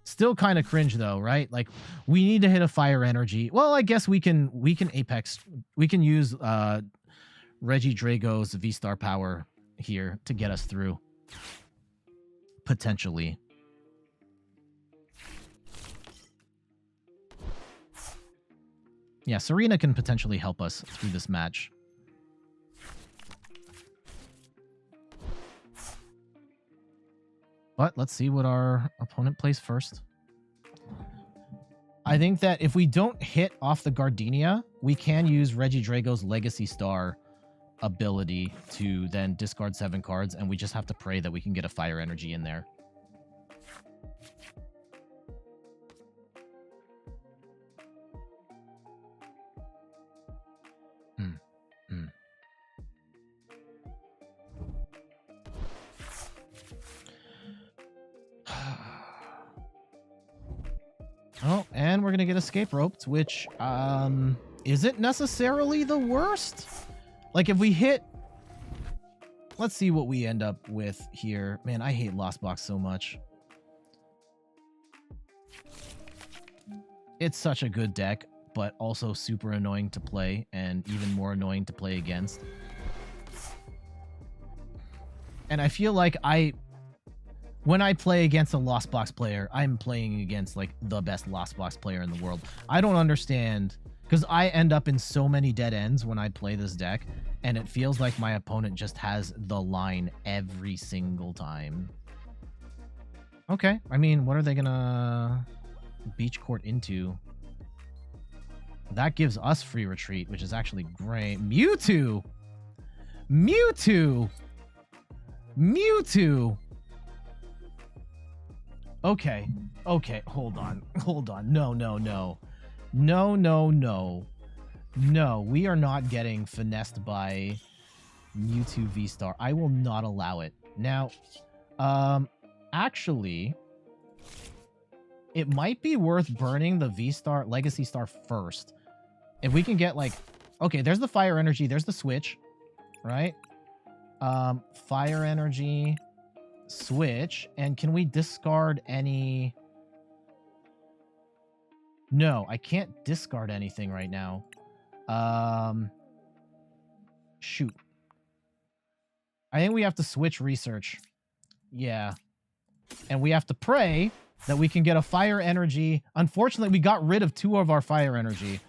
Still kind of cringe though, right? Like we need to hit a fire energy. Well, I guess we can Apex. We can use Regidrago's V-Star power here to get us through. Potentially. Yeah, Serena can potentially help us through this match. But let's see what our opponent plays first. I think that if we don't hit off the Gardenia, we can use Regidrago's Legacy Star ability to then discard 7 cards, and we just have to pray that we can get a fire energy in there. Oh, and we're gonna get escape roped, which isn't necessarily the worst. Like if we hit, let's see what we end up with here. Man, I hate Lost Box so much. It's such a good deck, but also super annoying to play and even more annoying to play against. And I feel like when I play against a Lost Box player, I'm playing against like the best Lost Box player in the world. I don't understand, because I end up in so many dead ends when I play this deck, and it feels like my opponent just has the line every single time. Okay, I mean, what are they gonna beach court into? That gives us free retreat, which is actually great. Mewtwo! Mewtwo! Mewtwo! Okay, okay, hold on, hold on. No, no, no. No, no, no. No, we are not getting finessed by Mewtwo V-Star. I will not allow it. Now, actually, it might be worth burning the V-Star, Legacy Star first. If we can get like, okay, there's the fire energy, there's the switch, right? Fire energy. switch. And can we discard any... No, I can't discard anything right now. Shoot. I think we have to switch research. Yeah. And we have to pray that we can get a fire energy. Unfortunately, we got rid of 2 of our fire energy.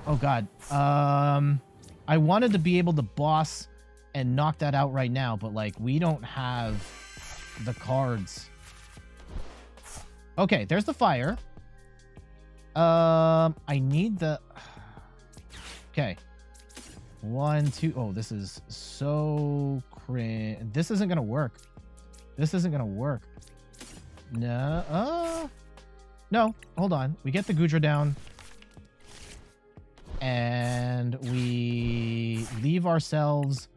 Oh, God. I wanted to be able to boss and knock that out right now, but, like, we don't have the cards. Okay, there's the fire. I need the... Okay. 1, 2... Oh, this is so cringe. This isn't gonna work. This isn't gonna work. No. No. Hold on. We get the Gudra down. And we leave ourselves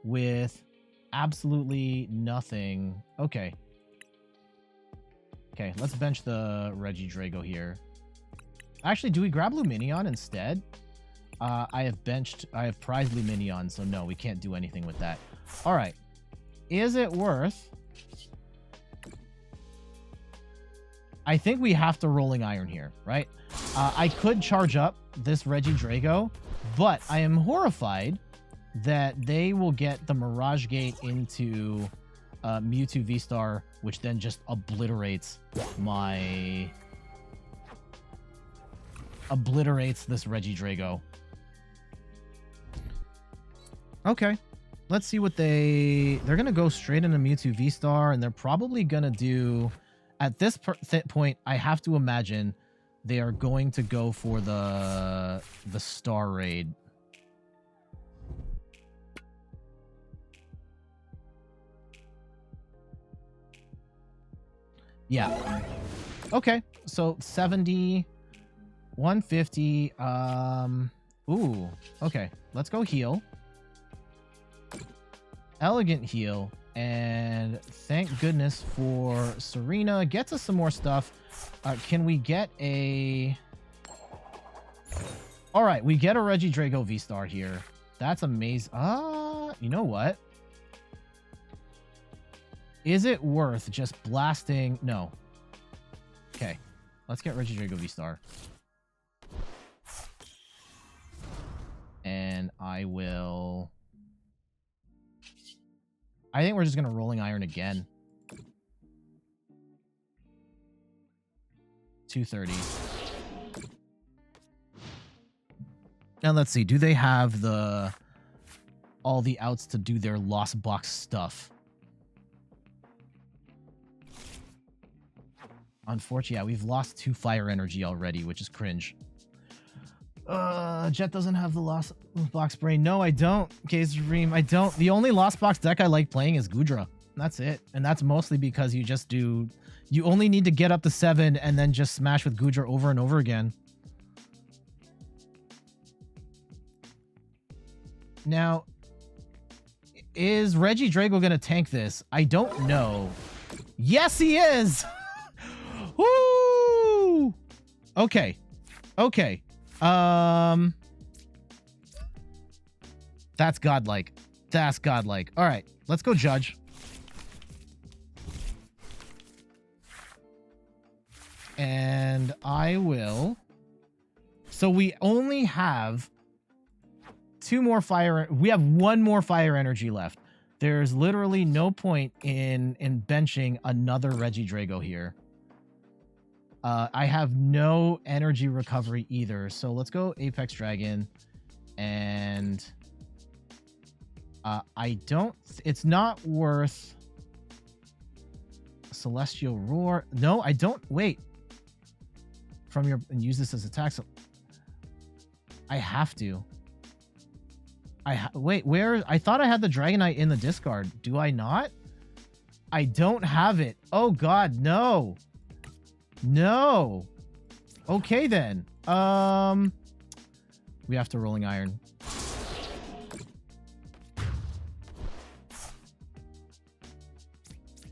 with absolutely nothing. Okay. Okay, let's bench the Regidrago here. Actually, do we grab Lumineon instead? I have prized Lumineon, so no, we can't do anything with that. All right. Is it worth... I think we have to Rolling Iron here, right? I could charge up this Regidrago, but I am horrified that they will get the Mirage Gate into Mewtwo V-Star, which then just obliterates my... Obliterates this Regidrago. Okay. Let's see what they're going to go straight into Mewtwo V-Star, and they're probably going to do... At this point, I have to imagine they are going to go for the Star Raid. Yeah. Okay. So 70, 150. Ooh. Okay. Let's go heal. Elegant heal. And thank goodness for Serena. Gets us some more stuff. Can we get a... All right, we get a Regidrago V-Star here. That's amazing. You know what? Is it worth just blasting? No. Okay, let's get Regidrago V-Star. And I will... I think we're just going to Rolling Iron again. 230. Now let's see. Do they have all the outs to do their Lost Box stuff? Unfortunately, yeah, we've lost 2 fire energy already, which is cringe. Jet doesn't have the Lost Box Brain. No, I don't. Dream, I don't. The only Lost Box deck I like playing is Gudra. That's it. And that's mostly because you just do... You only need to get up to 7 and then just smash with Gudra over and over again. Now, is Regidrago going to tank this? I don't know. Yes, he is! Woo! Okay. Okay. That's godlike. That's godlike. All right, let's go judge. And I will... So we only have 2 more fire... We have 1 more fire energy left. There's literally no point in benching another Regidrago here. I have no energy recovery either. So let's go Apex Dragon. And I don't... It's not worth... Celestial Roar. No, I don't... Wait. From your... And use this as attack. So I have to. Wait, where... I thought I had the Dragonite in the discard. Do I not? I don't have it. Oh, God, no. No. Okay, then. We have to Rolling Iron.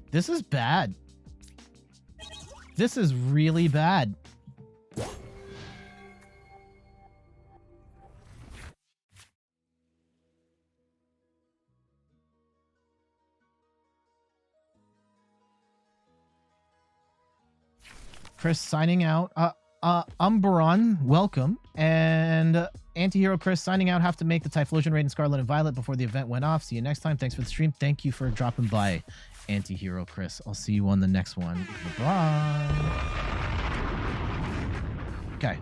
This is bad. This is really bad. Chris signing out. Umberon, welcome. And Antihero Chris signing out. Have to make the Typhlosion raid in Scarlet and Violet before the event went off. See you next time. Thanks for the stream. Thank you for dropping by, Antihero Chris. I'll see you on the next one. Bye-bye. Okay.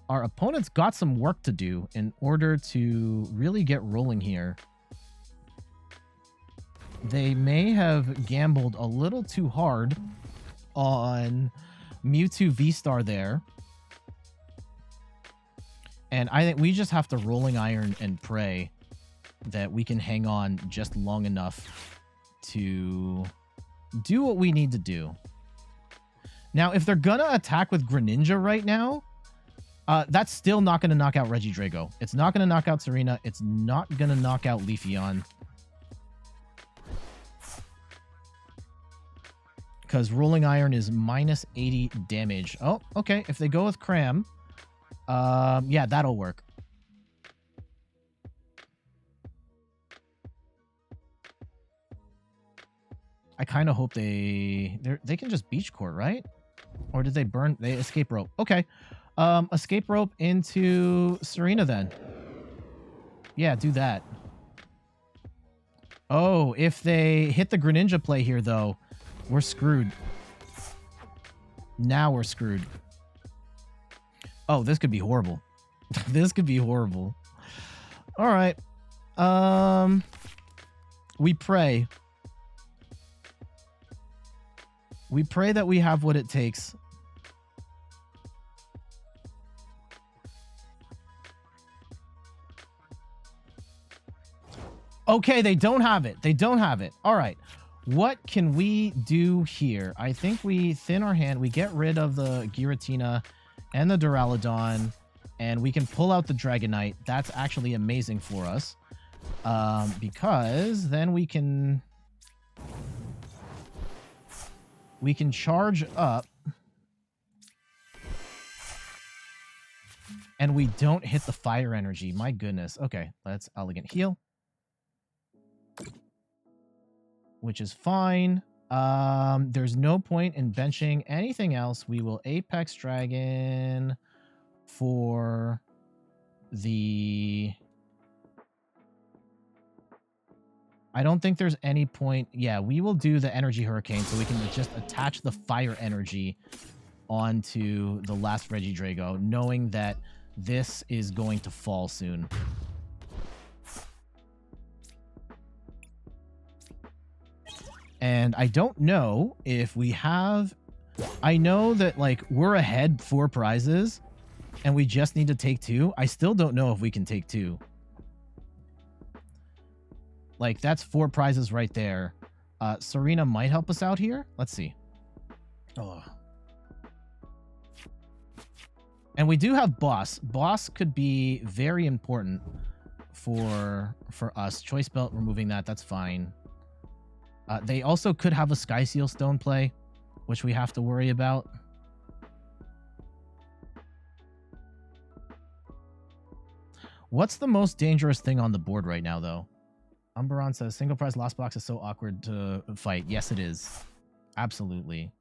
Our opponent's got some work to do in order to really get rolling here. They may have gambled a little too hard on Mewtwo V-Star there. And I think we just have to Rolling Iron and pray that we can hang on just long enough to do what we need to do. Now, if they're going to attack with Greninja right now, that's still not going to knock out Regidrago. It's not going to knock out Serena. It's not going to knock out Leafeon. Because Rolling Iron is minus 80 damage. Oh, okay. If they go with Cram, yeah, that'll work. I kind of hope they can just Beach Court, right? Or did they burn? They Escape Rope. Okay. Escape Rope into Serena then. Yeah, do that. Oh, if they hit the Greninja play here, though, we're screwed. Now we're screwed. Oh, this could be horrible. This could be horrible. All right. We pray. We pray that we have what it takes. Okay, they don't have it. They don't have it. All right. What can we do here? I think we thin our hand. We get rid of the Giratina and the Duraludon, and we can pull out the Dragonite. That's actually amazing for us, because then we can charge up, and we don't hit the Fire Energy. My goodness. Okay, let's Elegant Heal, which is fine. There's no point in benching anything else. We will Apex Dragon for the... I don't think there's any point. Yeah, we will do the Energy Hurricane so we can just attach the Fire Energy onto the last Regidrago, knowing that this is going to fall soon. And I don't know if we have... I know that, like, we're ahead 4 prizes, and we just need to take 2. I still don't know if we can take 2. Like, that's 4 prizes right there. Serena might help us out here. Let's see. Oh. And we do have Boss. Boss could be very important for us. Choice Belt, removing that. That's fine. They also could have a Sky Seal Stone play, which we have to worry about. What's the most dangerous thing on the board right now, though? Umberon says, single prize lost box is so awkward to fight. Yes, it is. Absolutely.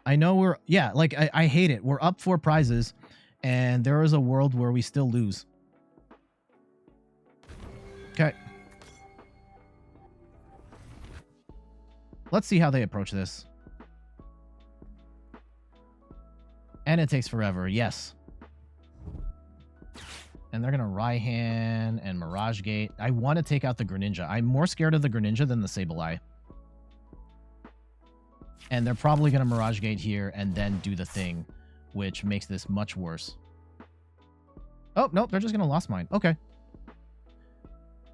I know we're... Yeah, like, I hate it. We're up 4 prizes, and there is a world where we still lose. Okay. Let's see how they approach this. And it takes forever, yes. And they're going to Raihan and Mirage Gate. I want to take out the Greninja. I'm more scared of the Greninja than the Sableye. And they're probably going to Mirage Gate here and then do the thing, which makes this much worse. Oh, nope, they're just going to Lost Mine. Okay.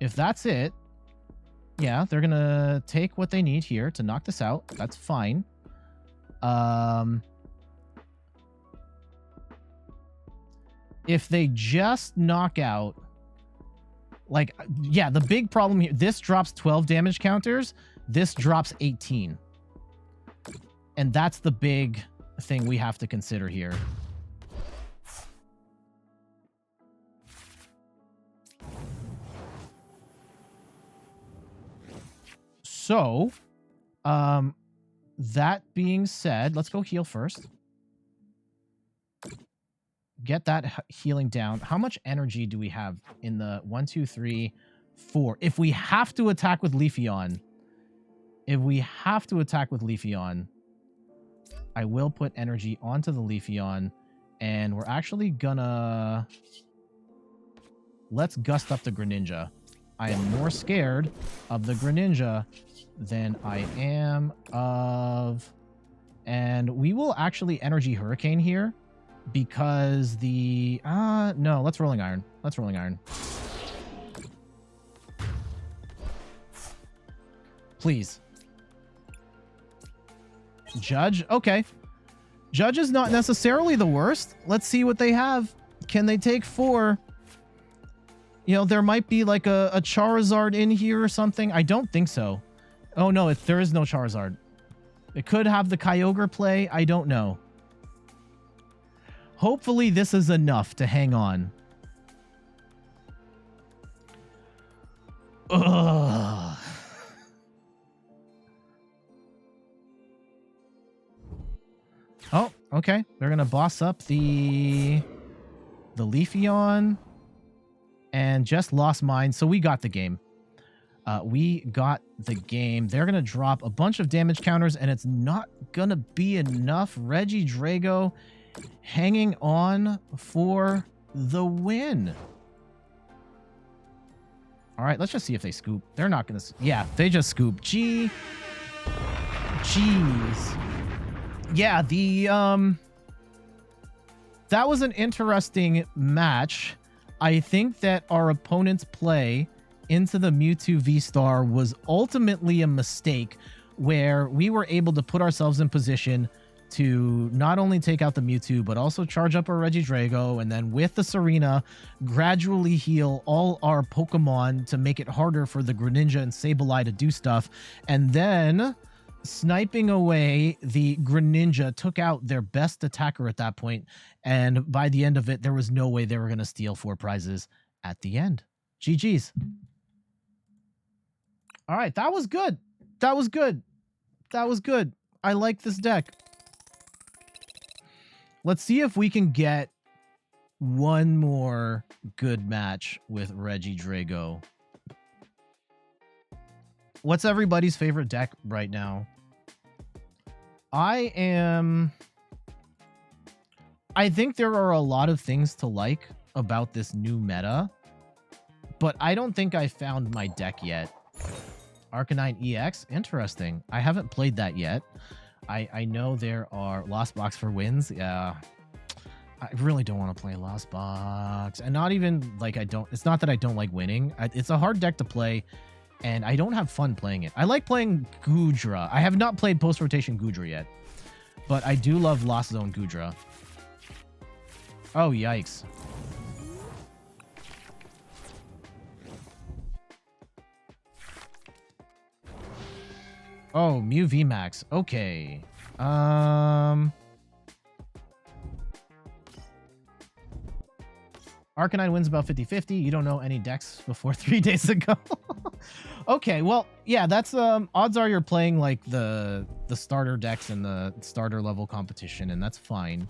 If that's it, yeah, they're going to take what they need here to knock this out. That's fine. If they just knock out, like, yeah, the big problem here, this drops 12 damage counters, this drops 18. And that's the big thing we have to consider here. So, that being said, let's go heal first. Get that healing down. How much energy do we have in the 1, 2, 3, 4? If we have to attack with Leafeon, I will put energy onto the Leafeon, and we're actually gonna... Let's gust up the Greninja. I am more scared of the Greninja than I am of... And we will actually Energy Hurricane here, because the... no, let's Rolling Iron. Let's Rolling Iron. Please. Judge? Okay. Judge is not necessarily the worst. Let's see what they have. Can they take 4? You know, there might be like a Charizard in here or something. I don't think so. Oh, no, there is no Charizard. It could have the Kyogre play. I don't know. Hopefully this is enough to hang on. Ugh. Oh, okay. They're going to boss up the Leafeon and just lost mine. So we got the game. We got the game. They're going to drop a bunch of damage counters, and it's not going to be enough. Regidrago hanging on for the win. All right, let's just see if they scoop. They're not going to... Yeah, they just scoop. Jeez. Yeah, that was an interesting match. I think that our opponent's play into the Mewtwo V-Star was ultimately a mistake, where we were able to put ourselves in position to not only take out the Mewtwo, but also charge up our Regidrago, and then with the Serena, gradually heal all our Pokemon to make it harder for the Greninja and Sableye to do stuff. And then, sniping away the Greninja took out their best attacker at that point, and by the end of it, there was no way they were going to steal 4 prizes at the end. GG's. All right, that was good. That was good. That was good. I like this deck. Let's see if we can get one more good match with Regidrago. What's everybody's favorite deck right now? I think there are a lot of things to like about this new meta, but I don't think I found my deck yet. Arcanine EX? Interesting. I haven't played that yet. I know there are Lost Box for wins. Yeah. I really don't want to play Lost Box. And not even like it's not that I don't like winning. It's a hard deck to play, and I don't have fun playing it. I like playing Goodra. I have not played post-rotation Goodra yet, but I do love Lost Zone Goodra. Oh, yikes. Oh, Mew VMAX. Okay. Arcanine wins about 50-50. You don't know any decks before 3 days ago. Okay, well, yeah, that's odds are you're playing like the starter decks and the starter level competition, and that's fine.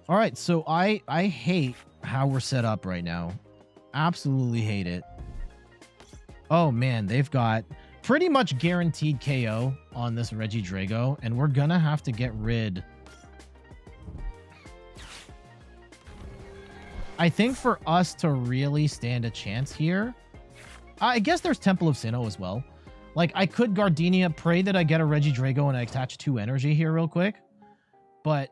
All right, so I hate how we're set up right now. Absolutely hate it. Oh man, they've got pretty much guaranteed KO on this Regidrago, and we're gonna have to get rid. I think for us to really stand a chance here, I guess there's Temple of Sinnoh as well. Like, I could Gardenia, pray that I get a Regidrago and I attach 2 energy here real quick, but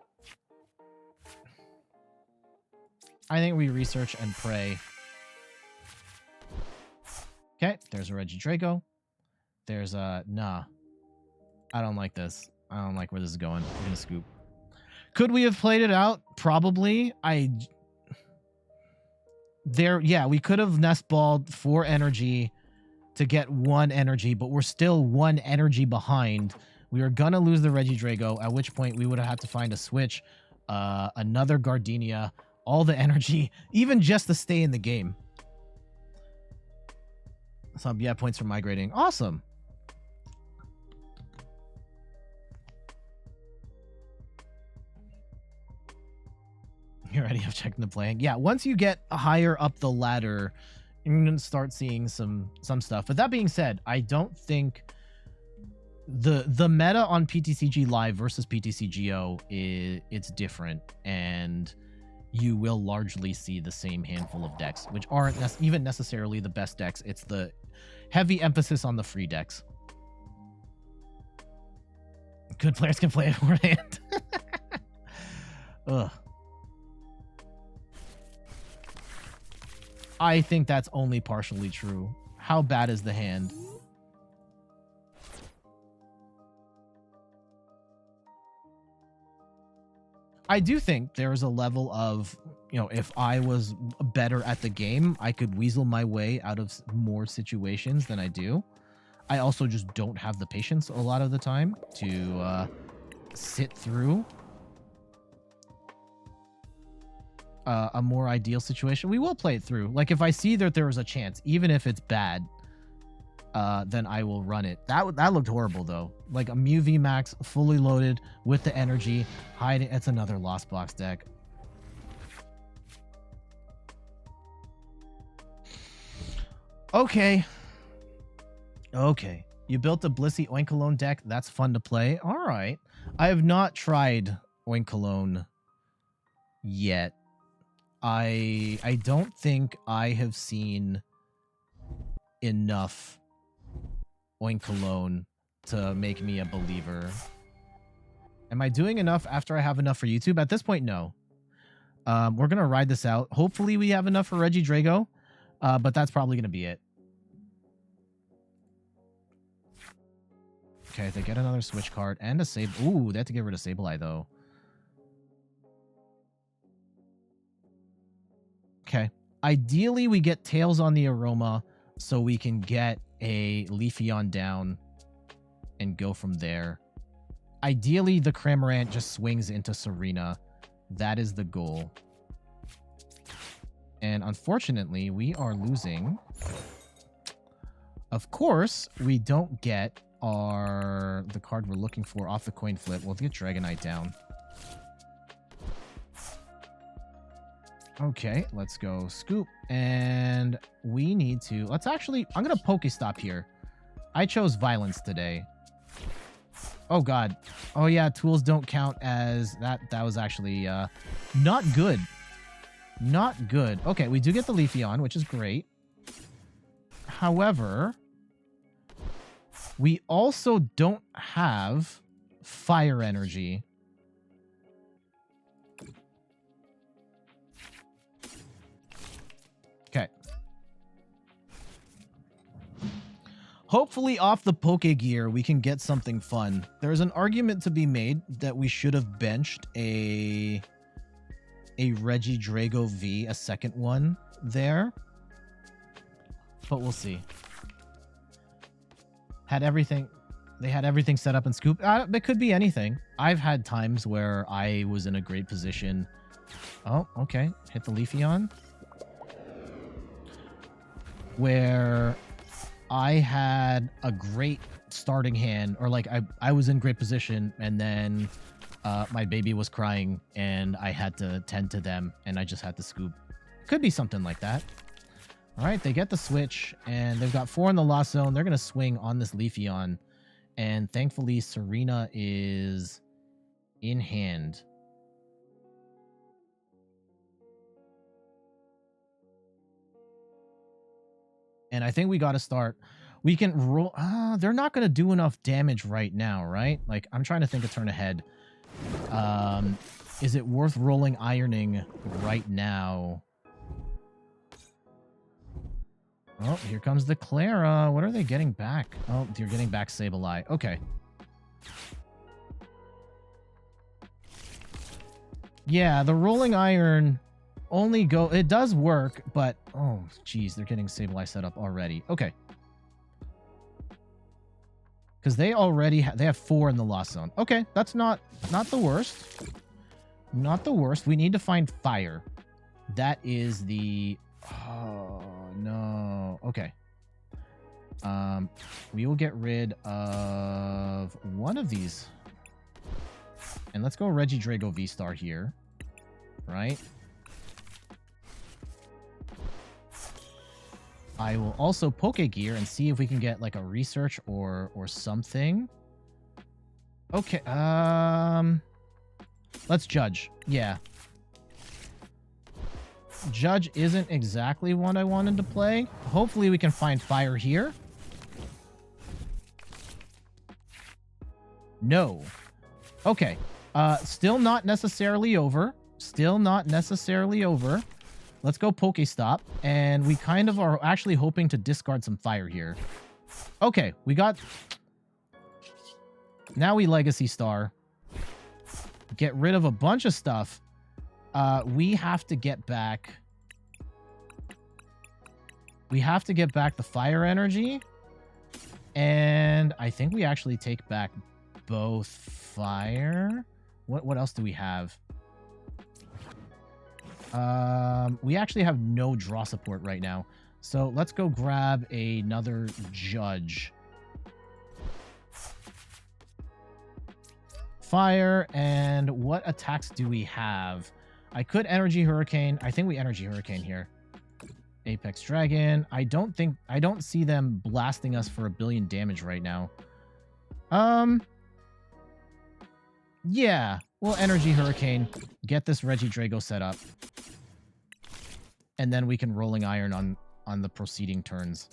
I think we research and pray. Okay, there's a Regidrago. There's a... Nah. I don't like this. I don't like where this is going. I'm gonna scoop. Could we have played it out? Probably. Yeah, we could have nest balled 4 energy to get 1 energy, but we're still 1 energy behind. We were gonna lose the Regidrago, at which point we would have had to find a switch. another Gardenia, all the energy, even just to stay in the game. Some, yeah, points for migrating. Awesome. You already have checked into playing. Yeah, once you get higher up the ladder, you're going to start seeing some stuff. But that being said, I don't think the meta on PTCG Live versus PTCGO it's different, and you will largely see the same handful of decks, which aren't even necessarily the best decks. It's the heavy emphasis on the free decks. Good players can play it beforehand. Ugh. I think that's only partially true. How bad is the hand? I do think there is a level of, you know, if I was better at the game, I could weasel my way out of more situations than I do. I also just don't have the patience a lot of the time to sit through a more ideal situation. We will play it through. Like, if I see that there is a chance, even if it's bad, then I will run it. That looked horrible, though. Like a Mew V Max, fully loaded with the energy, hiding. It's another Lost Box deck. Okay. Okay. You built a Blissey Oinkologne deck. That's fun to play. All right. I have not tried Oinkologne yet. I don't think I have seen enough Oinkologne to make me a believer. Am I doing enough after I have enough for YouTube? At this point, no. We're going to ride this out. Hopefully we have enough for Regidrago, but that's probably going to be it. Okay, they get another Switch card and a Sable. Ooh, they have to get rid of Sableye, though. Okay. Ideally, we get Tails on the Aroma so we can get a Leafeon down and go from there. Ideally, the Cramorant just swings into Serena. That is the goal. And unfortunately, we are losing. Of course, we don't get the card we're looking for off the coin flip. We'll get Dragonite down. Okay, let's go Scoop. And we need to... Let's actually... I'm going to Pokestop here. I chose Violence today. Oh, God. Oh, yeah, tools don't count as... That was actually not good. Not good. Okay, we do get the Leafeon, which is great. However, we also don't have Fire Energy. Okay. Hopefully off the Pokegear, we can get something fun. There's an argument to be made that we should have benched a Regidrago V, a second one there. But we'll see. They had everything set up in Scoop. It could be anything. I've had times where I was in a great position. Oh, okay. Hit the Leafeon. Where I had a great starting hand, or like I was in great position, and then my baby was crying and I had to tend to them and I just had to Scoop. Could be something like that. All right, they get the Switch and they've got 4 in the Lost Zone. They're going to swing on this Leafeon, and thankfully Serena is in hand. And I think we got to start. We can roll. They're not going to do enough damage right now, right? Like, I'm trying to think a turn ahead. Is it worth rolling Ironing right now? Oh, here comes the Clara. What are they getting back? Oh, you're getting back Sableye. Okay. Yeah, the Rolling Iron only it does work, but oh, geez, they're getting Sableye set up already. Okay. Because they already they have 4 in the Lost Zone. Okay, that's not the worst. Not the worst. We need to find fire. That is the... Oh, no. Okay. We will get rid of one of these. And let's go Regidrago V-STAR here. Right? I will also Pokegear and see if we can get like a research or something. Okay, let's judge. Yeah. Judge isn't exactly what I wanted to play. Hopefully we can find fire here. No. Okay. Still not necessarily over. Still not necessarily over. Let's go Pokestop. And we kind of are actually hoping to discard some fire here. Okay, we got... Now we Legacy Star. Get rid of a bunch of stuff. We have to get back... We have to get back the fire energy. And I think we actually take back both fire. What else do we have? We actually have no draw support right now. So let's go grab another Judge. Fire, and what attacks do we have? I could Energy Hurricane. I think we Energy Hurricane here. Apex Dragon. I don't see them blasting us for 1 billion damage right now. Yeah, we'll Energy Hurricane, get this Regidrago set up. And then we can Rolling Iron on the proceeding turns.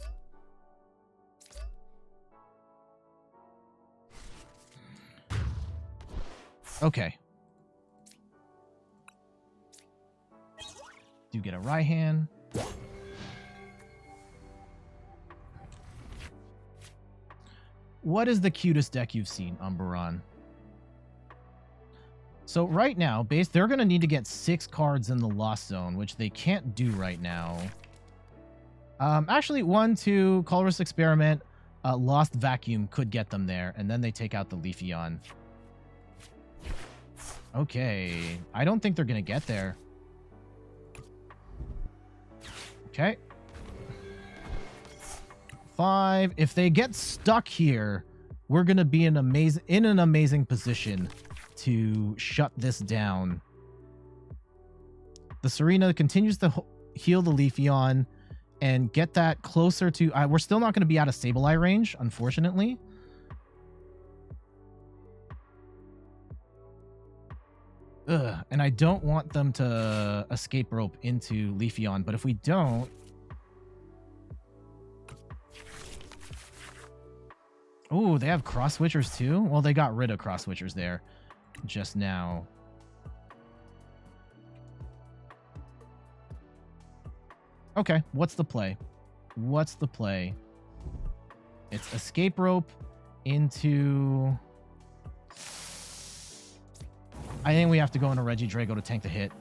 Okay. Do get a Raihan. What is the cutest deck you've seen, Umberon? So right now, they're going to need to get 6 cards in the Lost Zone, which they can't do right now. Actually, 1, 2, Colorless Experiment, Lost Vacuum could get them there, and then they take out the Leafeon. Okay, I don't think they're going to get there. Okay. 5. If they get stuck here, we're going to be in an amazing position to shut this down. The Serena continues to heal the Leafeon and get that closer to... we're still not going to be out of Sableye range, unfortunately. Ugh, and I don't want them to escape rope into Leafeon, but if we don't... Oh, they have Cross Switchers too? Well, they got rid of Cross Switchers there just now. Okay, what's the play? What's the play? It's Escape Rope into... I think we have to go into Regidrago to tank the hit.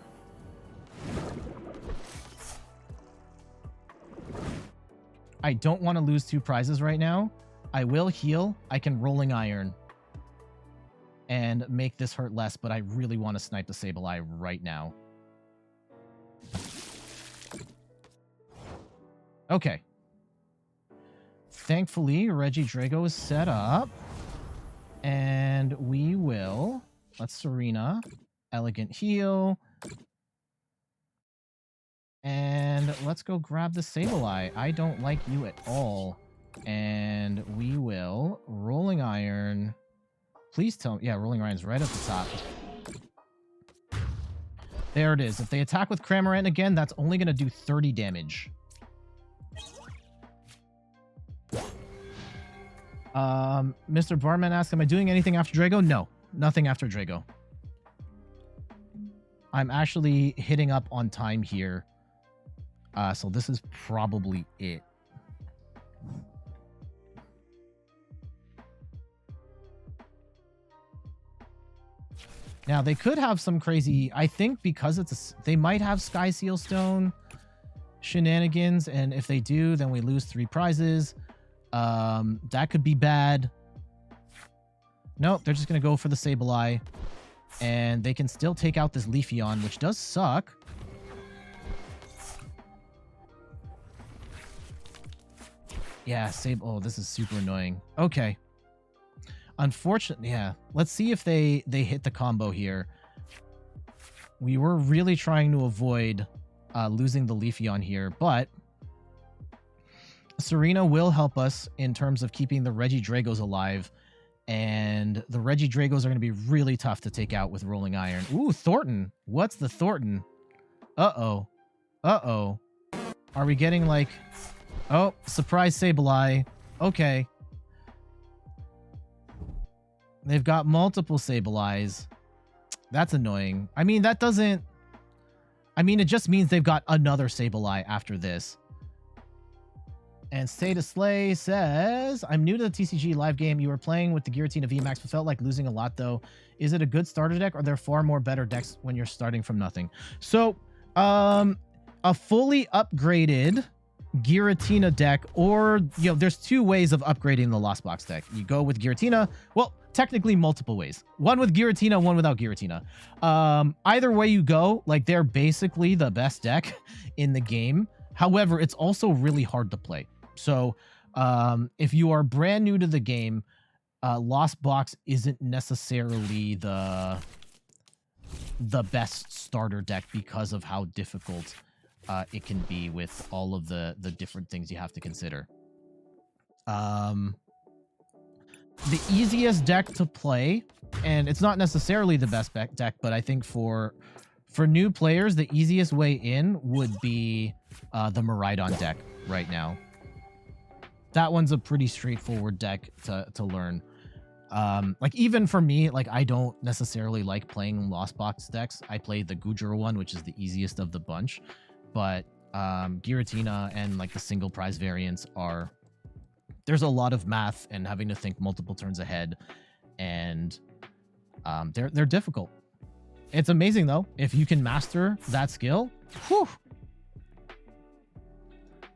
I don't want to lose 2 prizes right now. I will heal. I can Rolling Iron and make this hurt less, but I really want to snipe the Sableye right now. Okay. Thankfully, Regidrago is set up. And we will... Let's Serena. Elegant Heal. And let's go grab the Sableye. I don't like you at all. And we will Rolling Iron. Please tell me. Yeah, Rolling Iron's right at the top. There it is. If they attack with Cramorant again, that's only going to do 30 damage. Mr. Barman asks, am I doing anything after Drago? No, nothing after Drago. I'm actually hitting up on time here. So this is probably it. Now, they could have some crazy... I think because it's they might have Sky Seal Stone shenanigans, and if they do, then we lose 3 prizes. That could be bad. Nope, they're just going to go for the Sableye. And they can still take out this Leafeon, which does suck. Yeah, Sable. Oh, this is super annoying. Okay. Unfortunately, yeah. Let's see if they hit the combo here. We were really trying to avoid losing the Leafeon here, but Serena will help us in terms of keeping the Regidragos alive, and the Regidragos are going to be really tough to take out with Rolling Iron. Ooh, Thornton. What's the Thornton? Uh-oh. Uh-oh. Are we getting like... Oh, surprise Sableye. Okay. They've got multiple Sableyes. That's annoying. I mean, that doesn't... I mean, it just means they've got another Sableye after this. And Stay to Slay says, I'm new to the TCG live game. You were playing with the Giratina VMAX, but felt like losing a lot, though. Is it a good starter deck, or are there far more better decks when you're starting from nothing? So, a fully upgraded Giratina deck, or, you know, there's two ways of upgrading the Lost Box deck. You go with Giratina. Well, technically multiple ways. One with Giratina, one without Giratina. Either way you go, like, they're basically the best deck in the game. However, it's also really hard to play. So if you are brand new to the game, Lost Box isn't necessarily the best starter deck because of how difficult it can be with all of the different things you have to consider. The easiest deck to play, and it's not necessarily the best deck, but I think for new players, the easiest way in would be the Miraidon deck right now. That one's a pretty straightforward deck to learn. Like, even for me, like, I don't necessarily like playing Lost Box decks. I play the Goojira one, which is the easiest of the bunch. But Giratina and, like, the single prize variants are... There's a lot of math and having to think multiple turns ahead. And they're difficult. It's amazing, though. If you can master that skill, whew.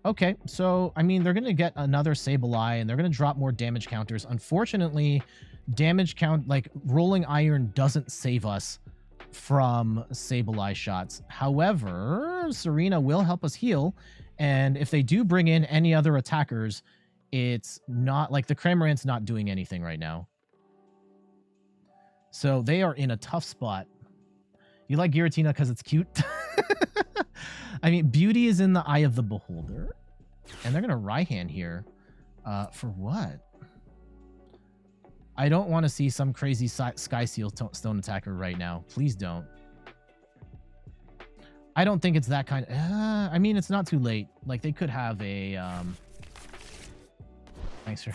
Okay, so, I mean, they're going to get another Sableye, and they're going to drop more damage counters. Unfortunately, damage count, like, Rolling Iron doesn't save us from Sableye shots. However, Serena will help us heal, and if they do bring in any other attackers, it's not, like, the Cramorant's not doing anything right now. So they are in a tough spot. You like Giratina because it's cute? I mean, beauty is in the eye of the beholder. And they're going to Raihan here. For what? I don't want to see some crazy Sky Seal Stone attacker right now. Please don't. I don't think it's that kind of... I mean, it's not too late. Like, they could have a... Thanks, sir.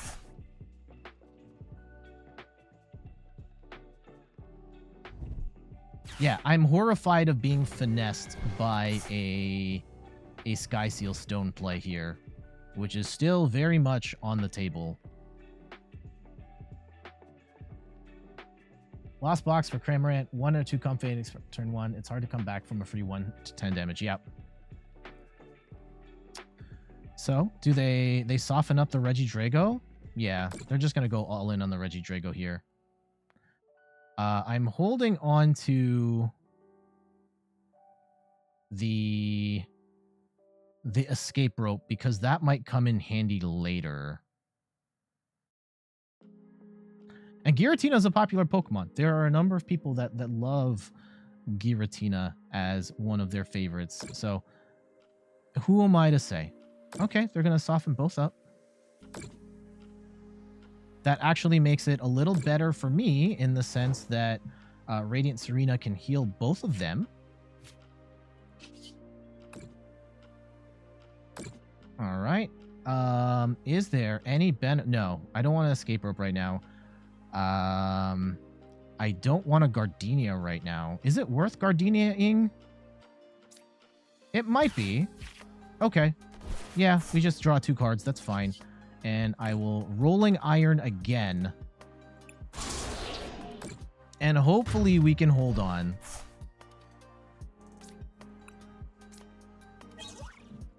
Yeah, I'm horrified of being finessed by a Sky Seal Stone play here, which is still very much on the table. Lost Box for Cramorant, 1 or 2 Comfy turn 1. It's hard to come back from a free 1 to 10 damage. Yep. So, do they soften up the Regidrago? Yeah, they're just going to go all in on the Regidrago here. I'm holding on to the escape rope because that might come in handy later. And Giratina is a popular Pokemon. There are a number of people that love Giratina as one of their favorites. So who am I to say? Okay, they're going to soften both up. That actually makes it a little better for me in the sense that Radiant Tsareena can heal both of them. All right. Is there any No, I don't want to escape rope right now. I don't want a Gardenia right now. Is it worth Gardenia-ing? It might be. Okay. Yeah, we just draw 2 cards. That's fine. And I will Rolling Iron again. And hopefully we can hold on.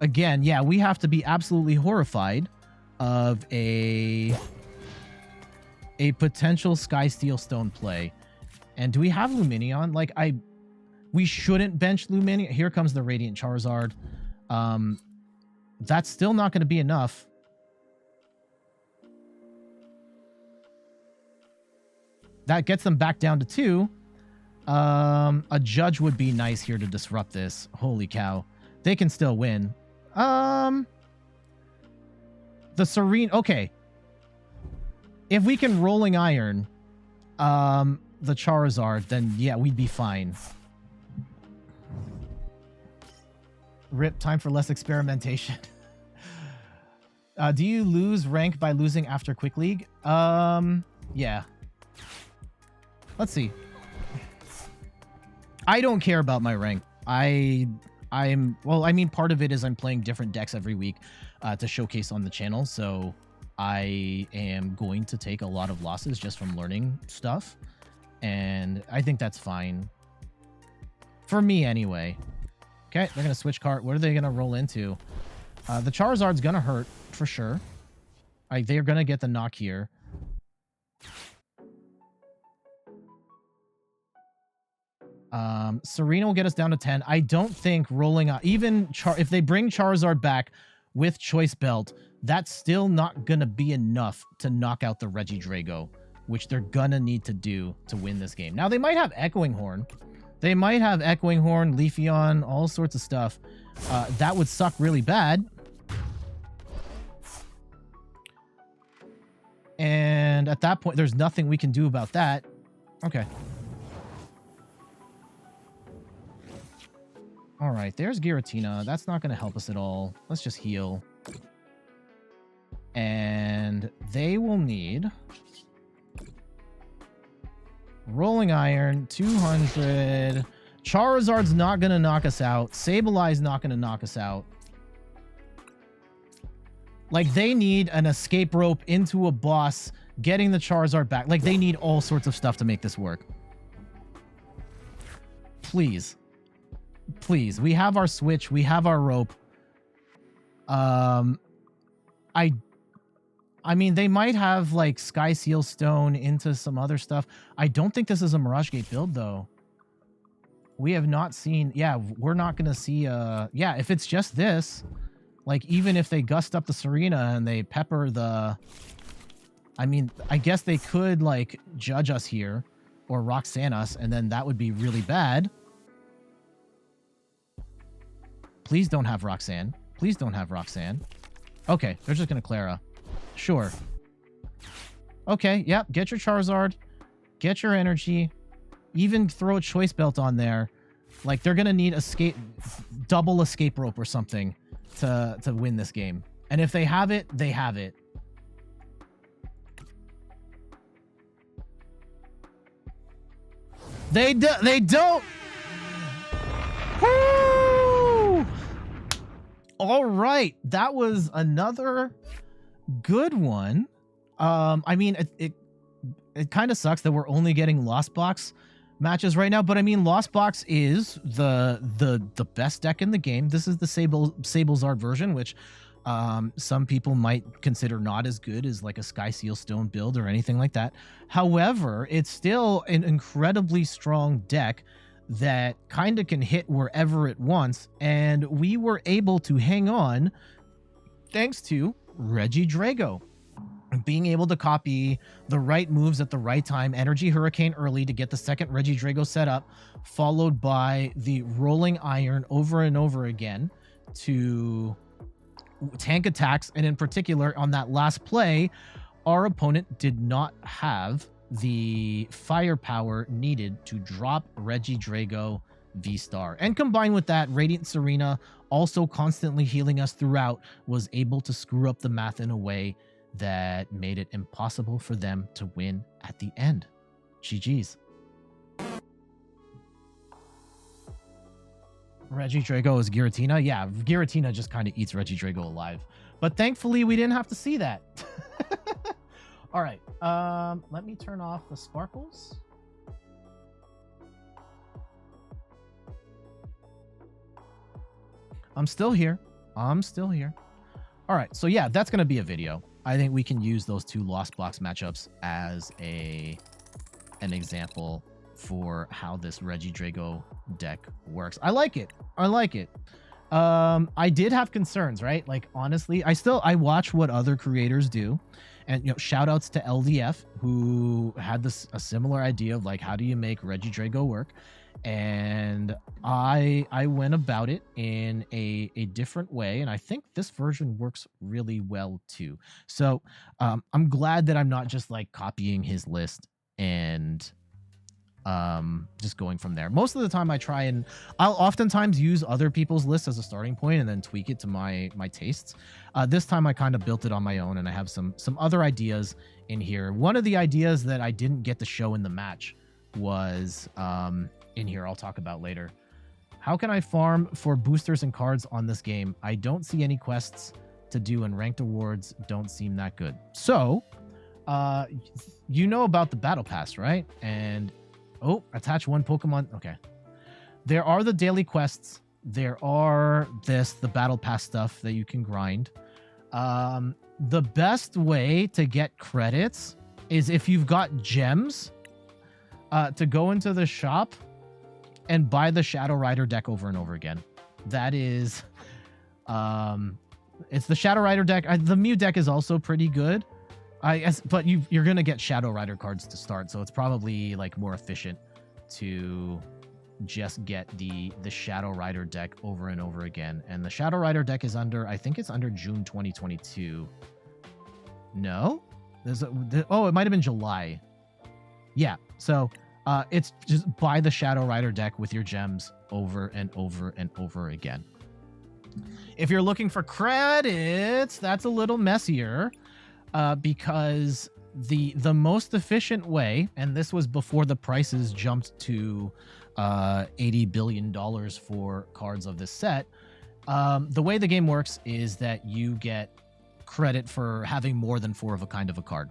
Again, yeah, we have to be absolutely horrified of a potential Sky Steel Stone play. And do we have Lumineon? Like, we shouldn't bench Lumineon. Here comes the Radiant Charizard. That's still not going to be enough. That gets them back down to 2. A Judge would be nice here to disrupt this. Holy cow. They can still win. The Serena... Okay. If we can Rolling Iron the Charizard, then yeah, we'd be fine. Rip, time for less experimentation. Do you lose rank by losing after Quick League? Yeah. Let's see. I don't care about my rank. Well, I mean, part of it is I'm playing different decks every week to showcase on the channel, so I am going to take a lot of losses just from learning stuff, and I think that's fine. For me, anyway. Okay, they're going to switch cart. What are they going to roll into? The Charizard's going to hurt, for sure. They're going to get the knock here. Serena will get us down to 10. I don't think rolling out... Even if they bring Charizard back with Choice Belt, that's still not going to be enough to knock out the Regidrago, which they're going to need to do to win this game. Now, they might have Echoing Horn. They might have Echoing Horn, Leafeon, all sorts of stuff. That would suck really bad. And at that point, there's nothing we can do about that. Okay. All right, there's Giratina. That's not going to help us at all. Let's just heal. And they will need... Rolling Iron, 200. Charizard's not going to knock us out. Sableye's not going to knock us out. Like, they need an escape rope into a boss, getting the Charizard back. Like, they need all sorts of stuff to make this work. Please. Please. We have our switch. We have our rope. I mean, they might have, like, Sky Seal Stone into some other stuff. I don't think this is a Mirage Gate build, though. We have not seen... Yeah, we're not going to see... Yeah, if it's just this, like, even if they gust up the Serena and they pepper the... I mean, I guess they could, like, Judge us here or Roxanne us, and then that would be really bad. Please don't have Roxanne. Please don't have Roxanne. Okay, they're just going to Clara. Sure. Okay, yep. Get your Charizard. Get your energy. Even throw a Choice Belt on there. Like, they're going to need double escape rope or something to win this game. And if they have it, they have it. They don't. Woo! All right. That was another... good one. I mean, it kind of sucks that we're only getting Lost Box matches right now, but I mean, Lost Box is the best deck in the game. This is the Sablezard version, which some people might consider not as good as like a Sky Seal Stone build or anything like that. However, it's still an incredibly strong deck that kind of can hit wherever it wants, and we were able to hang on thanks to Regidrago being able to copy the right moves at the right time, Energy Hurricane early to get the second Regidrago set up, followed by the Rolling Iron over and over again to tank attacks. And in particular, on that last play, our opponent did not have the firepower needed to drop Regidrago V-Star. And combined with that, Radiant Tsareena, also constantly healing us throughout, was able to screw up the math in a way that made it impossible for them to win at the end. GG's. Regidrago is Giratina? Yeah, Giratina just kind of eats Regidrago alive. But thankfully, we didn't have to see that. All right, let me turn off the sparkles. I'm still here. I'm still here. All right, so yeah, that's going to be a video. I think we can use those two Lost Box matchups as an example for how this Regidrago deck works. I like it. I like it. I did have concerns, right? Like, honestly, I watch what other creators do. And, you know, shout outs to LDF, who had a similar idea of like, how do you make Regidrago work? And I went about it in a different way, and I think this version works really well too. So I'm glad that I'm not just like copying his list and just going from there. Most of the time I'll oftentimes use other people's lists as a starting point and then tweak it to my tastes. This time I kind of built it on my own, and I have some other ideas in here. One of the ideas that I didn't get to show in the match was in here, I'll talk about later. How can I farm for boosters and cards on this game? I don't see any quests to do, and ranked awards don't seem that good. So you know about the battle pass, right? And attach one Pokemon. Okay, there are the daily quests, there are the battle pass stuff that you can grind. The best way to get credits is if you've got gems, to go into the shop and buy the Shadow Rider deck over and over again. That is, it's the Shadow Rider deck. The Mew deck is also pretty good, I guess, but you're gonna get Shadow Rider cards to start, so it's probably like more efficient to just get the Shadow Rider deck over and over again. And the Shadow Rider deck is under, I think it's under June 2022. No, it might have been July. Yeah, so it's just buy the Shadow Rider deck with your gems over and over and over again. If you're looking for credits, that's a little messier, because the most efficient way, and this was before the prices jumped to $80 billion for cards of this set, the way the game works is that you get credit for having more than 4 of a kind of a card,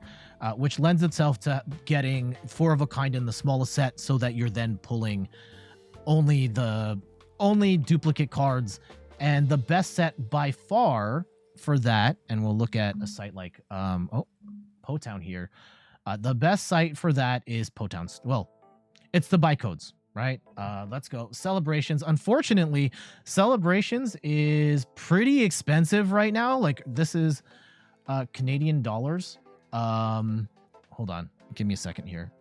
which lends itself to getting 4 of a kind in the smallest set, so that you're then pulling only duplicate cards. And the best set by far for that, and we'll look at a site like Potown here. The best site for that is Potown. Well, it's the buy codes, right? Let's go. Celebrations. Unfortunately, Celebrations is pretty expensive right now. Like, this is Canadian dollars. Hold on. Give me a second here.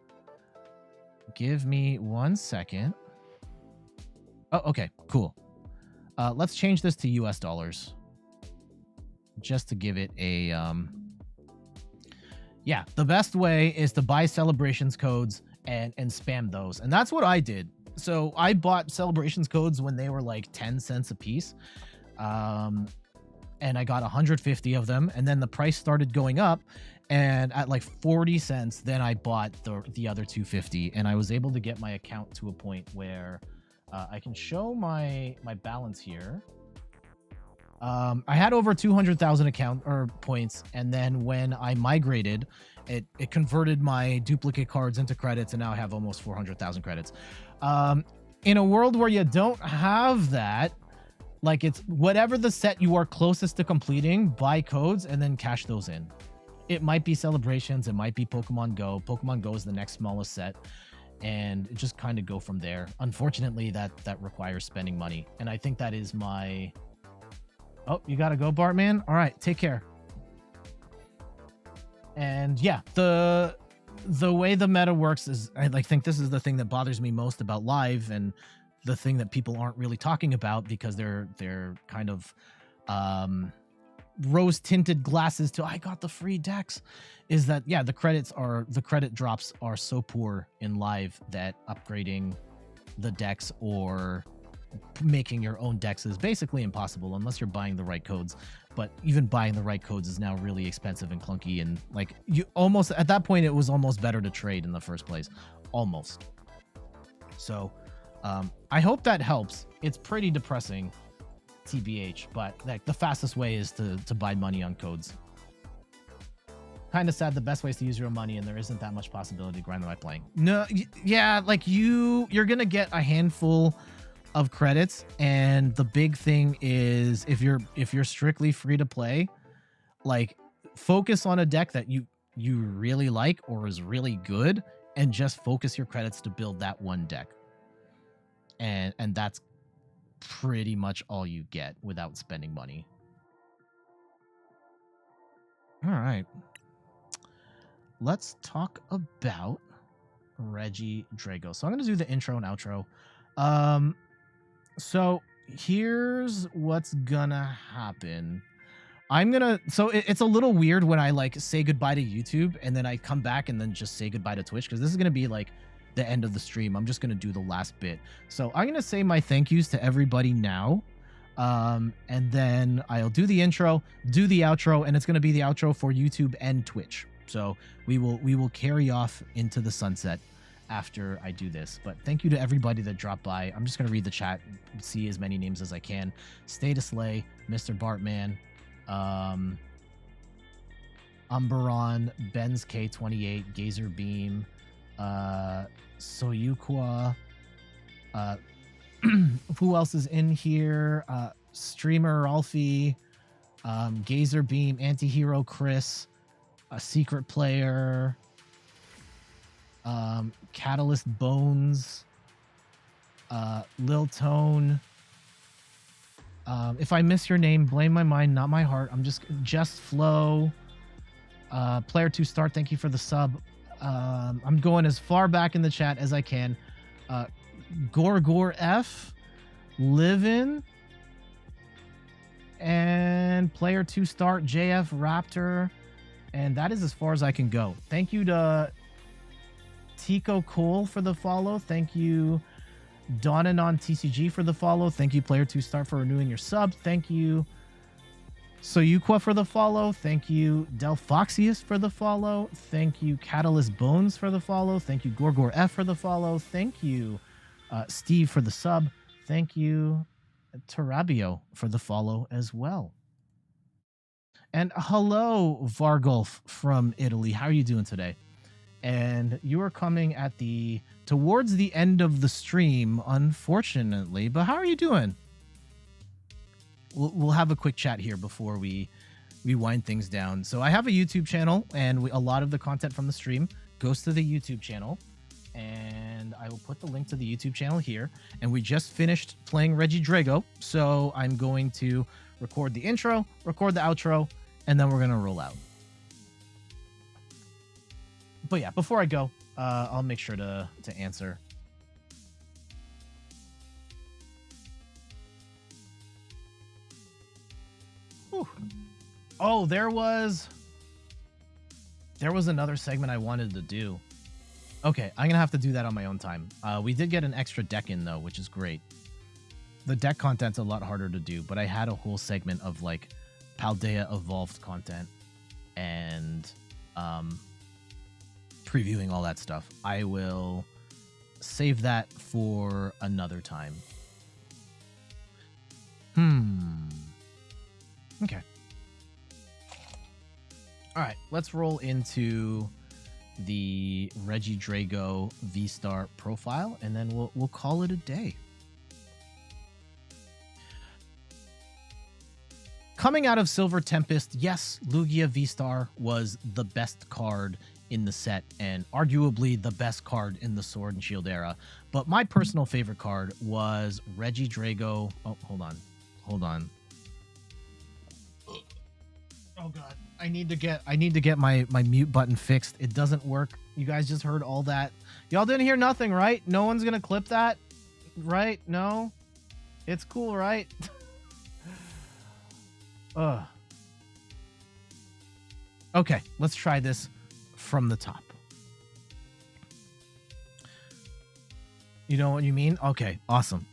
Give me 1 second. Oh, okay, cool. Let's change this to US dollars, just to give it a yeah, the best way is to buy Celebrations codes and spam those. And that's what I did. So I bought Celebrations codes when they were like 10 cents a piece. And I got 150 of them, and then the price started going up, and at like 40 cents, then I bought the other 250, and I was able to get my account to a point where I can show my balance here. I had over 200,000 account or points, and then when I migrated, it converted my duplicate cards into credits, and now I have almost 400,000 credits. In a world where you don't have that, like, it's whatever the set you are closest to completing, buy codes and then cash those in. It might be Celebrations, it might be Pokemon Go. Pokemon Go is the next smallest set, and just kind of go from there. Unfortunately, that requires spending money, and I think that is my... Oh, you gotta go, Bartman? All right, take care. And yeah, the way the meta works is, I think this is the thing that bothers me most about live, and the thing that people aren't really talking about because they're kind of rose-tinted glasses to I got the free decks, is that yeah, the credit drops are so poor in live that upgrading the decks or making your own decks is basically impossible unless you're buying the right codes. But even buying the right codes is now really expensive and clunky, and like, you almost, at that point, it was almost better to trade in the first place. Almost. So I hope that helps. It's pretty depressing, TBH, but like, the fastest way is to buy money on codes. Kind of sad. The best way is to use your own money, and there isn't that much possibility to grind by playing. No, yeah, like you're gonna get a handful of credits, and the big thing is if you're strictly free to play, like, focus on a deck that you really like or is really good, and just focus your credits to build that one deck. And that's pretty much all you get without spending money. All right. Let's talk about Regidrago. So I'm going to do the intro and outro. So here's what's gonna happen. So it's a little weird when I like say goodbye to YouTube and then I come back and then just say goodbye to Twitch, because this is gonna be like the end of the stream. I'm just gonna do the last bit. So I'm gonna say my thank yous to everybody now. And then I'll do the intro, do the outro, and it's gonna be the outro for YouTube and Twitch. So we will carry off into the sunset after I do this. But thank you to everybody that dropped by. I'm just going to read the chat, see as many names as I can. Stay to Slay, Mr. Bartman, Umberon, Benz K28, Gazer Beam, Soyukwa, who else is in here? Streamer Ralphie, Gazer Beam, Antihero Chris, a Secret Player, Catalyst Bones, Lil Tone. If I miss your name, blame my mind, not my heart. I'm just Flow. Player 2 Start, thank you for the sub. I'm going as far back in the chat as I can. Gorgor F, Livin, and Player 2 Start, JF Raptor, and that is as far as I can go. Thank you to Tico Cole for the follow. Thank you, Donanon TCG for the follow. Thank you, Player 2 Start, for renewing your sub. Thank you, Soyukwa, for the follow. Thank you, Delphoxius, for the follow. Thank you, Catalyst Bones, for the follow. Thank you, Gorgor F, for the follow. Thank you, Steve, for the sub. Thank you, Tarabio, for the follow as well. And hello, Vargolf from Italy. How are you doing today? And you are coming at towards the end of the stream, unfortunately. But how are you doing? We'll have a quick chat here before we wind things down. So I have a YouTube channel, and a lot of the content from the stream goes to the YouTube channel. And I will put the link to the YouTube channel here. And we just finished playing Regidrago, so I'm going to record the intro, record the outro, and then we're going to roll out. But yeah, before I go, I'll make sure to answer. Whew. Oh, there was another segment I wanted to do. Okay, I'm gonna have to do that on my own time. We did get an extra deck in though, which is great. The deck content's a lot harder to do, but I had a whole segment of like Paldea Evolved content and previewing all that stuff. I will save that for another time. Okay. All right, let's roll into the Regidrago V-Star profile, and then we'll call it a day. Coming out of Silver Tempest, yes, Lugia V-Star was the best card in the set and arguably the best card in the Sword and Shield era. But my personal favorite card was Regidrago. Oh, hold on. Oh god. I need to get my mute button fixed. It doesn't work. You guys just heard all that. Y'all didn't hear nothing, right? No one's gonna clip that, right? No? It's cool, right? Ugh. Okay, let's try this from the top. You know what you mean? Okay, awesome.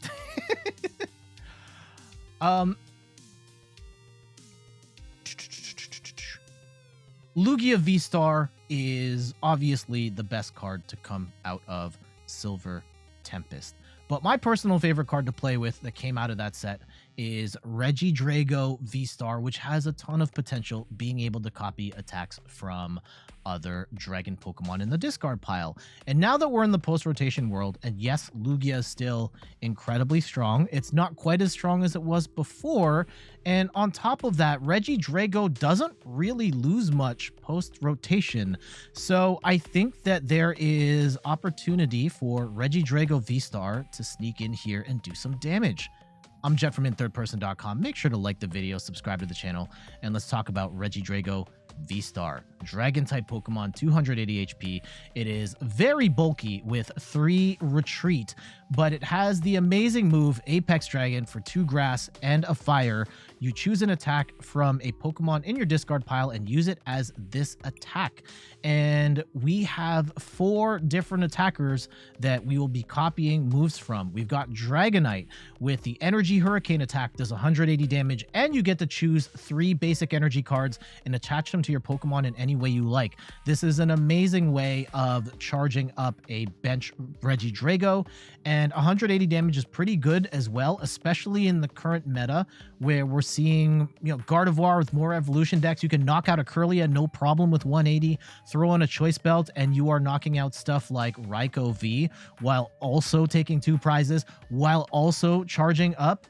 Lugia V-Star is obviously the best card to come out of Silver Tempest. But my personal favorite card to play with that came out of that set is Regidrago V-STAR, which has a ton of potential, being able to copy attacks from other dragon Pokemon in the discard pile. And now that we're in the post-rotation world, and yes, Lugia is still incredibly strong, it's not quite as strong as it was before, and on top of that, Regidrago doesn't really lose much post-rotation. So I think that there is opportunity for Regidrago V-STAR to sneak in here and do some damage. I'm Jet from inthirdperson.com. Make sure to like the video, subscribe to the channel, and let's talk about Regidrago V-STAR. Dragon-type Pokemon, 280 HP. It is very bulky with 3 retreat, but it has the amazing move Apex Dragon for 2 grass and a fire. You choose an attack from a Pokemon in your discard pile and use it as this attack. And we have 4 different attackers that we will be copying moves from. We've got Dragonite with the Energy Hurricane attack, does 180 damage, and you get to choose 3 basic energy cards and attach them to your Pokemon in any way you like. This is an amazing way of charging up a bench Regidrago, and 180 damage is pretty good as well, especially in the current meta where we're seeing, Gardevoir with more evolution decks. You can knock out a Kirlia no problem with 180, throw on a Choice Belt, and you are knocking out stuff like Raikou V while also taking 2 prizes, while also charging up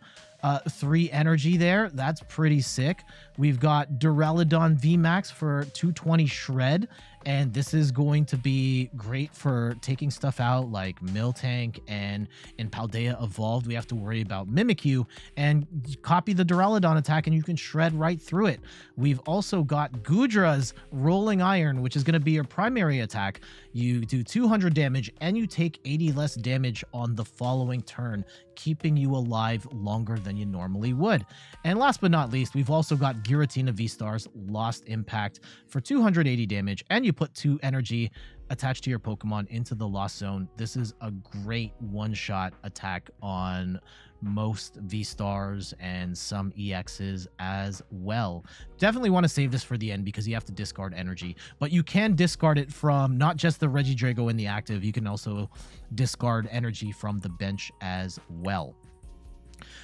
3 energy there. That's pretty sick. We've got Duraludon VMAX for 220 Shred, and this is going to be great for taking stuff out like Miltank, and in Paldea Evolved, we have to worry about Mimikyu, and copy the Duraludon attack and you can shred right through it. We've also got Goodra's Rolling Iron, which is going to be your primary attack. You do 200 damage and you take 80 less damage on the following turn, keeping you alive longer than you normally would. And last but not least, we've also got Giratina V-STAR's Lost Impact for 280 damage, and you put 2 energy attached to your Pokemon into the Lost Zone. This is a great one-shot attack on most V-STARs and some EXs as well. Definitely want to save this for the end because you have to discard energy, but you can discard it from not just the Regidrago in the active, you can also discard energy from the bench as well.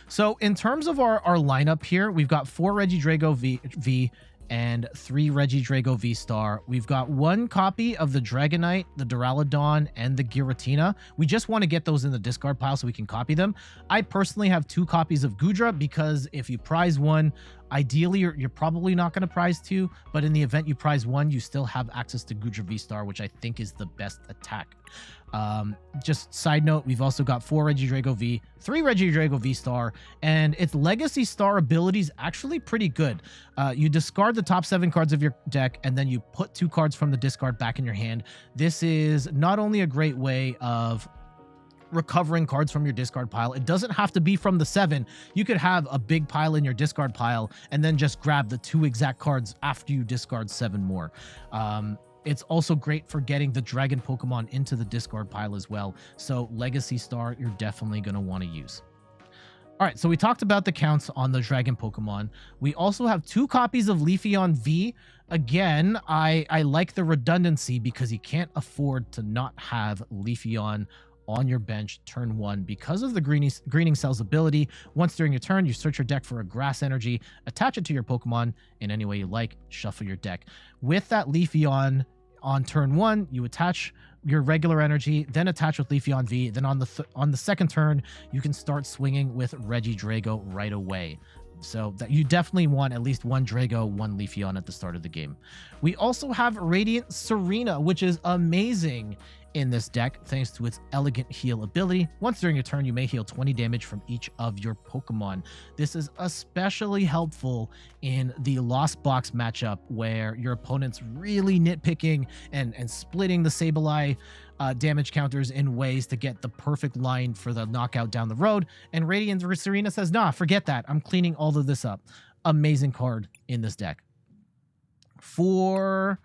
So in terms of our lineup here, we've got 4 Regidrago V and 3 Regidrago V-STAR. We've got 1 copy of the Dragonite, the Duraludon, and the Giratina. We just want to get those in the discard pile so we can copy them. I personally have 2 copies of Goodra because if you prize 1, ideally you're probably not going to prize 2, but in the event you prize 1, you still have access to Goodra V-STAR, which I think is the best attack. Just side note, we've also got 4 Regidrago V, 3 Regidrago V-STAR, and its Legacy Star ability is actually pretty good. You discard the top 7 cards of your deck, and then you put 2 cards from the discard back in your hand. This is not only a great way of recovering cards from your discard pile. It doesn't have to be from the 7. You could have a big pile in your discard pile and then just grab the 2 exact cards after you discard 7 more. It's also great for getting the dragon Pokemon into the discard pile as well. So Legacy Star, you're definitely going to want to use. All right, so we talked about the counts on the dragon Pokemon. We also have 2 copies of Leafeon V. Again, I like the redundancy because you can't afford to not have Leafeon on your bench turn 1 because of the Greening Cell's ability. Once during your turn, you search your deck for a grass energy, attach it to your Pokemon in any way you like, shuffle your deck. With that Leafeon on turn 1, you attach your regular energy, then attach with Leafeon V. Then on the second turn, you can start swinging with Regidrago right away. So that you definitely want at least 1 Drago, 1 Leafeon at the start of the game. We also have Radiant Tsareena, which is amazing in this deck thanks to its elegant heal ability. Once during your turn, you may heal 20 damage from each of your Pokemon. This is especially helpful in the Lost Box matchup where your opponent's really nitpicking and splitting the Sableye damage counters in ways to get the perfect line for the knockout down the road. And Radiant Tsareena says, nah, forget that. I'm cleaning all of this up. Amazing card in this deck. For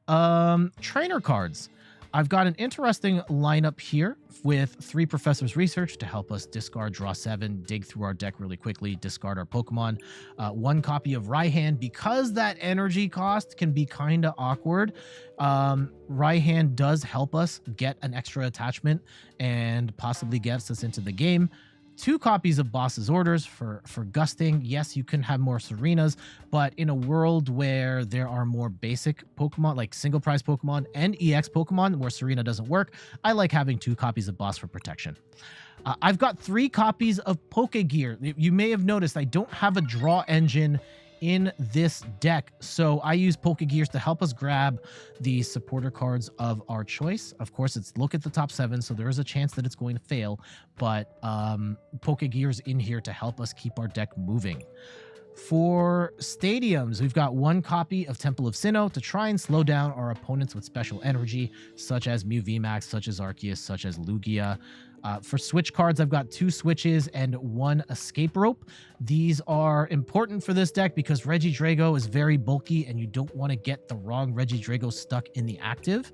trainer cards, I've got an interesting lineup here with 3 Professor's Research to help us discard, draw 7, dig through our deck really quickly, discard our Pokemon. 1 copy of Raihan, because that energy cost can be kind of awkward. Raihan does help us get an extra attachment and possibly gets us into the game. 2 copies of Boss's Orders for gusting. Yes, you can have more Serenas, but in a world where there are more basic Pokemon, like single prize Pokemon and EX Pokemon, where Serena doesn't work, I like having 2 copies of Boss for protection. I've got 3 copies of Pokegear. You may have noticed I don't have a draw engine in this deck, so I use Pokegears to help us grab the supporter cards of our choice. Of course, it's look at the top 7, so there is a chance that it's going to fail, but Pokegears in here to help us keep our deck moving. For stadiums, we've got 1 copy of Temple of Sinnoh to try and slow down our opponents with special energy, such as Mew VMAX, such as Arceus, such as Lugia. For switch cards, I've got 2 switches and 1 escape rope. These are important for this deck because Regidrago is very bulky and you don't want to get the wrong Regidrago stuck in the active.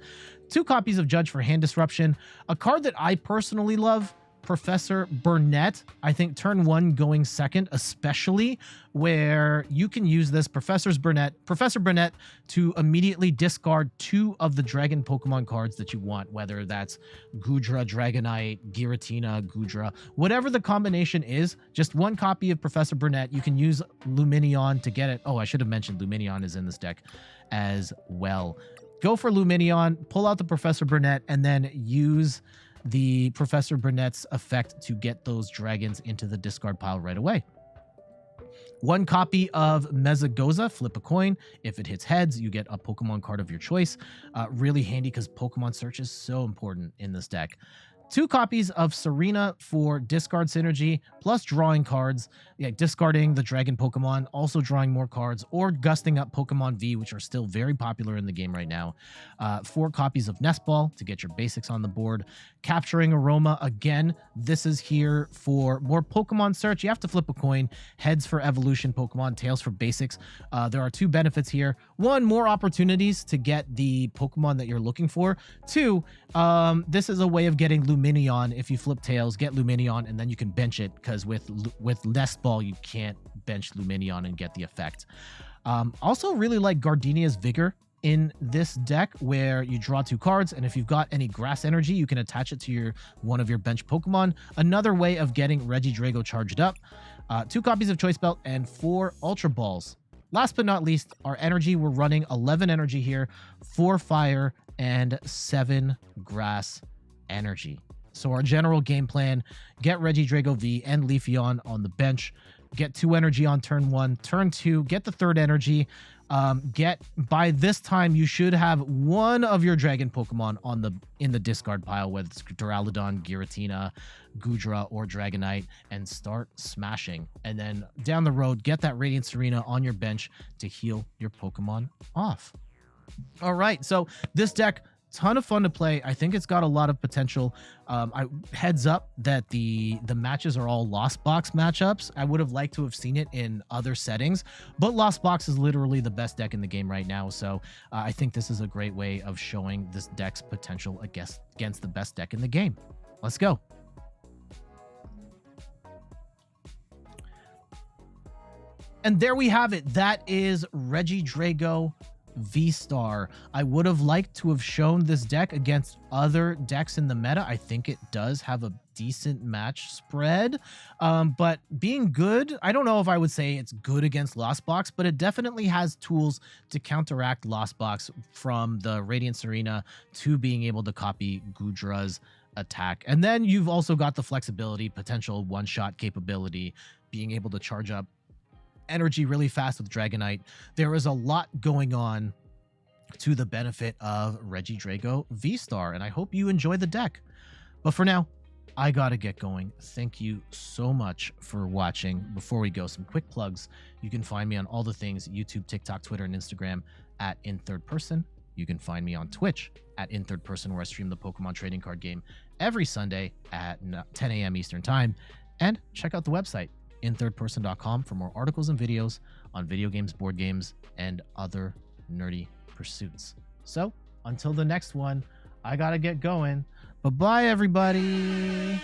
2 copies of Judge for hand disruption. A card that I personally love, Professor Burnet. I think turn 1 going second, especially where you can use this Professor Burnet to immediately discard 2 of the Dragon Pokemon cards that you want, whether that's Goodra, Dragonite, Giratina, Goodra, whatever the combination is. Just 1 copy of Professor Burnet. You can use Lumineon to get it. Oh, I should have mentioned Lumineon is in this deck as well. Go for Lumineon, pull out the Professor Burnet, and then use the Professor Burnet's effect to get those dragons into the discard pile right away. 1 copy of Mesagoza, flip a coin. If it hits heads, you get a Pokemon card of your choice. Really handy because Pokemon search is so important in this deck. 2 copies of Serena for discard synergy, plus drawing cards, discarding the Dragon Pokemon, also drawing more cards, or gusting up Pokemon V, which are still very popular in the game right now. 4 copies of Nest Ball to get your basics on the board. Capturing Aroma, again, this is here for more Pokemon search. You have to flip a coin. Heads for evolution Pokemon, tails for basics. There are 2 benefits here. 1, more opportunities to get the Pokemon that you're looking for. 2, this is a way of getting Lumineon. If you flip tails, get Lumineon, and then you can bench it, because with Nest Ball, you can't bench Lumineon and get the effect. Also really like Gardenia's Vigor in this deck, where you draw 2 cards, and if you've got any grass energy, you can attach it to one of your bench Pokemon. Another way of getting Regidrago charged up. 2 copies of Choice Belt and 4 Ultra Balls. Last but not least, our energy, we're running 11 energy here, 4 fire and 7 grass energy. So our general game plan, get Regidrago V and Leafeon on the bench, get 2 energy on turn 1, turn 2, get the 3rd energy. By this time, you should have 1 of your Dragon Pokemon in the discard pile, whether it's Duraludon, Giratina, Goodra, or Dragonite, and start smashing. And then down the road, get that Radiant Tsareena on your bench to heal your Pokemon off. All right, so this deck, ton of fun to play. I think it's got a lot of potential. Heads up that the matches are all Lost Box matchups. I would have liked to have seen it in other settings, but Lost Box is literally the best deck in the game right now. So I think this is a great way of showing this deck's potential against the best deck in the game. Let's go. And there we have it. That is Regidrago V-Star. I would have liked to have shown this deck against other decks in the meta. I think it does have a decent match spread, but being good, I don't know if I would say it's good against Lost Box, but it definitely has tools to counteract Lost Box, from the Radiant Tsareena to being able to copy Goodra's attack. And then you've also got the flexibility, potential one-shot capability, being able to charge up energy really fast with Dragonite. There is a lot going on to the benefit of Regidrago V-Star, and I hope you enjoy the deck. But for now, I gotta get going. Thank you so much for watching. Before we go, some quick plugs. You can find me on all the things: YouTube, TikTok, Twitter, and Instagram at In Third Person. You can find me on Twitch at In Third Person, where I stream the Pokemon trading card game every Sunday at 10 a.m. Eastern Time. And check out the website, inthirdperson.com, for more articles and videos on video games, board games, and other nerdy pursuits. So until the next one, I gotta get going. Bye-bye, everybody.